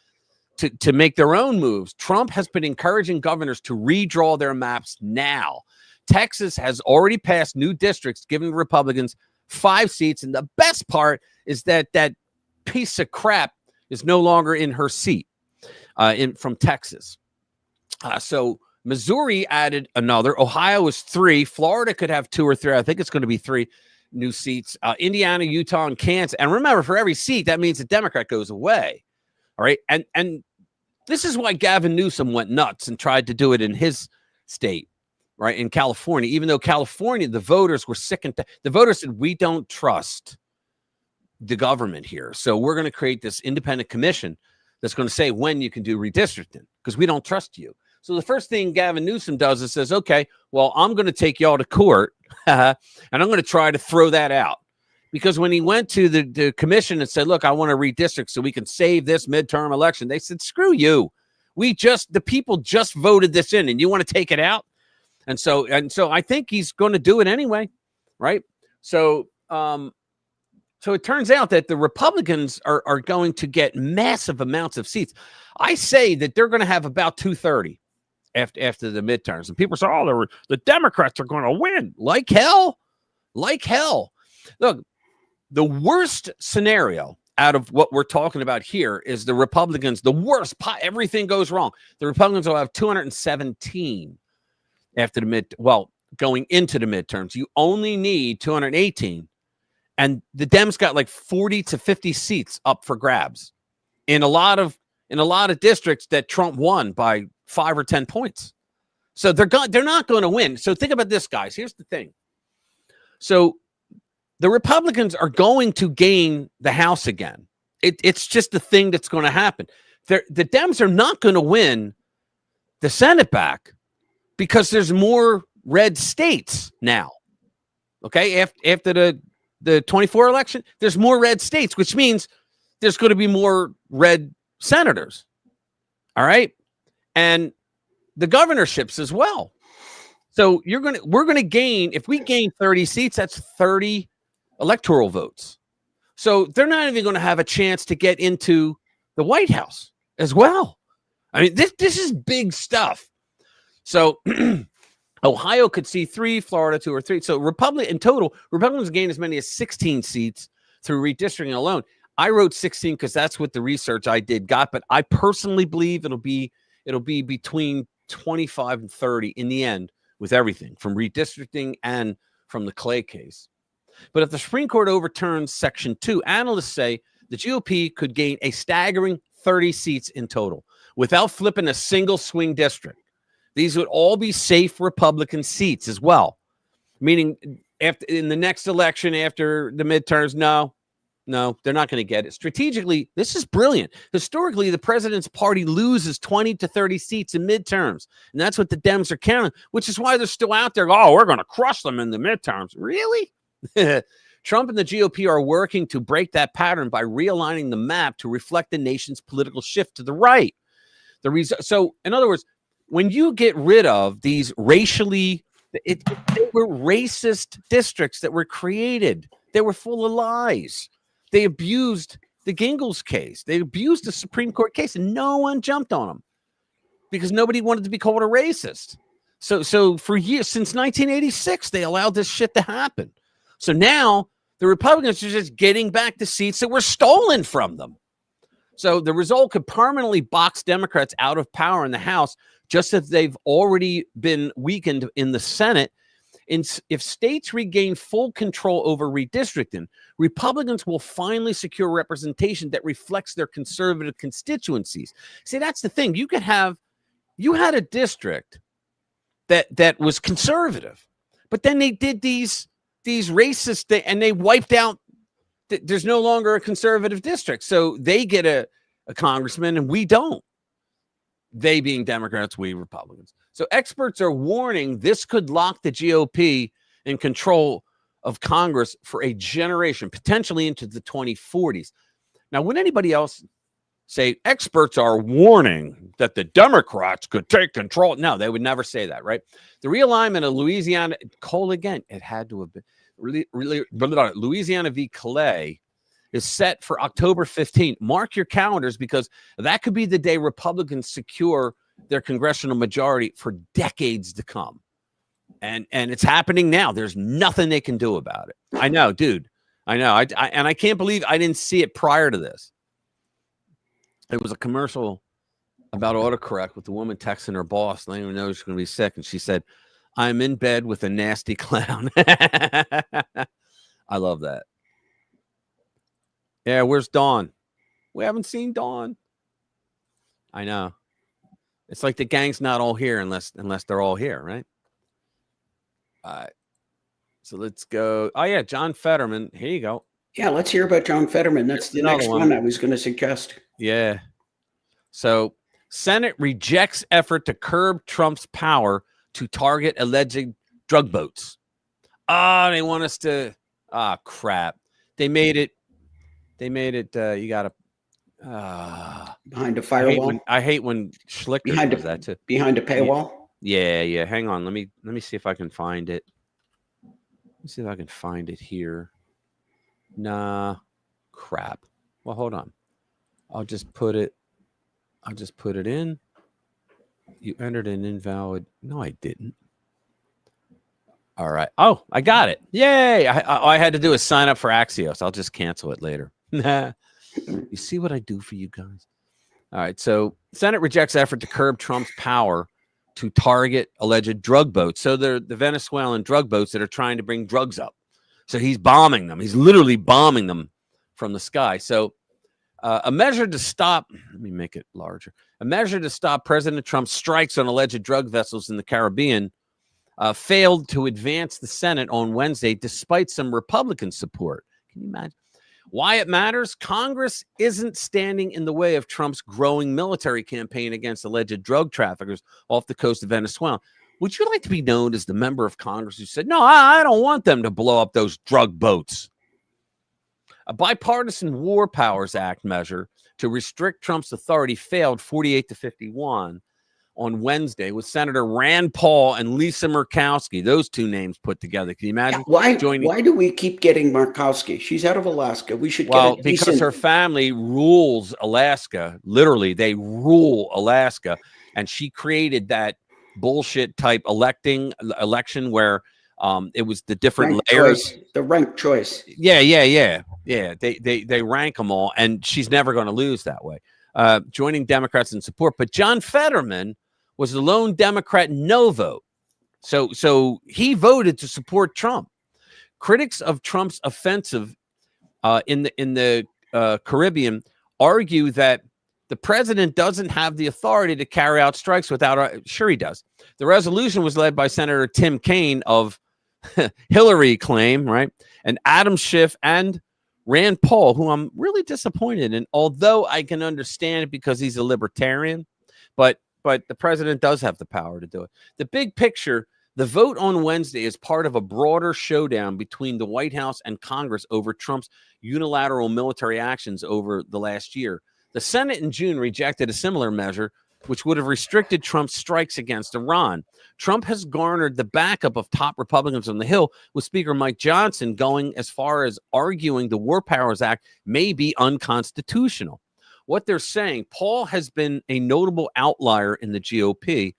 to make their own moves. Trump has been encouraging governors to redraw their maps now. Texas has already passed new districts, giving Republicans 5 seats. And the best part is that piece of crap is no longer in her seat from Texas. So Missouri added another. Ohio is 3. Florida could have 2 or 3. I think it's going to be 3 new seats. Indiana, Utah, and Kansas. And remember, for every seat, that means a Democrat goes away. All right. And this is why Gavin Newsom went nuts and tried to do it in his state. right, in California, even though California, the voters were sick and the voters said, we don't trust the government here. So we're going to create this independent commission that's going to say when you can do redistricting because we don't trust you. So the first thing Gavin Newsom does is says, okay, well, I'm going to take y'all to court and I'm going to try to throw that out. Because when he went to the commission and said, look, I want to redistrict so we can save this midterm election, they said, screw you. The people just voted this in and you want to take it out? And so I think he's going to do it anyway, right? So it turns out that the Republicans are going to get massive amounts of seats. I say that they're going to have about 230 after the midterms. And people say, oh, the Democrats are going to win. Like hell. Look, the worst scenario out of what we're talking about here is the Republicans, the worst, everything goes wrong. The Republicans will have 217 after going into the midterms. You only need 218. And the Dems got like 40 to 50 seats up for grabs in a lot of districts that Trump won by 5 or 10 points. So they're not going to win. So think about this, guys. Here's the thing. So the Republicans are going to gain the House again. It's just the thing that's going to happen. The Dems are not going to win the Senate back because there's more red states now. Okay, after the 24 election, there's more red states, which means there's going to be more red senators. All right. And the governorships as well. So we're going to gain, if we gain 30 seats, that's 30 electoral votes. So they're not even going to have a chance to get into the White House as well. I mean, this is big stuff. So Ohio could see 3, Florida 2 or 3. So Republicans gain as many as 16 seats through redistricting alone. I wrote 16 because that's what the research I did got, but I personally believe it'll be between 25 and 30 in the end with everything from redistricting and from the Clay case. But if the Supreme Court overturns Section 2, analysts say the GOP could gain a staggering 30 seats in total without flipping a single swing district. These would all be safe Republican seats as well, meaning in the next election after the midterms, no, they're not going to get it. Strategically, this is brilliant. Historically, the president's party loses 20 to 30 seats in midterms, and that's what the Dems are counting, which is why they're still out there. Oh, we're going to crush them in the midterms. Really? Trump and the GOP are working to break that pattern by realigning the map to reflect the nation's political shift to the right. So, in other words, when you get rid of these they were racist districts that were created. They were full of lies. They abused the Gingles case. They abused the Supreme Court case, and no one jumped on them because nobody wanted to be called a racist. So for years, since 1986, they allowed this shit to happen. So now the Republicans are just getting back the seats that were stolen from them. So the result could permanently box Democrats out of power in the House, just as they've already been weakened in the Senate. If states regain full control over redistricting, Republicans will finally secure representation that reflects their conservative constituencies. See, that's the thing. You had a district that was conservative, but then they did these racist things and they wiped out. There's no longer a conservative district, so they get a congressman and we don't. They being Democrats, we Republicans. So experts are warning this could lock the GOP in control of Congress for a generation, potentially into the 2040s. Now, would anybody else say experts are warning that the Democrats could take control? No, they would never say that, right? The realignment of Louisiana, it had to have been Louisiana v. Clay is set for October 15th. Mark your calendars because that could be the day Republicans secure their congressional majority for decades to come. And it's happening now. There's nothing they can do about it. I know, dude. I know. I can't believe I didn't see it prior to this. It was a commercial about autocorrect with the woman texting her boss, letting her know she's going to be sick. And she said, I'm in bed with a nasty clown. I love that. Yeah, where's Dawn? We haven't seen Dawn. I know. It's like the gang's not all here unless they're all here, right? All right. So let's go. Oh, yeah. John Fetterman. Here you go. Yeah, let's hear about John Fetterman. That's the next one I was going to suggest. Yeah. So Senate rejects effort to curb Trump's power to target alleged drug boats. They want us to. Crap. They made it. You got to. Behind a firewall. I hate when Schlichter does that too. Behind a paywall. Yeah. Hang on. Let me see if I can find it. Let me see if I can find it here. Nah, crap. Well, hold on. I'll just put it in. You entered an invalid. No, I didn't. All right. Oh, I got it. Yay. All I had to do is sign up for Axios. I'll just cancel it later. You see what I do for you guys? All right. So Senate rejects effort to curb Trump's power to target alleged drug boats. So they're the Venezuelan drug boats that are trying to bring drugs up. So he's bombing them. He's literally bombing them from the sky. So a measure to stop, let me make it larger. A measure to stop President Trump's strikes on alleged drug vessels in the Caribbean failed to advance the Senate on Wednesday, despite some Republican support. Can you imagine? Why it matters? Congress isn't standing in the way of Trump's growing military campaign against alleged drug traffickers off the coast of Venezuela. Would you like to be known as the member of Congress who said, no, I don't want them to blow up those drug boats? A bipartisan War Powers Act measure to restrict Trump's authority failed 48-51 on Wednesday with Senator Rand Paul and Lisa Murkowski. Those two names put together. Can you imagine? Why do we keep getting Murkowski? She's out of Alaska. We should get because her family rules Alaska. Literally, they rule Alaska. And she created that bullshit type election where it was the different layers. The ranked choice. Yeah. They rank them all, and she's never going to lose that way. Joining Democrats in support. But John Fetterman was the lone Democrat no vote. So he voted to support Trump. Critics of Trump's offensive in the Caribbean argue that the president doesn't have the authority to carry out strikes without. Sure, he does. The resolution was led by Senator Tim Kaine of Hillary claim, right? And Adam Schiff and Rand Paul, who I'm really disappointed in, although I can understand it because he's a libertarian, but the president does have the power to do it. The big picture, the vote on Wednesday is part of a broader showdown between the White House and Congress over Trump's unilateral military actions over the last year. The Senate in June rejected a similar measure, which would have restricted Trump's strikes against Iran. Trump has garnered the backup of top Republicans on the Hill, with Speaker Mike Johnson going as far as arguing the War Powers Act may be unconstitutional. What they're saying, Paul has been a notable outlier in the GOP.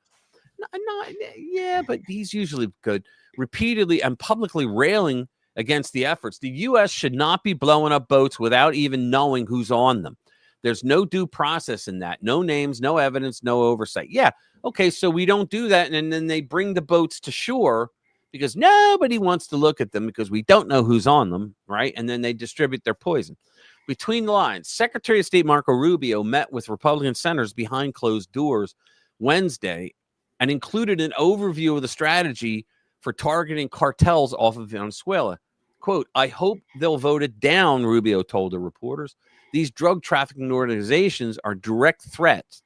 Yeah, but he's usually good. Repeatedly and publicly railing against the efforts. The U.S. should not be blowing up boats without even knowing who's on them. There's no due process in that. No names, no evidence, no oversight. Yeah, okay, so we don't do that, and then they bring the boats to shore because nobody wants to look at them because we don't know who's on them, right? And then they distribute their poison. Between the lines, Secretary of State Marco Rubio met with Republican senators behind closed doors Wednesday and included an overview of the strategy for targeting cartels off of Venezuela. Quote, I hope they'll vote it down, Rubio told the reporters. These drug trafficking organizations are direct threats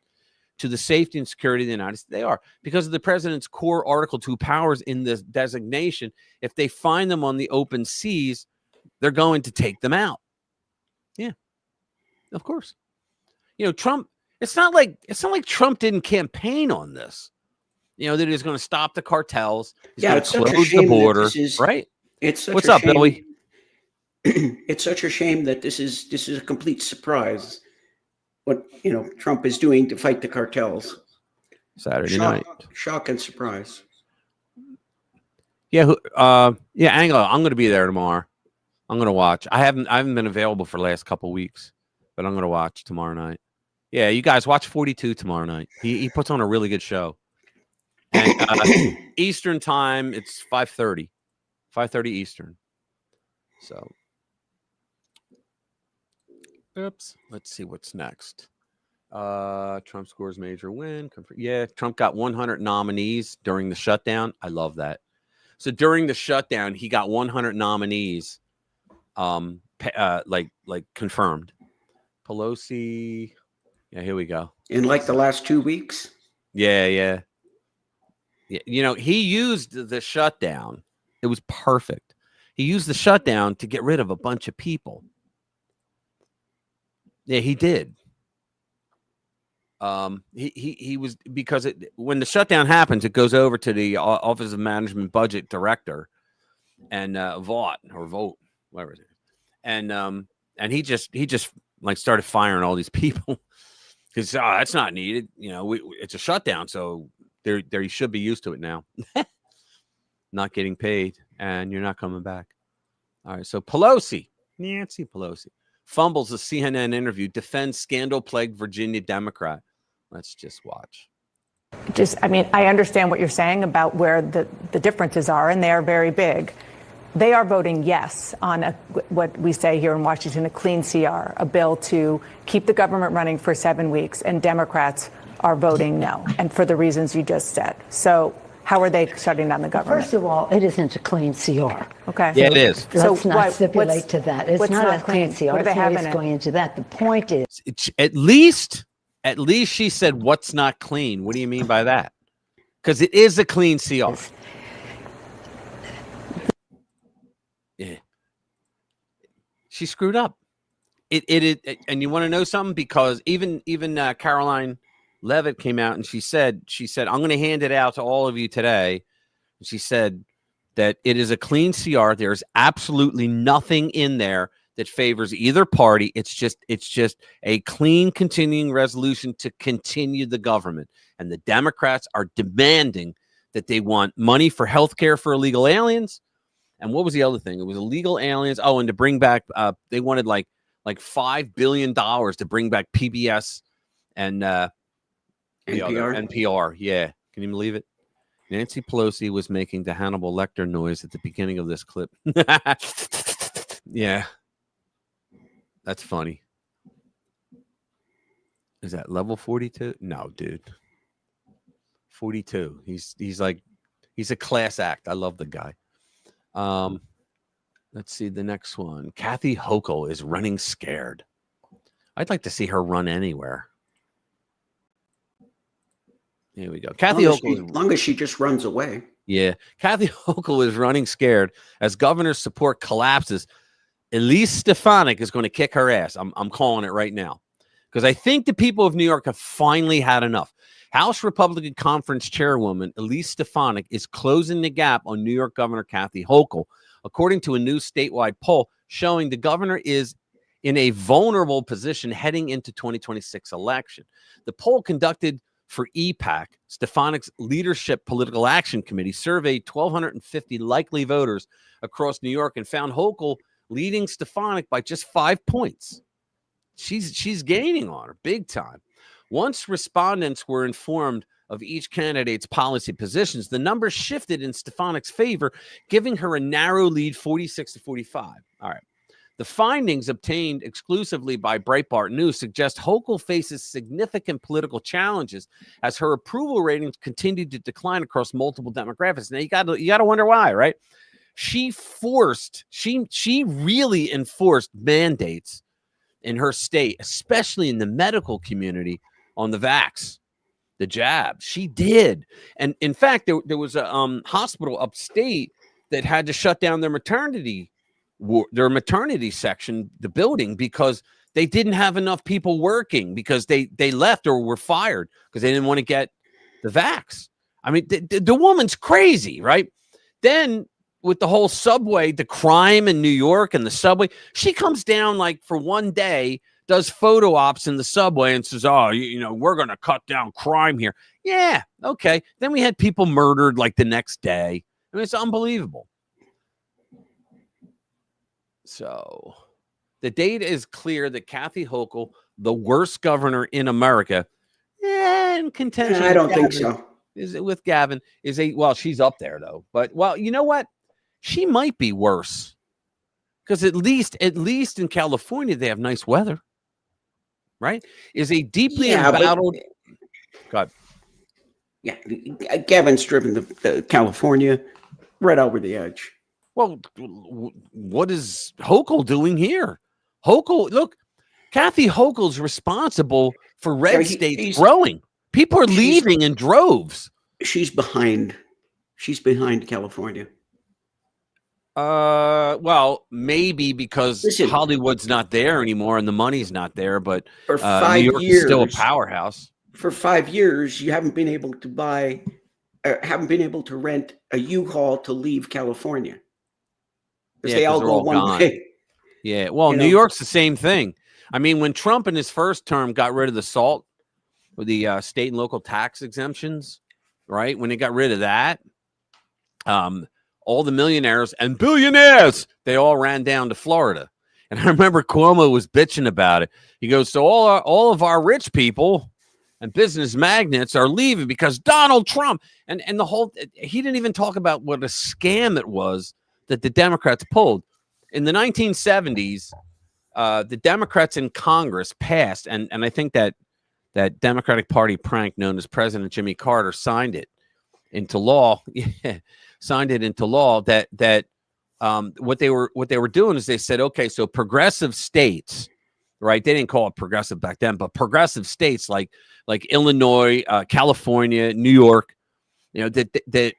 to the safety and security of the United States. They are. Because of the president's core Article 2 powers in this designation, if they find them on the open seas, they're going to take them out. Yeah, of course. You know, Trump, it's not like Trump didn't campaign on this. You know, that he's going to stop the cartels. He's going to close the border, right? What's up, Billy? It's such a shame that this is a complete surprise. What Trump is doing to fight the cartels. Saturday night, shock and surprise. Yeah, Angela, I'm going to be there tomorrow. I'm going to watch. I haven't been available for the last couple of weeks, but I'm going to watch tomorrow night. Yeah, you guys watch 42 tomorrow night. He puts on a really good show. And Eastern time, it's 5:30 Eastern. So, oops. Let's see what's next. Trump scores major win. Yeah, Trump got 100 nominees during the shutdown. I love that. So during the shutdown, he got 100 nominees, like confirmed. Pelosi. Yeah, here we go. In like the last 2 weeks. Yeah. You know, he used the shutdown. It was perfect. He used the shutdown to get rid of a bunch of people. Yeah, he did. He was, because when the shutdown happens, it goes over to the Office of Management Budget Director and vote, whatever it is. And he just like started firing all these people because that's not needed. You know, it's a shutdown, so there you should be used to it now. Not getting paid, and you're not coming back. All right, so Nancy Pelosi fumbles a CNN interview, defends scandal-plagued Virginia Democrat. Let's just watch. I mean, I understand what you're saying about where the differences are, and they are very big. They are voting yes on what we say here in Washington, a clean CR, a bill to keep the government running for 7 weeks, and Democrats are voting no, and for the reasons you just said. So how are they shutting down the government? First of all, it isn't a clean CR. Okay. Yeah, it is. Let's not stipulate to that. It's not a clean CR. What do they have in it? Going into that. The point is, At least she said, "What's not clean?" What do you mean by that? Because it is a clean CR. Yeah, she screwed up. It and you want to know something? Because even Caroline Leavitt came out and she said, "I'm going to hand it out to all of you today." She said that it is a clean CR. There's absolutely nothing in there that favors either party. It's just a clean continuing resolution to continue the government. And the Democrats are demanding that they want money for health care for illegal aliens. And what was the other thing? It was illegal aliens. Oh, and to bring back, they wanted like $5 billion to bring back PBS and NPR. Yeah. Can you believe it? Nancy Pelosi was making the Hannibal Lecter noise at the beginning of this clip. Yeah. That's funny. Is that level 42? No, dude. 42. He's a class act. I love the guy. Let's see the next one. Kathy Hochul is running scared. I'd like to see her run anywhere. Here we go. Kathy Hochul. As long as she just runs away. Yeah. Kathy Hochul is running scared as governor's support collapses. Elise Stefanik is going to kick her ass. I'm calling it right now. Because I think the people of New York have finally had enough. House Republican Conference Chairwoman Elise Stefanik is closing the gap on New York Governor Kathy Hochul, according to a new statewide poll showing the governor is in a vulnerable position heading into 2026 election. The poll conducted for EPAC, Stefanik's Leadership Political Action Committee, surveyed 1,250 likely voters across New York and found Hochul leading Stefanik by just 5 points. She's gaining on her big time. Once respondents were informed of each candidate's policy positions, the numbers shifted in Stefanik's favor, giving her a narrow lead, 46-45. All right. The findings obtained exclusively by Breitbart News suggest Hochul faces significant political challenges as her approval ratings continue to decline across multiple demographics. Now you got to wonder why, right? She really enforced mandates in her state, especially in the medical community, on the vax, the jab. She did. And in fact, there was a hospital upstate that had to shut down their maternity section, the building, because they didn't have enough people working because they left or were fired because they didn't want to get the vax. I mean, the woman's crazy, right? Then with the whole subway, the crime in New York and the subway, she comes down like for one day, does photo ops in the subway and says, oh, we're going to cut down crime here. Yeah. Okay. Then we had people murdered like the next day. I mean, it's unbelievable. So the data is clear that Kathy Hochul, the worst governor in America, in contention. I don't think so. Is it with Gavin? She's up there though. But you know what? She might be worse because at least in California they have nice weather, right? Is a deeply embattled. God. Yeah, Gavin's driven the California. right over the edge. Well, what is Hochul doing here? Hochul, look, Kathy Hochul's responsible for red states growing. People are leaving in droves. She's behind. She's behind California. Well, maybe because Hollywood's not there anymore and the money's not there, but for New York is still a powerhouse. For 5 years, you haven't been able to rent a U-Haul to leave California. Because they all go one way. Yeah, well, New York's the same thing. I mean, when Trump in his first term got rid of the SALT, with the state and local tax exemptions, right? When they got rid of that, all the millionaires and billionaires, they all ran down to Florida. And I remember Cuomo was bitching about it. He goes, so all of our rich people and business magnates are leaving because Donald Trump and the whole, he didn't even talk about what a scam it was that the Democrats pulled. In the 1970s, the Democrats in Congress passed, and I think that Democratic Party prank known as President Jimmy Carter signed it into law. Signed it into law that what they were doing is they said, okay, so progressive states, right? They didn't call it progressive back then, but progressive states like Illinois, California, New York, that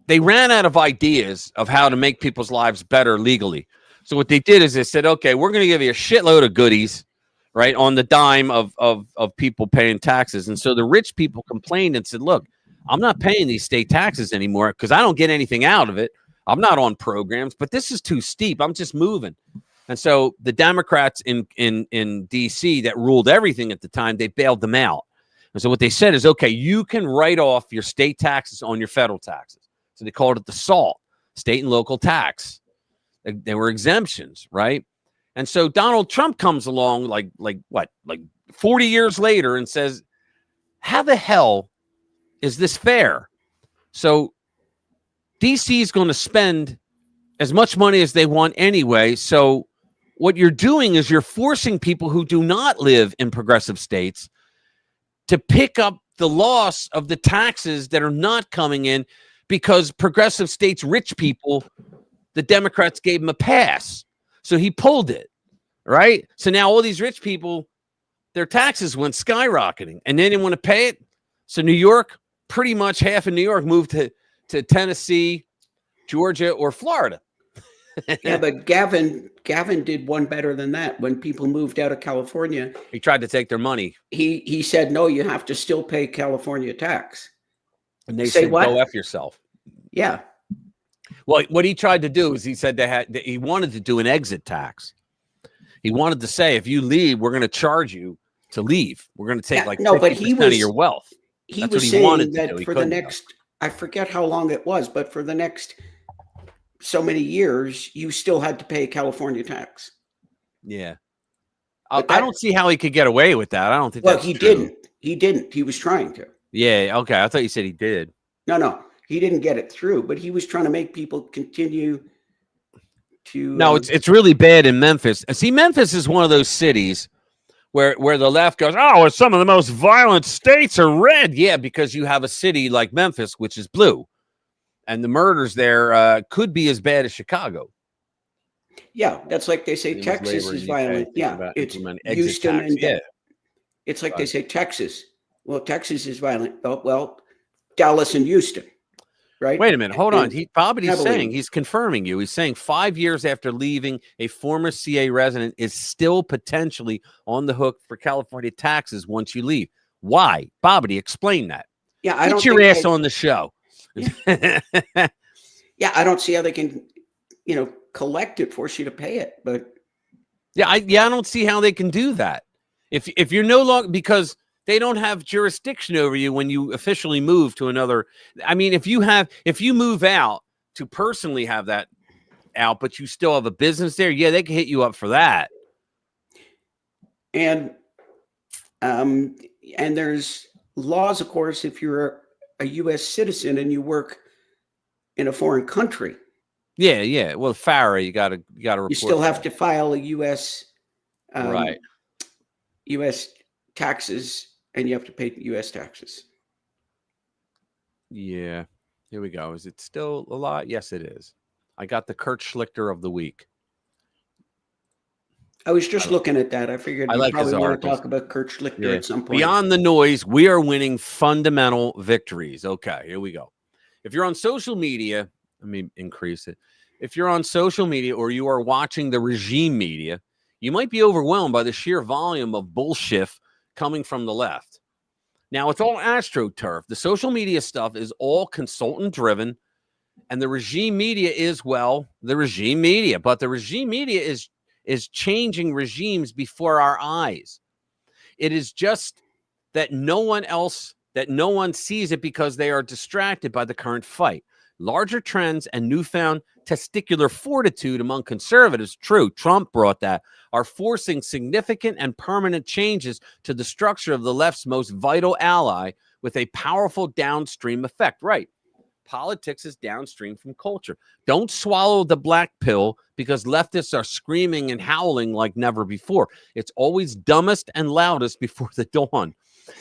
they ran out of ideas of how to make people's lives better legally. So what they did is they said, okay, we're going to give you a shitload of goodies, right, on the dime of people paying taxes. And so the rich people complained and said, look, I'm not paying these state taxes anymore because I don't get anything out of it. I'm not on programs, but this is too steep. I'm just moving. And so the Democrats in D.C. that ruled everything at the time, they bailed them out. And so what they said is, okay, you can write off your state taxes on your federal taxes. So they called it the SALT, state and local tax. They were exemptions, right? And so Donald Trump comes along like 40 years later and says, how the hell is this fair? So DC is going to spend as much money as they want anyway. So what you're doing is you're forcing people who do not live in progressive states to pick up the loss of the taxes that are not coming in because progressive states, rich people, the Democrats gave him a pass. So he pulled it, right? So now all these rich people, their taxes went skyrocketing and they didn't want to pay it. So New York, pretty much half of New York moved to Tennessee, Georgia, or Florida. Yeah, but Gavin did one better than that. When people moved out of California, he tried to take their money. He said, no, you have to still pay California tax. And they said, go F yourself. Yeah. Well, what he tried to do is he said he wanted to do an exit tax. He wanted to say, if you leave, we're going to charge you to leave. We're going to take 50% of your wealth. He was saying that for the next, I forget how long it was, but for the next so many years, you still had to pay California tax. Yeah. I don't see how he could get away with that. I don't think that's he true. didn't. He didn't. He was trying to. Yeah. Okay. I thought you said he did. No. He didn't get it through, but he was trying to make people continue to. No, it's really bad in Memphis. See, Memphis is one of those cities where the left goes, oh, some of the most violent states are red. Yeah, because you have a city like Memphis, which is blue. And the murders there could be as bad as Chicago. Yeah, that's like they say Texas is violent. Yeah, it's Houston and it's like they say Texas. Well, Texas is violent. Oh, well, Dallas and Houston, right? Wait a minute. Hold on. Bobity's saying, he's confirming you. He's saying 5 years after leaving, a former CA resident is still potentially on the hook for California taxes once you leave. Why? Bobbity, explain that. Yeah, I don't get your ass on the show. Yeah, I don't see how they can, collect it, force you to pay it. But I don't see how they can do that. If you're no longer, because they don't have jurisdiction over you when you officially move to another. I mean, if you move out to personally have that out, but you still have a business there, yeah, they can hit you up for that. And there's laws, of course, if you're a U.S. citizen and you work in a foreign country. Yeah. Well, FARA, you got to report. You still have to file a U.S. Right. U.S. taxes, and you have to pay U.S. taxes. Yeah. Here we go. Is it still a lot? Yes, it is. I got the Kurt Schlichter of the week. I was just looking at that. I figured I you like probably his want to articles. talk about Kurt Schlichter at some point. Beyond the noise, we are winning fundamental victories. Okay, here we go. If you're on social media, let me increase it. If you're on social media or you are watching the regime media, you might be overwhelmed by the sheer volume of bullshit coming from the left. Now, it's all astroturf. The social media stuff is all consultant driven, and the regime media is, well, the regime media. But the regime media is changing regimes before our eyes. It is just that no one sees it because they are distracted by the current fight. Larger trends and newfound testicular fortitude among conservatives, true, Trump brought that, are forcing significant and permanent changes to the structure of the left's most vital ally with a powerful downstream effect. Right. Politics is downstream from culture. Don't swallow the black pill because leftists are screaming and howling like never before. It's always dumbest and loudest before the dawn.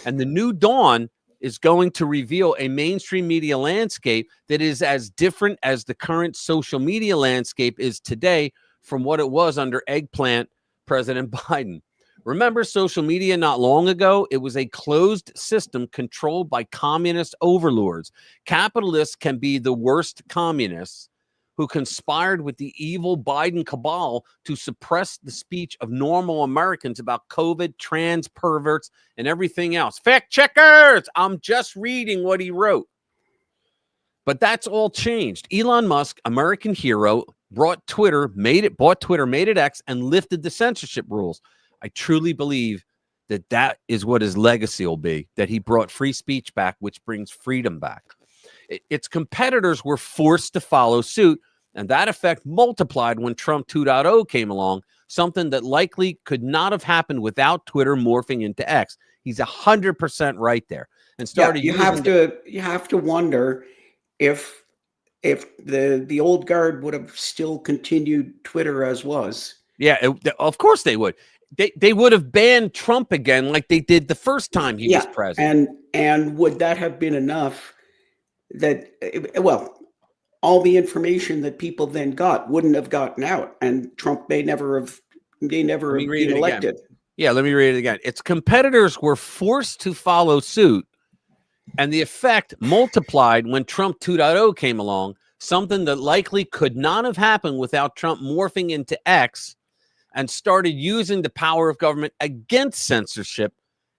And the new dawn is going to reveal a mainstream media landscape that is as different as the current social media landscape is today from what it was under eggplant President Biden. Remember social media not long ago? It was a closed system controlled by communist overlords. Capitalists can be the worst communists who conspired with the evil Biden cabal to suppress the speech of normal Americans about COVID, trans perverts, and everything else. Fact checkers! I'm just reading what he wrote. But that's all changed. Elon Musk, American hero, bought Twitter, made it X, and lifted the censorship rules. I truly believe that is what his legacy will be, that he brought free speech back, which brings freedom back. Its competitors were forced to follow suit, and that effect multiplied when Trump 2.0 came along, something that likely could not have happened without Twitter morphing into X. He's 100% right there. And started. You have to wonder if the old guard would have still continued Twitter as was. Yeah, of course they would. They would have banned Trump again like they did the first time he was president. And would that have been enough that, well, all the information that people then got wouldn't have gotten out, and Trump may never have been elected. Yeah, let me read it again. Its competitors were forced to follow suit, and the effect multiplied when Trump 2.0 came along, something that likely could not have happened without Trump morphing into X and started using the power of government against censorship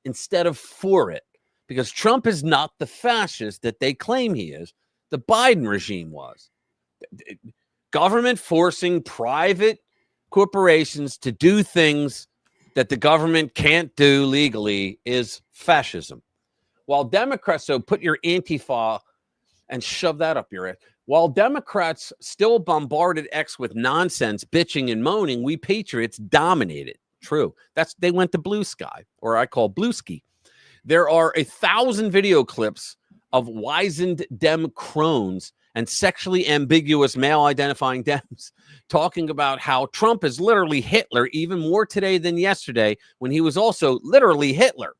instead of for it. Because Trump is not the fascist that they claim he is. The Biden regime was. Government forcing private corporations to do things that the government can't do legally is fascism. While Democrats, so put your Antifa and shove that up your ass. While Democrats still bombarded X with nonsense, bitching and moaning, we patriots dominated. True. They went to blue sky, or I call blue ski. There are 1,000 video clips of wizened Dem crones and sexually ambiguous male-identifying Dems talking about how Trump is literally Hitler, even more today than yesterday, when he was also literally Hitler.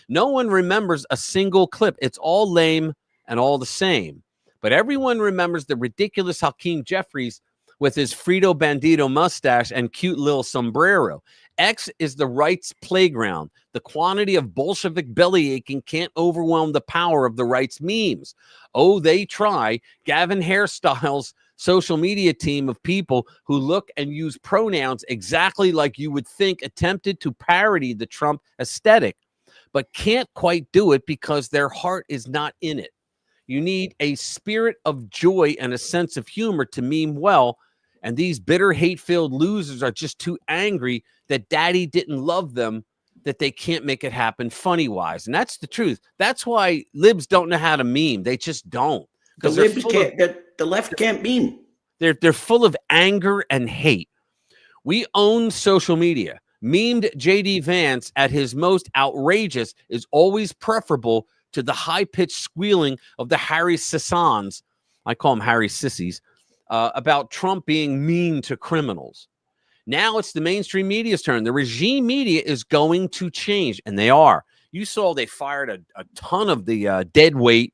No one remembers a single clip. It's all lame and all the same. But everyone remembers the ridiculous Hakeem Jeffries with his Frito Bandito mustache and cute little sombrero. X is the right's playground. The quantity of Bolshevik belly aching can't overwhelm the power of the right's memes. Oh, they try. Gavin Hairstyle's social media team of people who look and use pronouns exactly like you would think attempted to parody the Trump aesthetic, but can't quite do it because their heart is not in it. You need a spirit of joy and a sense of humor to meme well, and these bitter, hate-filled losers are just too angry that daddy didn't love them that they can't make it happen funny-wise. And that's the truth. That's why libs don't know how to meme. They just don't. The libs can't. The left can't meme. They're full of anger and hate. We own social media. Memed J.D. Vance at his most outrageous is always preferable to the high-pitched squealing of the Harry Sissons, I call them Harry Sissies, about Trump being mean to criminals. Now it's the mainstream media's turn. The regime media is going to change, and they are. You saw they fired a ton of the dead weight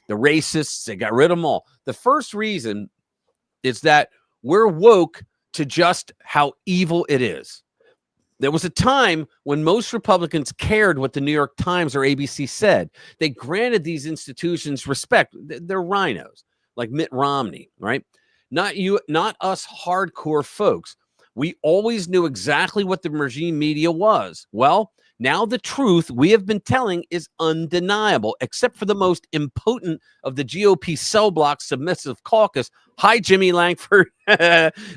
the racists, they got rid of them all. The first reason is that we're woke to just how evil it is. There was a time when most Republicans cared what the New York Times or ABC said. They granted these institutions respect. They're rhinos, like Mitt Romney, right? Not you, not us hardcore folks. We always knew exactly what the regime media was. Well, now the truth we have been telling is undeniable, except for the most impotent of the GOP cell block submissive caucus. Hi, Jimmy Langford.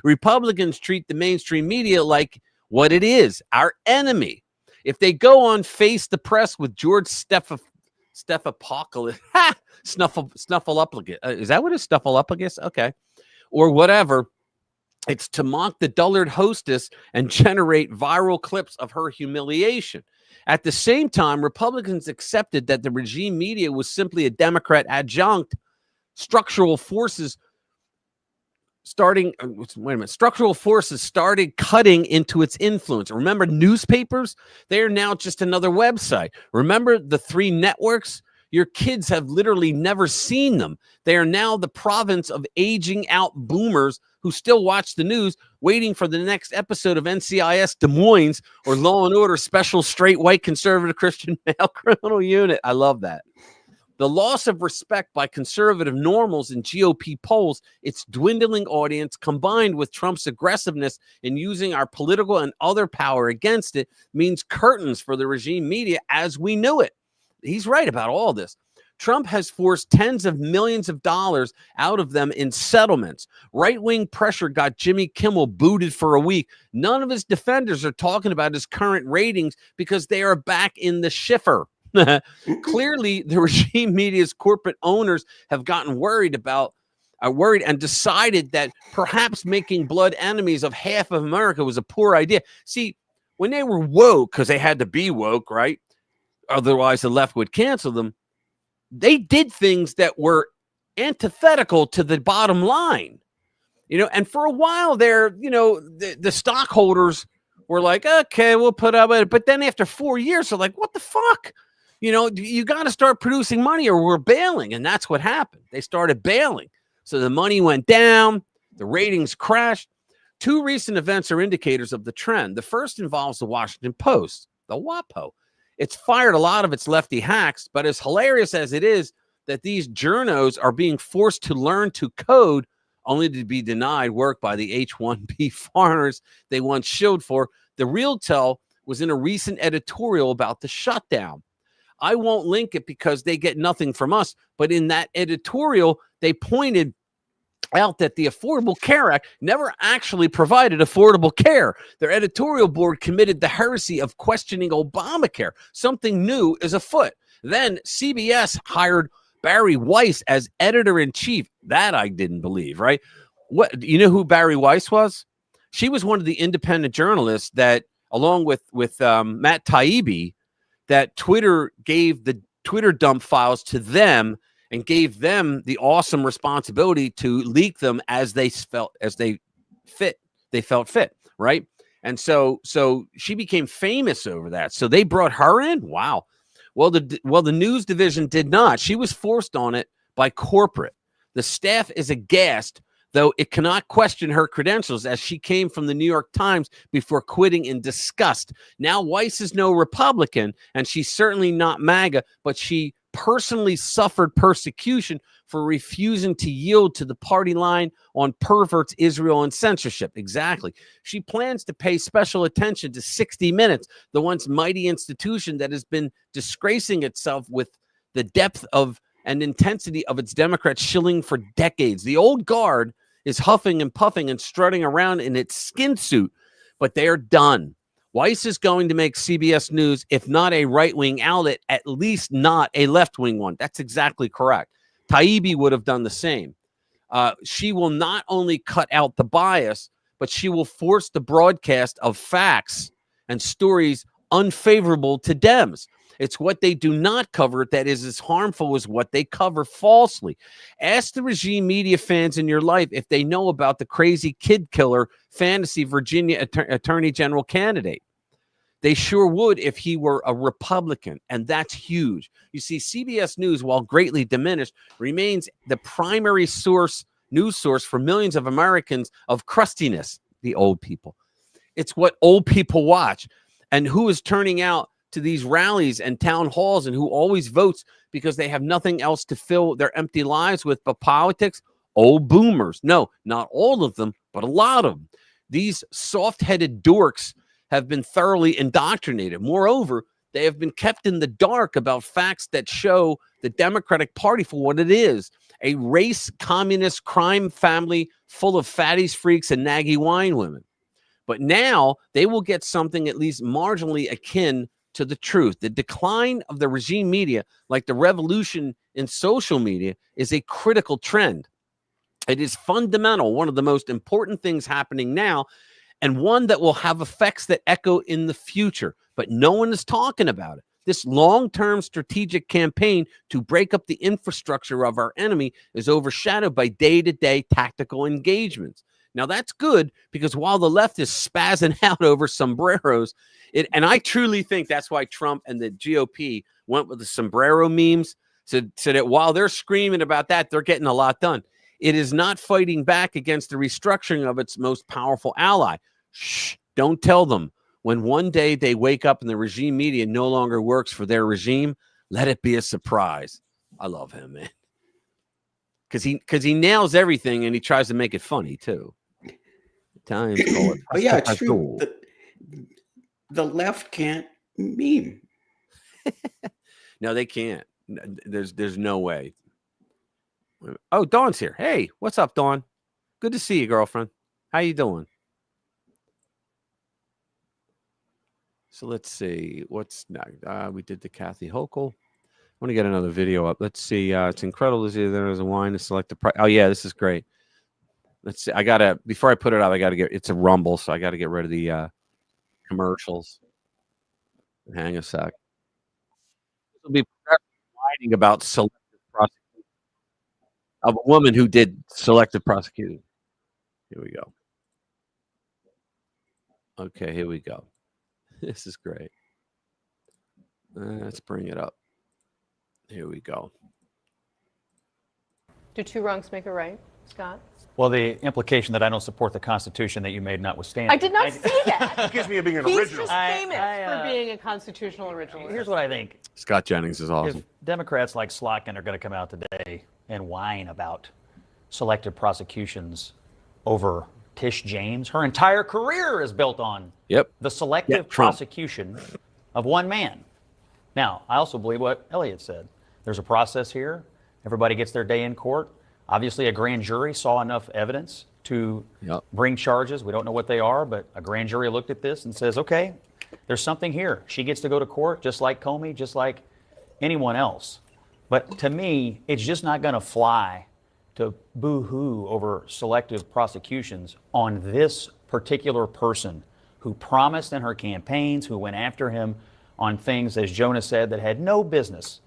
Republicans treat the mainstream media like what it is, our enemy. If they go on Face the Press with George Snuffleupagus, is that what is Snuffleupagus? Okay. Or whatever. It's to mock the dullard hostess and generate viral clips of her humiliation. At the same time, Republicans accepted that the regime media was simply a Democrat adjunct. Structural forces started cutting into its influence. Remember newspapers? They are now just another website. Remember the 3 networks? Your kids have literally never seen them. They are now the province of aging out boomers who still watch the news, waiting for the next episode of NCIS Des Moines or Law and Order Special Straight White Conservative Christian Male Criminal Unit. I love that. The loss of respect by conservative normals in GOP polls, its dwindling audience, combined with Trump's aggressiveness in using our political and other power against it, means curtains for the regime media as we knew it. He's right about all this. Trump has forced tens of millions of dollars out of them in settlements. Right-wing pressure got Jimmy Kimmel booted for a week. None of his defenders are talking about his current ratings because they are back in the shiffer. Clearly, the regime media's corporate owners have gotten worried and decided that perhaps making blood enemies of half of America was a poor idea. See, when they were woke, because they had to be woke, right? Otherwise, the left would cancel them. They did things that were antithetical to the bottom line, and for a while there, the stockholders were like, okay, we'll put up with it. But then after 4 years, they're like, what the fuck? You got to start producing money or we're bailing. And that's what happened. They started bailing. So the money went down. The ratings crashed. 2 recent events are indicators of the trend. The first involves the Washington Post, the WAPO. It's fired a lot of its lefty hacks, but as hilarious as it is that these journos are being forced to learn to code only to be denied work by the H-1B foreigners they once shilled for, the real tell was in a recent editorial about the shutdown. I won't link it because they get nothing from us, but in that editorial, they pointed out that the Affordable Care Act never actually provided affordable care. Their editorial board committed the heresy of questioning Obamacare. Something new is afoot. Then CBS hired Barry Weiss as editor-in-chief. That I didn't believe, right? What, you know who Barry Weiss was? She was one of the independent journalists that, along with Matt Taibbi, that Twitter gave the Twitter dump files to them and gave them the awesome responsibility to leak them as they felt fit, right? And so she became famous over that. So they brought her in. Wow. Well, the news division did not. She was forced on it by corporate. The staff is aghast, though it cannot question her credentials, as she came from the New York Times before quitting in disgust. Now Weiss is no Republican, and she's certainly not MAGA, but she personally suffered persecution for refusing to yield to the party line on perverts, Israel, and censorship. Exactly. She plans to pay special attention to 60 Minutes, the once mighty institution that has been disgracing itself with the depth of and intensity of its Democrat shilling for decades. The old guard is huffing and puffing and strutting around in its skin suit, but they are done. Weiss is going to make CBS News, if not a right-wing outlet, at least not a left-wing one. That's exactly correct. Taibbi would have done the same. She will not only cut out the bias, but she will force the broadcast of facts and stories unfavorable to Dems. It's what they do not cover that is as harmful as what they cover falsely. Ask the regime media fans in your life if they know about the crazy kid killer fantasy Virginia Attorney General candidate. They sure would if he were a Republican, and that's huge. You see, CBS News, while greatly diminished, remains the primary news source for millions of Americans of crustiness, the old people. It's what old people watch. And who is turning out to these rallies and town halls and who always votes because they have nothing else to fill their empty lives with but politics? Old boomers. No, not all of them, but a lot of them. These soft-headed dorks have been thoroughly indoctrinated. Moreover, they have been kept in the dark about facts that show the Democratic Party for what it is, a race communist crime family full of fatties, freaks, and naggy wine women. But now they will get something at least marginally akin to the truth. The decline of the regime media, like the revolution in social media, is a critical trend. It is fundamental, one of the most important things happening now, and one that will have effects that echo in the future. But no one is talking about it. This long-term strategic campaign to break up the infrastructure of our enemy is overshadowed by day-to-day tactical engagements. Now, that's good because while the left is spazzing out over sombreros, and I truly think that's why Trump and the GOP went with the sombrero memes, so that while they're screaming about that, they're getting a lot done. It is not fighting back against the restructuring of its most powerful ally. Shh, don't tell them. When one day they wake up and the regime media no longer works for their regime, let it be a surprise. I love him, man. Because he nails everything and he tries to make it funny, too. Italians call it. Oh, yeah, it's true. The left can't meme. No, they can't. There's no way. Oh, Dawn's here. Hey, what's up, Dawn? Good to see you, girlfriend. How you doing? So let's see. What's next? We did the Kathy Hochul. I want to get another video up. Let's see. It's incredible to see there's a wine to select the price. Oh, yeah, this is great. Let's see. Before I put it up, it's a Rumble, so I got to get rid of the commercials. Hang a sec. This will be writing about selective prosecution of a woman who did selective prosecuting. Here we go. Okay, here we go. This is great. Let's bring it up. Here we go. Do two wrongs make a right, Scott? Well, the implication that I don't support the Constitution that you made notwithstanding. I did not say that. Excuse me of being an He's original. He's just famous for being a constitutional originalist. Here's what I think. Scott Jennings is awesome. If Democrats like Slotkin are going to come out today and whine about selective prosecutions over Tish James, her entire career is built on the selective prosecution of one man. Now, I also believe what Elliot said. There's a process here. Everybody gets their day in court. Obviously, a grand jury saw enough evidence to bring charges. We don't know what they are, but a grand jury looked at this and says, okay, there's something here. She gets to go to court just like Comey, just like anyone else. But to me, it's just not going to fly to boo-hoo over selective prosecutions on this particular person who promised in her campaigns, who went after him on things, as Jonah said, that had no business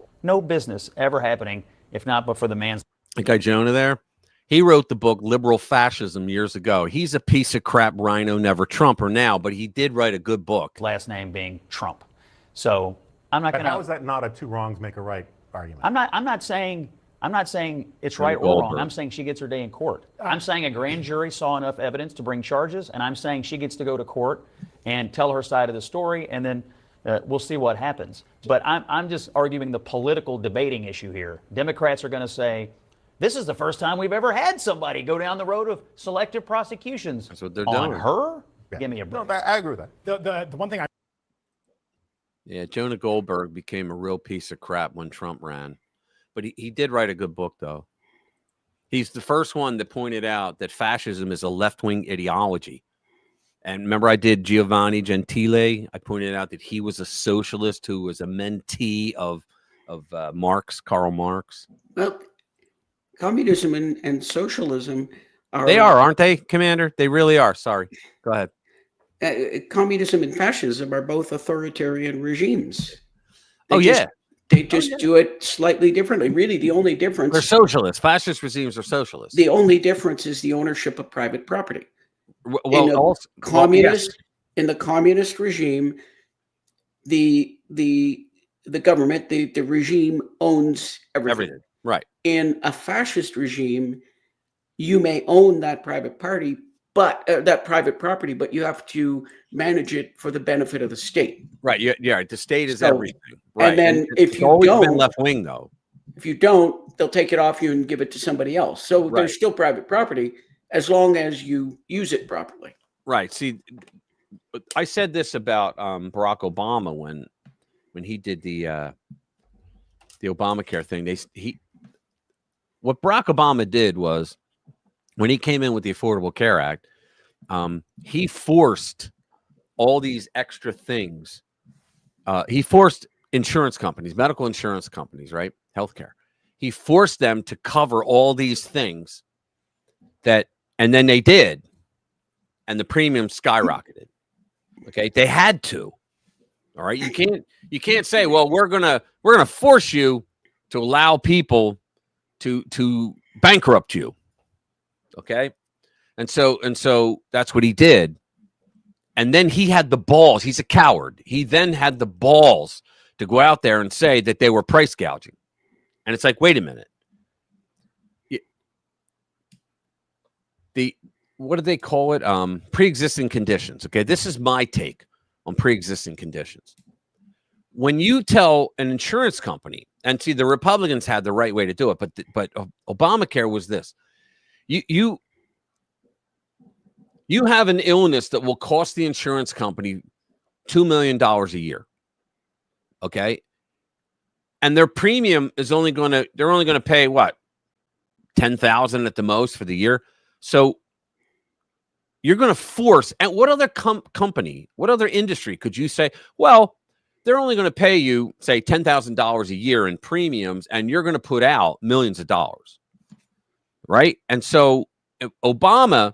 ever happening, if not but for the man's. The guy Jonah there, he wrote the book Liberal Fascism years ago. He's a piece of crap rhino, never Trumper now, but he did write a good book. Last name being Trump. So I'm not going to. How is that not a two wrongs make a right argument? I'm not saying it's right or wrong. I'm saying she gets her day in court. I'm saying a grand jury saw enough evidence to bring charges, and I'm saying she gets to go to court and tell her side of the story, and then we'll see what happens. But I'm just arguing the political debating issue here. Democrats are going to say, this is the first time we've ever had somebody go down the road of selective prosecutions. That's what they're on doing. her? Yeah. Give me a break. No, I agree with that. The one thing Yeah, Jonah Goldberg became a real piece of crap when Trump ran. But he did write a good book, though. He's the first one that pointed out that fascism is a left-wing ideology. And remember, I did Giovanni Gentile. I pointed out that he was a socialist who was a mentee of Marx, Karl Marx. Well, communism and socialism are... They are, aren't they, Commander? They really are. Sorry. Go ahead. Communism and fascism are both authoritarian regimes. They just do it slightly differently. Really, the only difference... They're socialists. Fascist regimes are socialists. The only difference is the ownership of private property. Well, in the communist regime, the government, the regime owns everything. Right. In a fascist regime, you may own that private party, but that private property, but you have to manage it for the benefit of the state. Right. Yeah. The state is So, everything. Right. And then if it's you always don't, been left wing, though. if you don't, they'll take it off you and give it to somebody else. So there's still private property as long as you use it properly. Right. See, I said this about Barack Obama when he did the Obamacare thing. What Barack Obama did was, when he came in with the Affordable Care Act, he forced all these extra things. He forced insurance companies, medical insurance companies, right? Healthcare. He forced them to cover all these things and then they did. And the premiums skyrocketed. Okay. They had to. All right. You can't say, well, we're gonna force you to allow people to bankrupt you. Okay. And so that's what he did. And then he had the balls. He's a coward. He then had the balls to go out there and say that they were price gouging. And it's like, wait a minute. What do they call it? Pre-existing conditions. Okay. This is my take on pre-existing conditions. When you tell an insurance company, and see, the Republicans had the right way to do it, but Obamacare was this. You have an illness that will cost the insurance company $2 million a year. Okay. And their premium is they're only going to pay what? $10,000 at the most for the year. So you're going to force, and what other company, what other industry could you say, well, they're only going to pay you, say, $10,000 a year in premiums, and you're going to put out millions of dollars, right? And so Obama,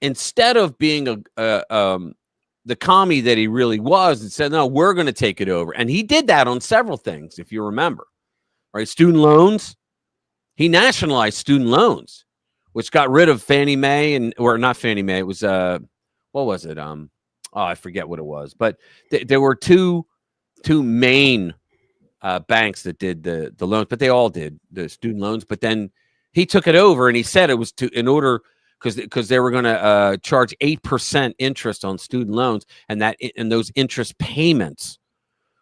instead of being the commie that he really was, and said, no, we're going to take it over. And he did that on several things, if you remember, right? Student loans. He nationalized student loans, which got rid of Fannie Mae or not Fannie Mae. It was, what was it? I forget what it was, but there were two main banks that did the loans, but they all did the student loans. But then he took it over and he said it was because they were going to charge 8% interest on student loans, and those interest payments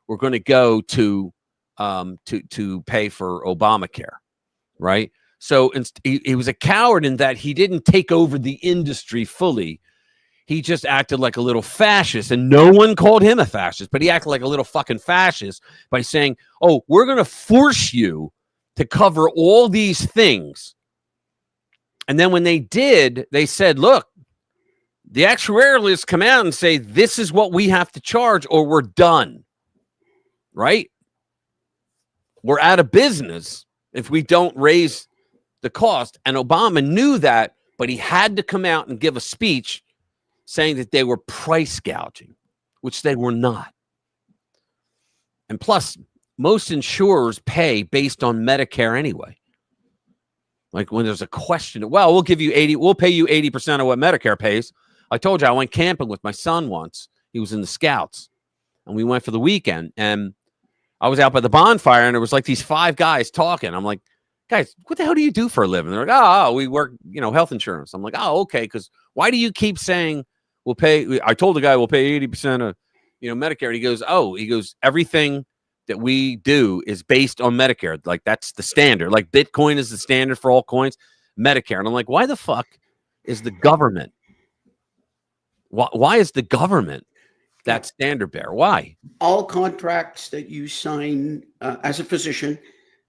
were going to go to pay for Obamacare, right? So he was a coward in that he didn't take over the industry fully. He just acted like a little fascist, and no one called him a fascist, but he acted like a little fucking fascist by saying, oh, we're going to force you to cover all these things. And then when they did, they said, look, the actuarials come out and say, this is what we have to charge or we're done, right? We're out of business if we don't raise the cost. And Obama knew that, but he had to come out and give a speech saying that they were price gouging, which they were not. And plus, most insurers pay based on Medicare anyway. Like when there's a question, well, we'll pay you 80% of what Medicare pays. I told you I went camping with my son once. He was in the Scouts, and we went for the weekend. And I was out by the bonfire, and there was like these 5 guys talking. I'm like, guys, what the hell do you do for a living? They're like, oh, we work, health insurance. I'm like, oh, okay. Because why do you keep saying we'll pay? I told the guy we'll pay 80% of, Medicare. And he goes, everything that we do is based on Medicare. Like that's the standard. Like Bitcoin is the standard for all coins, Medicare. And I'm like, why the fuck is the government? Why is the government that standard bearer? Why? All contracts that you sign as a physician,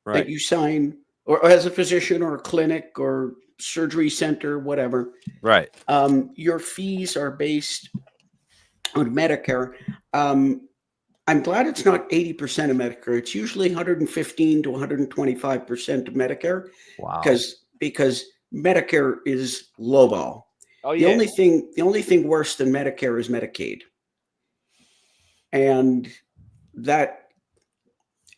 right, that you sign, or as a physician or a clinic or surgery center, whatever. Right. Your fees are based on Medicare. I'm glad it's not 80% of Medicare. It's usually 115 to 125% of Medicare. Wow. Because Medicare is lowball. Oh, yeah. The only thing worse than Medicare is Medicaid. And that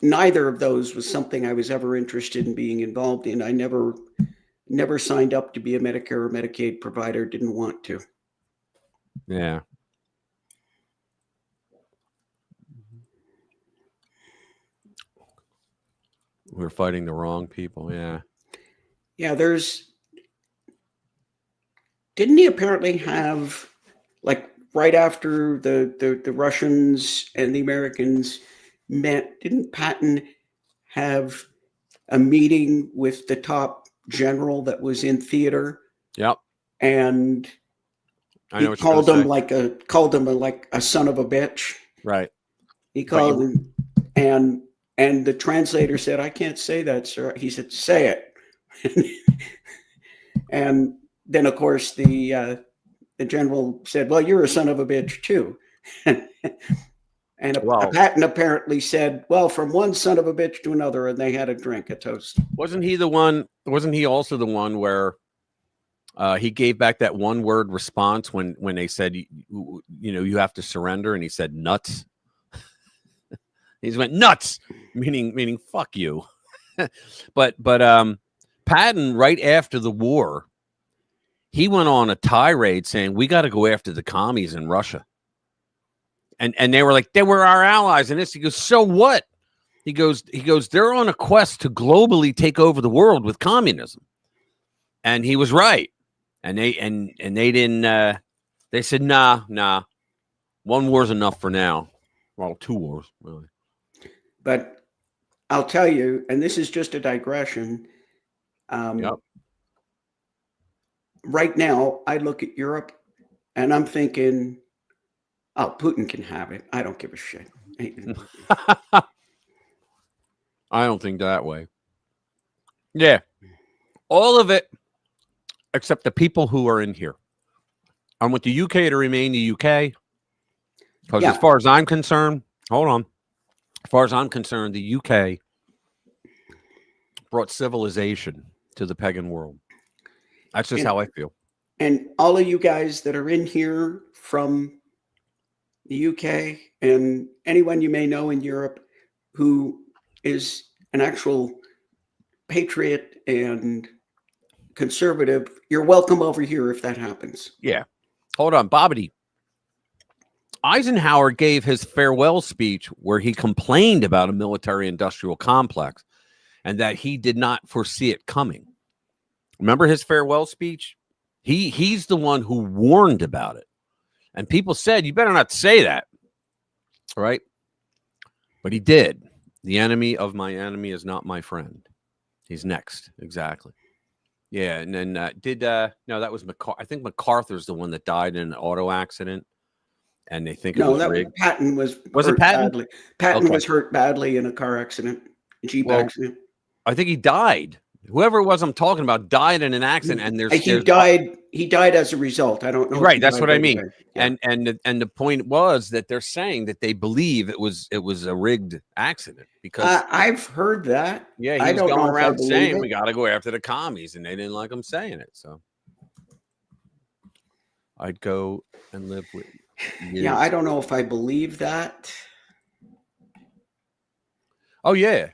neither of those was something I was ever interested in being involved in. I never signed up to be a Medicare or Medicaid provider, didn't want to. Yeah. We're fighting the wrong people. Yeah. Yeah, didn't he apparently have, like, right after the Russians and the Americans met, didn't Patton have a meeting with the top general that was in theater? Yep. And I he know what you're called gonna him say. like a son of a bitch. Right. He called him, and the translator said, "I can't say that, sir." He said, "Say it." And then, of course, the general said, "Well, you're a son of a bitch too." And Patton apparently said, "Well, from one son of a bitch to another," and they had a drink, a toast. Wasn't he also the one where he gave back that one word response when they said, you have to surrender, and he said nuts. He went nuts, meaning fuck you. but Patton, right after the war, he went on a tirade saying we got to go after the commies in Russia. And they were like, they were our allies, and this. He goes, so what? He goes, they're on a quest to globally take over the world with communism. And he was right. And they didn't they said, nah. One war's enough for now. Well, 2 wars, really. But I'll tell you, and this is just a digression. Right now, I look at Europe and I'm thinking, oh, Putin can have it. I don't give a shit. I don't think that way. Yeah. All of it, except the people who are in here. I want the UK to remain the UK. Because as far as I'm concerned, hold on. As far as I'm concerned, the UK brought civilization to the pagan world. That's just how I feel. And all of you guys that are in here from the UK and anyone you may know in Europe who is an actual patriot and conservative, you're welcome over here if that happens. Yeah. Hold on, Bobbity. Eisenhower gave his farewell speech where he complained about a military-industrial complex and that he did not foresee it coming. Remember his farewell speech? He's the one who warned about it. And people said, you better not say that. Right? But he did. The enemy of my enemy is not my friend. He's next. Exactly. Yeah. And then no, that was MacArthur. I think MacArthur's the one that died in an auto accident. And they think it was rigged. Patton was it hurt Patton? badly. Patton was hurt badly in a car accident, a Jeep accident. I think he died. Whoever it was I'm talking about died in an accident, and he died as a result. I don't know. Right, that's what I mean. Yeah. And the point was that they're saying that they believe it was a rigged accident because I've heard that. Yeah, he was going around saying we got to go after the commies, and they didn't like him saying it. So I'd go and live with. Yeah, I don't know if I believe that. Oh yeah.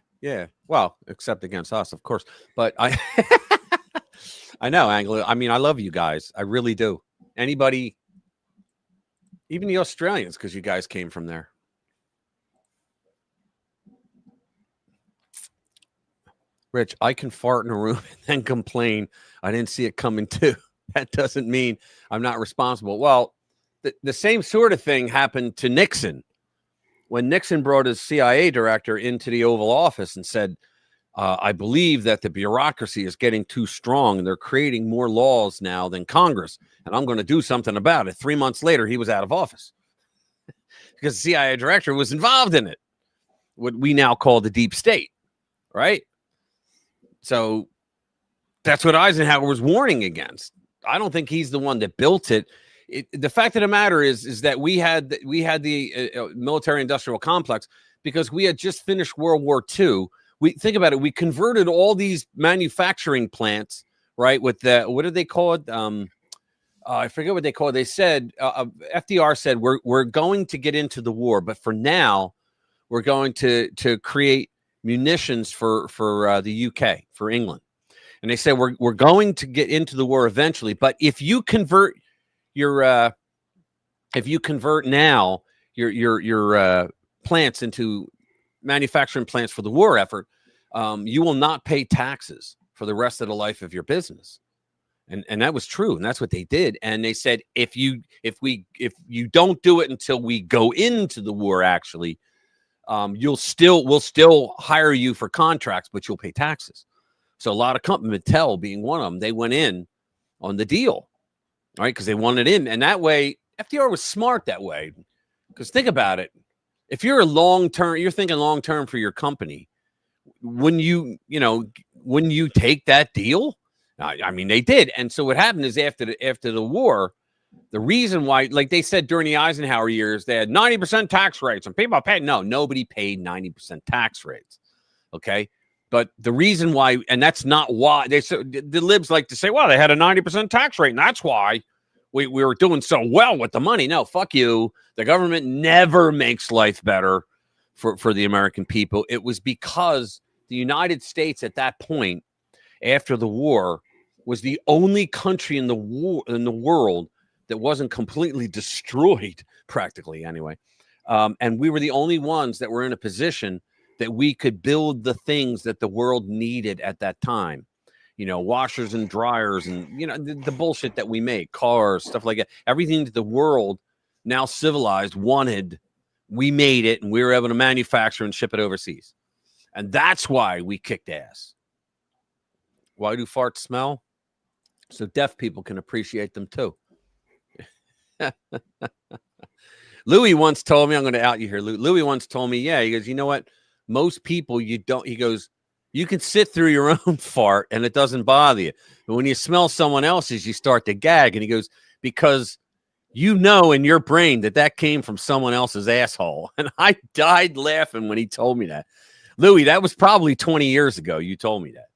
Well, except against us, of course. But I know, Angela. I mean, I love you guys. I really do. Anybody, even the Australians, because you guys came from there. Rich, I can fart in a room and then complain I didn't see it coming too. That doesn't mean I'm not responsible. Well, the same sort of thing happened to Nixon when Nixon brought his CIA director into the Oval Office and said, I believe that the bureaucracy is getting too strong and they're creating more laws now than Congress. And I'm going to do something about it. 3 months later, he was out of office because the CIA director was involved in it. What we now call the deep state, right? So that's what Eisenhower was warning against. I don't think he's the one that built it. The fact of the matter is that we had the military-industrial complex because we had just finished World War II. We think about it. We converted all these manufacturing plants, right? With the what did they call it? I forget what they call it. They said FDR said we're going to get into the war, but for now, we're going to create munitions for the UK, for England, and they said we're going to get into the war eventually. But if you convert your now your plants into manufacturing plants for the war effort, you will not pay taxes for the rest of the life of your business. And that was true. And that's what they did. And they said, if you don't do it until we go into the war, actually, we'll still hire you for contracts, but you'll pay taxes. So a lot of companies, Mattel being one of them, they went in on the deal, right? Because they wanted in. And that way, FDR was smart that way. Because think about it. If you're you're thinking long-term for your company, when you take that deal, I mean, they did. And so what happened is after the war, the reason why, like they said during the Eisenhower years, they had 90% tax rates and people paid. No, nobody paid 90% tax rates. Okay. But the reason why, and that's not why the libs like to say, well, they had a 90% tax rate. And that's why we were doing so well with the money. No, fuck you. The government never makes life better for the American people. It was because the United States at that point, after the war, was the only country in the world that wasn't completely destroyed, practically anyway. And we were the only ones that were in a position that we could build the things that the world needed at that time. You know, washers and dryers and, you know, the bullshit that we make, cars, stuff like that. Everything that the world, now civilized, wanted, we made it, and we were able to manufacture and ship it overseas. And that's why we kicked ass. Why do farts smell? So deaf people can appreciate them too. Louis once told me, I'm going to out you here. Louis once told me, yeah, he goes, you know what? Most people, he goes, you can sit through your own fart and it doesn't bother you. But when you smell someone else's, you start to gag. And he goes, because you know in your brain that came from someone else's asshole. And I died laughing when he told me that. Louis, that was probably 20 years ago. You told me that.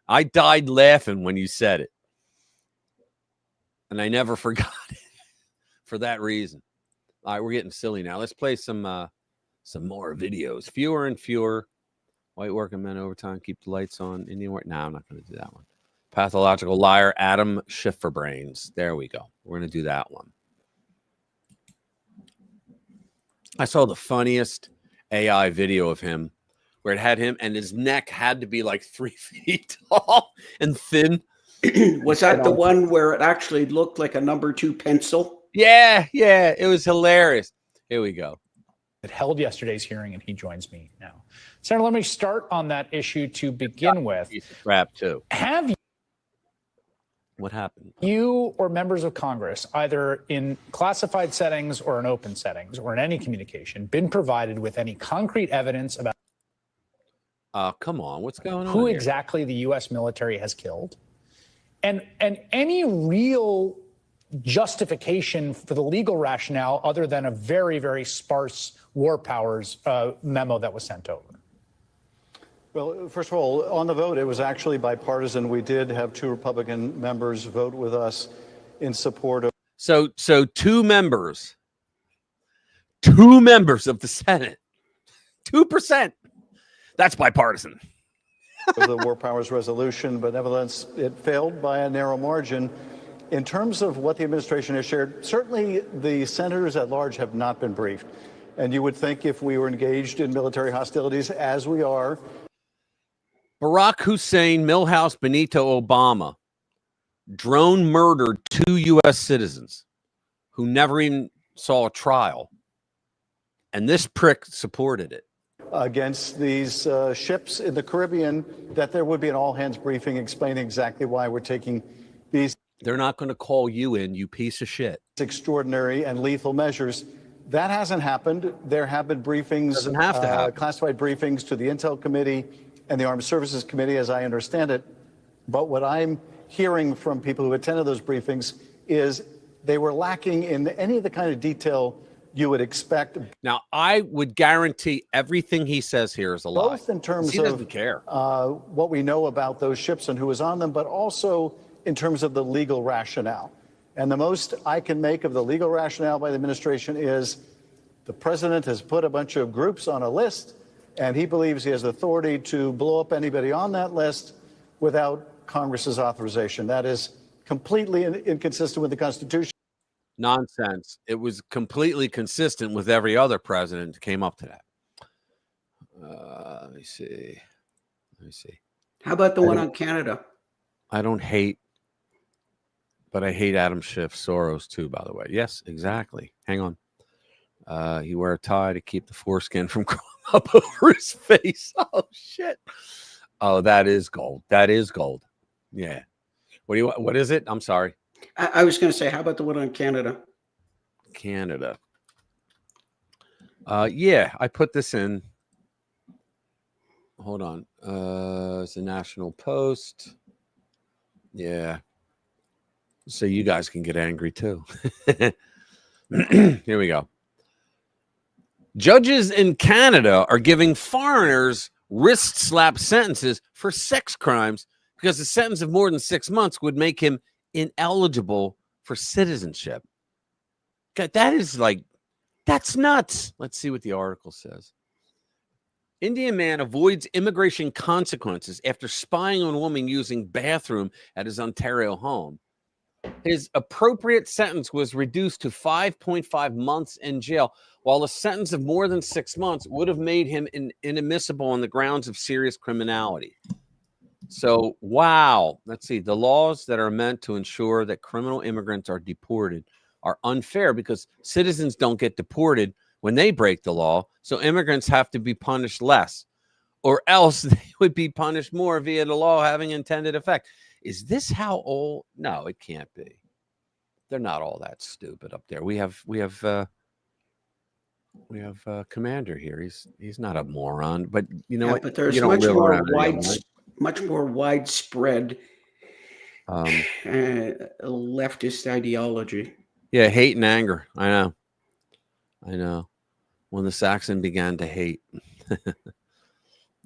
I died laughing when you said it. And I never forgot it for that reason. All right, we're getting silly now. Let's play some more videos. Fewer and fewer. White working men overtime. Keep the lights on. Indian work. No, I'm not going to do that one. Pathological liar. Adam Schifferbrains. There we go. We're going to do that one. I saw the funniest AI video of him where it had him and his neck had to be like 3 feet tall and thin. Was that the one where it actually looked like a number 2 pencil? Yeah. It was hilarious. Here we go. It held yesterday's hearing, and he joins me now. Senator, let me start on that issue to begin with. Crap, too. Have What happened? you or members of Congress, either in classified settings or in open settings or in any communication, been provided with any concrete evidence about come on, what's going on who here? exactly the U.S. military has killed? And any real justification for the legal rationale other than a very, very sparse war powers memo that was sent over? Well, first of all, on the vote, it was actually bipartisan. We did have 2 Republican members vote with us in support of. So 2 members of the Senate, 2%. That's bipartisan. The war powers resolution, but nevertheless, it failed by a narrow margin. In terms of what the administration has shared, certainly the senators at large have not been briefed. And you would think if we were engaged in military hostilities, as we are. Barack Hussein, Milhouse, Benito Obama drone murdered 2 U.S. citizens who never even saw a trial. And this prick supported it. Against these ships in the Caribbean, that there would be an all-hands briefing explaining exactly why we're taking these. They're not going to call you in, you piece of shit. Extraordinary and lethal measures. That hasn't happened. There have been briefings, doesn't have to happen. Classified briefings to the Intel Committee and the Armed Services Committee, as I understand it. But what I'm hearing from people who attended those briefings is they were lacking in any of the kind of detail you would expect. Now, I would guarantee everything he says here is a lie. Both in terms he doesn't care. What we know about those ships and who was on them, but also in terms of the legal rationale. And the most I can make of the legal rationale by the administration is the president has put a bunch of groups on a list, and he believes he has authority to blow up anybody on that list without Congress's authorization. That is completely inconsistent with the Constitution. Nonsense. It was completely consistent with every other president that came up to that. Let me see. Let me see. How about the one on Canada? I don't hate, but I hate Adam Schiff Soros too, by the way. Yes, exactly. Hang on. He wear a tie to keep the foreskin from crawling up over his face. Oh, shit. Oh, that is gold. That is gold. Yeah. What is it? I'm sorry. I was going to say, how about the one on Canada? Canada. Yeah, I put this in. Hold on. It's a National Post. Yeah. So you guys can get angry too. Here we go. Judges in Canada are giving foreigners wrist slap sentences for sex crimes because a sentence of more than 6 months would make him ineligible for citizenship. God, that is like, that's nuts. Let's see what the article says. Indian man avoids immigration consequences after spying on woman using bathroom at his Ontario home. His appropriate sentence was reduced to 5.5 months in jail, while a sentence of more than 6 months would have made him inadmissible on the grounds of serious criminality. So, wow. Let's see. The laws that are meant to ensure that criminal immigrants are deported are unfair because citizens don't get deported when they break the law. So immigrants have to be punished less, or else they would be punished more via the law having intended effect. Is this how old? No, it can't be. They're not all that stupid up there. We have Commander here. He's not a moron, but you know what? But there's you don't much live more around here, right? much more widespread leftist ideology. Yeah, hate and anger. I know. When the Saxon began to hate.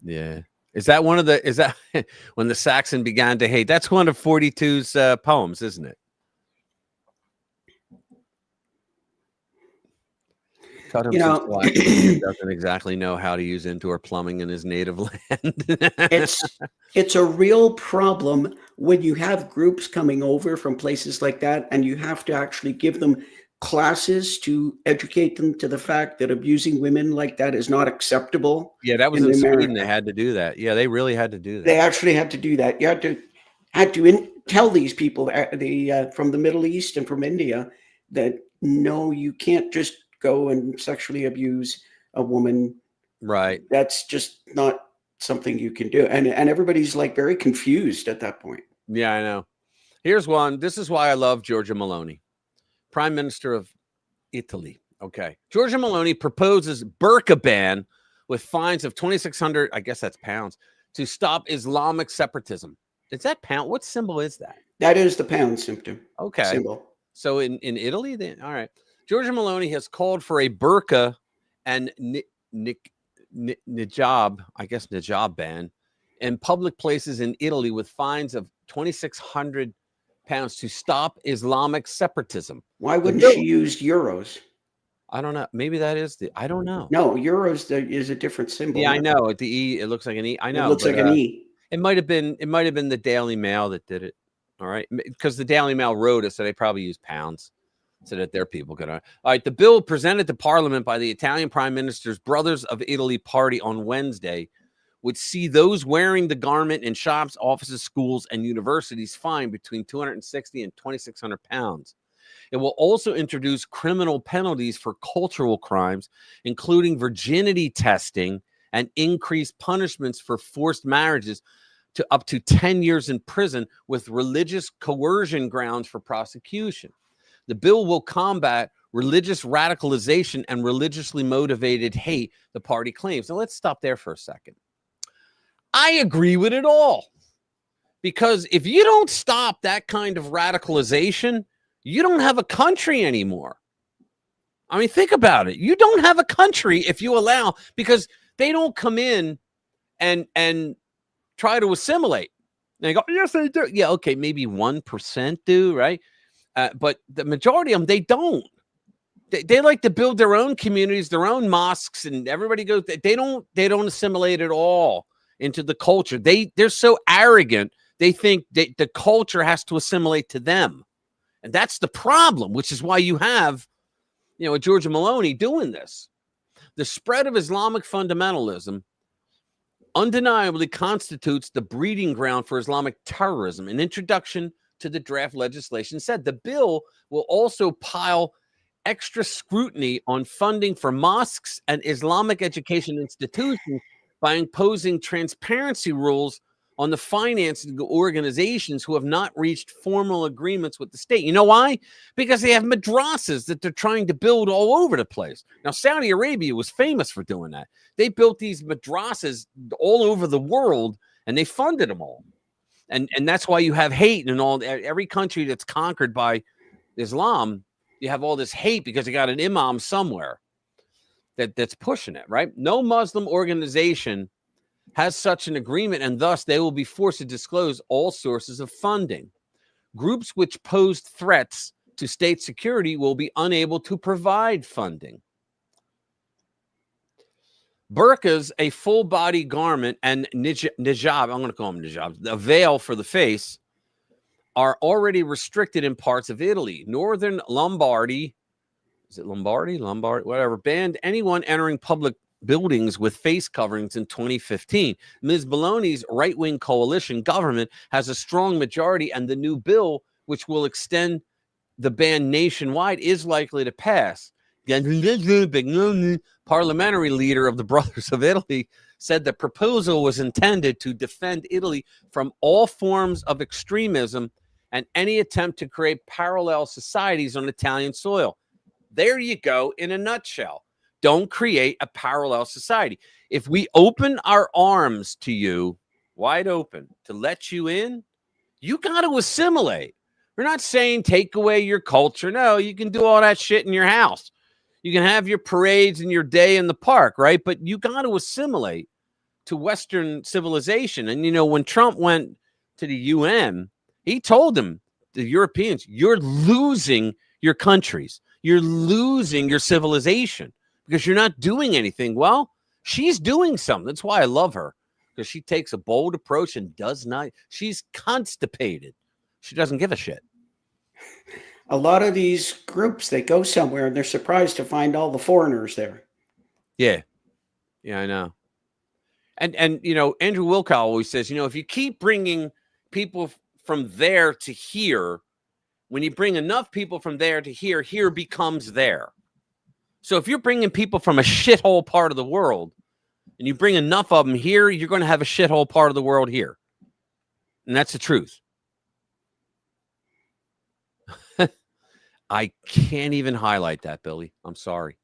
Yeah. Is that when the Saxon began to hate? That's one of 42's poems, isn't it? Cut him some slack. He doesn't exactly know how to use indoor plumbing in his native land. It's a real problem when you have groups coming over from places like that, and you have to actually give them classes to educate them to the fact that abusing women like that is not acceptable. Yeah, that was in Sweden. They had to do that. Yeah, they really had to do that. They actually had to do that. You had to tell these people from the Middle East and from India that no, you can't just go and sexually abuse a woman. Right. That's just not something you can do. And everybody's like very confused at that point. Yeah, I know. Here's one. This is why I love Giorgia Meloni, Prime Minister of Italy. Okay. Giorgia Meloni proposes burqa ban with fines of 2,600, I guess that's pounds, to stop Islamic separatism. Is that pound? What symbol is that? That is the pound symptom. Okay. Symbol. So in Italy, then, all right. Giorgia Meloni has called for a burqa and hijab, I guess hijab ban in public places in Italy with fines of 2,600 pounds to stop Islamic separatism. Why wouldn't she use euros? I don't know. Maybe that is I don't know. No, euros is a different symbol. Yeah, I know. At the E, it looks like an E. I know. It looks like an E. It might have been the Daily Mail that did it. All right. Because the Daily Mail wrote it, so they probably use pounds so that their people could. All right. The bill presented to Parliament by the Italian Prime Minister's Brothers of Italy party on Wednesday would see those wearing the garment in shops, offices, schools, and universities fined between 260 and 2,600 pounds. It will also introduce criminal penalties for cultural crimes, including virginity testing and increased punishments for forced marriages to up to 10 years in prison with religious coercion grounds for prosecution. The bill will combat religious radicalization and religiously motivated hate, the party claims. Now, let's stop there for a second. I agree with it all. Because if you don't stop that kind of radicalization, you don't have a country anymore. I mean, think about it. You don't have a country if you allow, because they don't come in and try to assimilate. They go, yes, they do. Yeah, okay, maybe 1% do, right? But the majority of them, they don't. They like to build their own communities, their own mosques, and everybody goes. They don't assimilate at all into the culture. They're so arrogant. They think the culture has to assimilate to them, and that's the problem. Which is why you have, a Giorgia Meloni doing this. The spread of Islamic fundamentalism undeniably constitutes the breeding ground for Islamic terrorism. An introduction to the draft legislation said the bill will also pile extra scrutiny on funding for mosques and Islamic education institutions by imposing transparency rules on the financing organizations who have not reached formal agreements with the state. You know why? Because they have madrasas that they're trying to build all over the place. Now, Saudi Arabia was famous for doing that. They built these madrasas all over the world, and they funded them all. And that's why you have hate in every country that's conquered by Islam. You have all this hate because you got an imam somewhere that's pushing it, right? No Muslim organization has such an agreement, and thus they will be forced to disclose all sources of funding. Groups which posed threats to state security will be unable to provide funding. Burqas, a full-body garment, and nijab, I'm going to call them nijabs, a veil for the face, are already restricted in parts of Italy. Northern Lombardy, is it Lombardy? Whatever, banned anyone entering public buildings with face coverings in 2015. Ms. Bologna's right-wing coalition government has a strong majority, and the new bill, which will extend the ban nationwide, is likely to pass. The parliamentary leader of the Brothers of Italy said the proposal was intended to defend Italy from all forms of extremism and any attempt to create parallel societies on Italian soil. There you go in a nutshell. Don't create a parallel society. If we open our arms to you, wide open, to let you in, you got to assimilate. We're not saying take away your culture. No, you can do all that shit in your house. You can have your parades and your day in the park, right? But you got to assimilate to Western civilization. And, you know, when Trump went to the UN, he told them, the Europeans, you're losing your countries. You're losing your civilization because you're not doing anything. Well, she's doing something. That's why I love her, because she takes a bold approach and does not. She's constipated. She doesn't give a shit. A lot of these groups, they go somewhere and they're surprised to find all the foreigners there. Yeah. Yeah, I know. And you know, Andrew Wilkow always says, you know, if you keep bringing people from there to here, when you bring enough people from there to here, here becomes there. So if you're bringing people from a shithole part of the world and you bring enough of them here, you're going to have a shithole part of the world here. And that's the truth. I can't even highlight that, Billy. I'm sorry.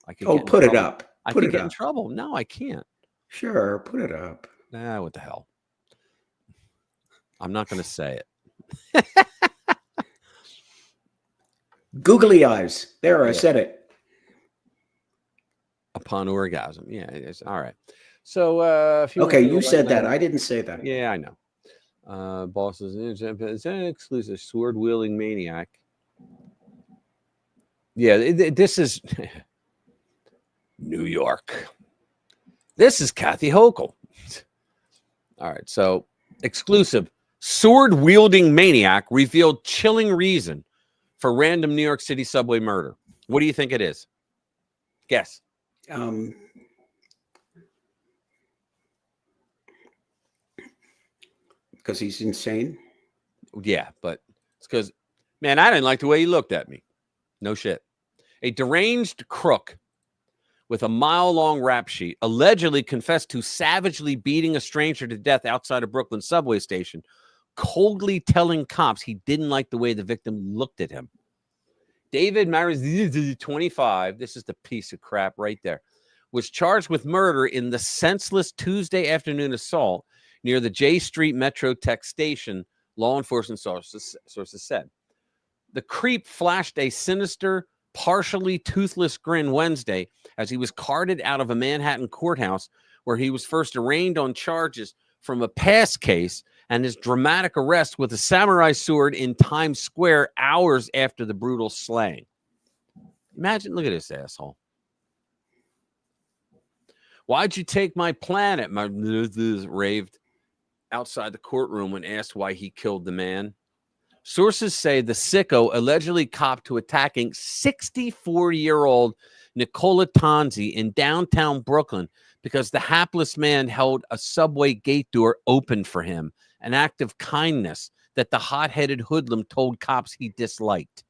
I could put it up. I could get in trouble. No, I can't. Sure, put it up. Nah, what the hell? I'm not going to say it. Googly eyes. There, I said it. Upon orgasm. Yeah, it's all right. So, if you okay, you said that. I didn't say that. Yeah, I know. Bosses is an exclusive sword wielding maniac. Yeah, this is New York. This is Kathy Hochul. All right, so exclusive sword wielding maniac revealed chilling reason for random New York City subway murder. What do you think it is? Guess. Because he's insane. Yeah, but it's because, man, I didn't like the way he looked at me. No shit. A deranged crook with a mile-long rap sheet allegedly confessed to savagely beating a stranger to death outside a Brooklyn subway station, coldly telling cops he didn't like the way the victim looked at him. David Marizzi, 25, this is the piece of crap right there, was charged with murder in the senseless Tuesday afternoon assault near the J Street Metro Tech station, law enforcement sources said. The creep flashed a sinister, partially toothless grin Wednesday as he was carted out of a Manhattan courthouse where he was first arraigned on charges from a past case and his dramatic arrest with a samurai sword in Times Square hours after the brutal slaying. Imagine, look at this asshole. Why'd you take my planet? My raved outside the courtroom when asked why he killed the man. Sources say the sicko allegedly copped to attacking 64-year-old Nicola Tanzi in downtown Brooklyn because the hapless man held a subway gate door open for him, an act of kindness that the hot-headed hoodlum told cops he disliked.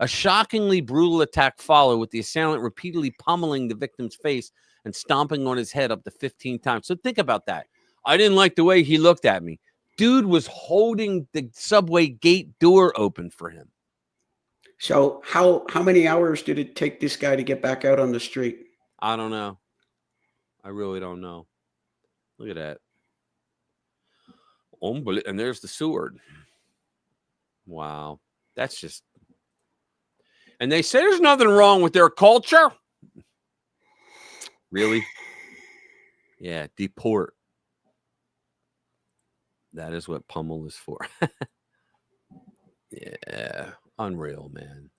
A shockingly brutal attack followed, with the assailant repeatedly pummeling the victim's face and stomping on his head up to 15 times. So think about that. I didn't like the way he looked at me. Dude was holding the subway gate door open for him. So how many hours did it take this guy to get back out on the street? I don't know. I really don't know. Look at that. And there's the sword. Wow. That's just... And they say there's nothing wrong with their culture. Really? Yeah, deport. That is what pummel is for. Yeah, unreal, man.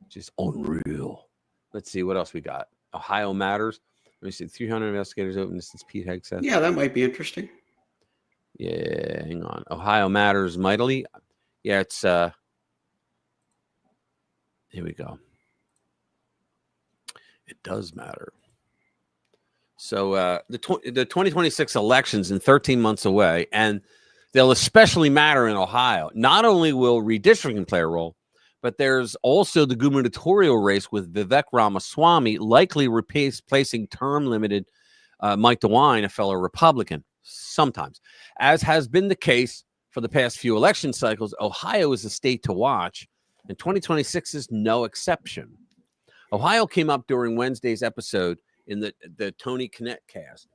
Just unreal. Let's see what else we got. Ohio matters. Let me see. 300 investigators open since Pete Hegg said. Yeah, that might be interesting. Yeah, hang on. Ohio matters mightily. Yeah, it's here we go. It does matter. So the 2026 elections in 13 months away, and they'll especially matter in Ohio. Not only will redistricting play a role, but there's also the gubernatorial race with Vivek Ramaswamy likely replacing term-limited Mike DeWine, a fellow Republican, sometimes. As has been the case for the past few election cycles, Ohio is a state to watch, and 2026 is no exception. Ohio came up during Wednesday's episode in the Tony Kinnett cast.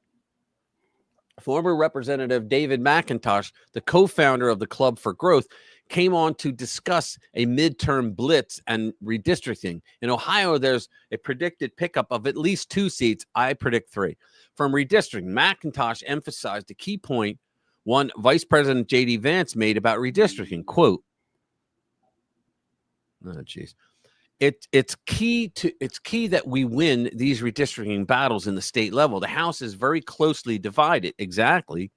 Former Representative David McIntosh, the co-founder of the Club for Growth, came on to discuss a midterm blitz and redistricting. In Ohio, there's a predicted pickup of at least 2 seats. I predict 3. From redistricting, McIntosh emphasized a key point one Vice President J.D. Vance made about redistricting. Quote, oh, geez. It's key that we win these redistricting battles in the state level. The House is very closely divided. Exactly.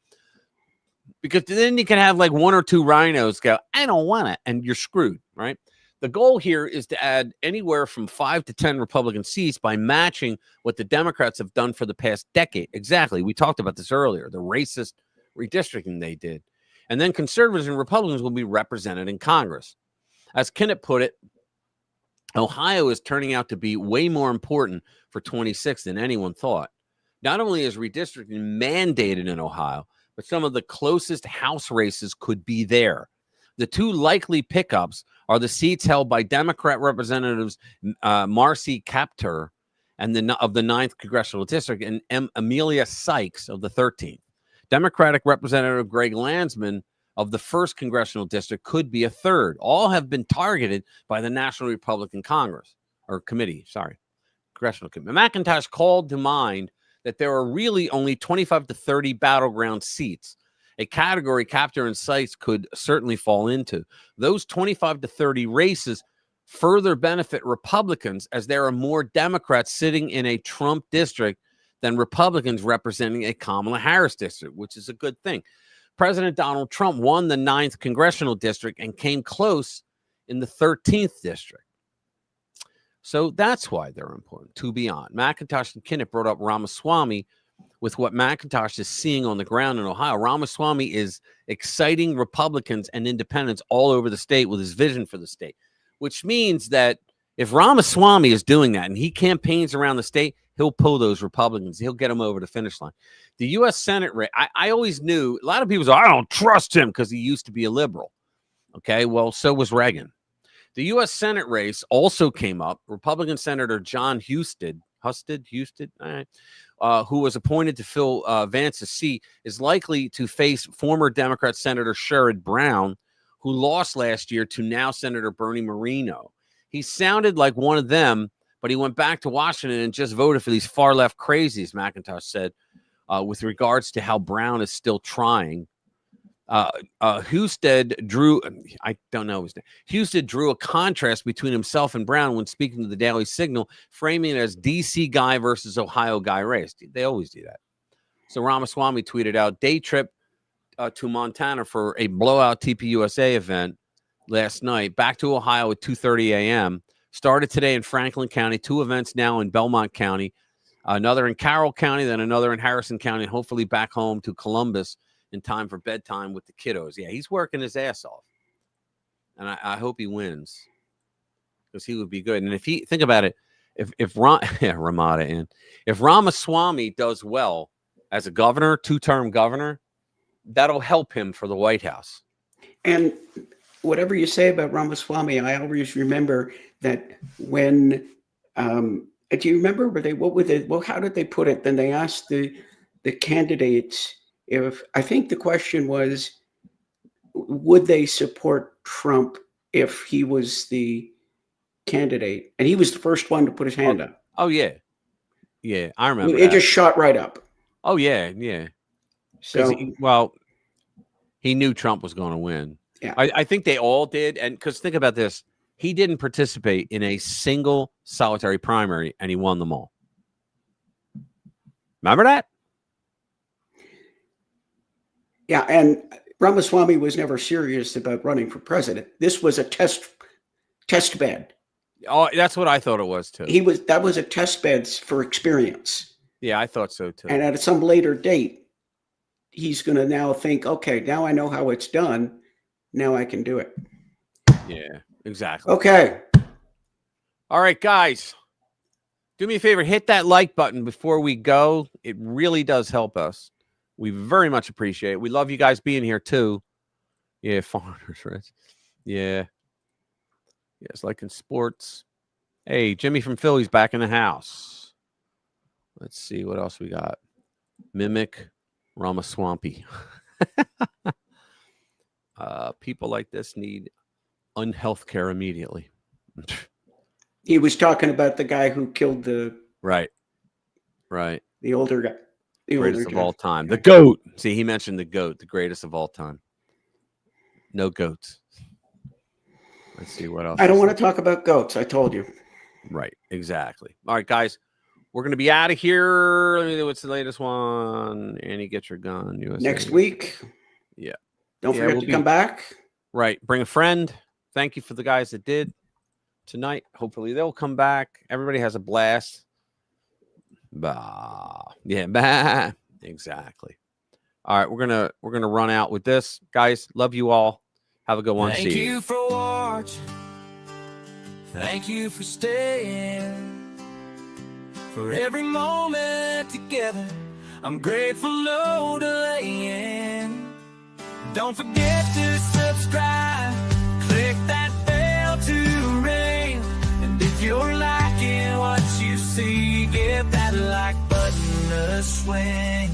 Because then you can have like 1 or 2 rhinos go, I don't want it, and you're screwed, right? The goal here is to add anywhere from 5 to 10 Republican seats by matching what the Democrats have done for the past decade. Exactly. We talked about this earlier, the racist redistricting they did. And then conservatives and Republicans will be represented in Congress. As Kinnett put it, Ohio is turning out to be way more important for 26 than anyone thought. Not only is redistricting mandated in Ohio, but some of the closest House races could be there. The 2 likely pickups are the seats held by Democrat Representatives Marcy Kaptur of the 9th Congressional District and Amelia Sykes of the 13th. Democratic Representative Greg Landsman of the 1st Congressional District could be a 3rd. All have been targeted by the National Republican Congress, or Committee, sorry, Congressional Committee. McIntosh called to mind that there are really only 25 to 30 battleground seats, a category Kaptur and Sykes could certainly fall into. Those 25 to 30 races further benefit Republicans, as there are more Democrats sitting in a Trump district than Republicans representing a Kamala Harris district, which is a good thing. President Donald Trump won the 9th Congressional District and came close in the 13th District. So that's why they're important, to be on. McIntosh and Kinnett brought up Ramaswamy with what McIntosh is seeing on the ground in Ohio. Ramaswamy is exciting Republicans and independents all over the state with his vision for the state, which means that if Ramaswamy is doing that and he campaigns around the state, he'll pull those Republicans. He'll get them over the finish line. The U.S. Senate race, I always knew, a lot of people say, I don't trust him because he used to be a liberal. Okay, well, so was Reagan. The U.S. Senate race also came up. Republican Senator John Husted, all right, who was appointed to fill Vance's seat, is likely to face former Democrat Senator Sherrod Brown, who lost last year to now Senator Bernie Moreno. He sounded like one of them, but he went back to Washington and just voted for these far-left crazies, McIntosh said, with regards to how Brown is still trying. Husted drew, I don't know his name. Husted drew a contrast between himself and Brown when speaking to the Daily Signal, framing it as DC guy versus Ohio guy race. They always do that. So Ramaswamy tweeted out, day trip to Montana for a blowout TPUSA event last night, back to Ohio at 2:30 a.m., started today in Franklin County, 2 events now in Belmont County. another in Carroll County, then another in Harrison County, and hopefully back home to Columbus in time for bedtime with the kiddos. Yeah, he's working his ass off. And I hope he wins, because he would be good. And if he, think about it, if Ramada in, if Ramaswamy does well as a governor, 2-term governor, that'll help him for the White House. And whatever you say about Ramaswamy, I always remember that when, do you remember, how did they put it? Then they asked the candidates if, I think the question was, would they support Trump if he was the candidate? And he was the first one to put his hand up. Oh, yeah. Yeah, I remember. It just shot right up. Oh, yeah, yeah. So, he knew Trump was going to win. Yeah. I think they all did. And because think about this, he didn't participate in a single solitary primary, and he won them all. Remember that? Yeah, and Ramaswamy was never serious about running for president. This was a test bed. Oh, that's what I thought it was too. That was a test bed for experience. Yeah, I thought so too. And at some later date, he's going to now think, okay, now I know how it's done. Now I can do it. Yeah, exactly. Okay. All right, guys. Do me a favor, hit that like button before we go. It really does help us. We very much appreciate it. We love you guys being here too. Yeah, foreigners, right? Yeah. Yes, like in sports. Hey, Jimmy from Philly's back in the house. Let's see what else we got. Mimic Ramaswamy. People like this need unhealth care immediately. He was talking about the guy who killed the... Right. The older guy. The greatest of all time. The GOAT. See, he mentioned the GOAT, the greatest of all time. No goats. Let's see what else. I don't want to talk about goats. I told you. Right. Exactly. All right, guys. We're going to be out of here. Let me know what's the latest one. Annie, get your gun. USA. Next week. Yeah. Don't forget to come back. Right. Bring a friend. Thank you for the guys that did tonight. Hopefully they'll come back. Everybody has a blast. Bah. Yeah. Bah. Exactly. All right. We're gonna run out with this. Guys, love you all. Have a good one. See you. Thank you for watching. Thank you for staying. For every moment together, I'm grateful, no delaying. Don't forget to subscribe. Click that bell to ring. And if you're liking what you see, give that like button a swing.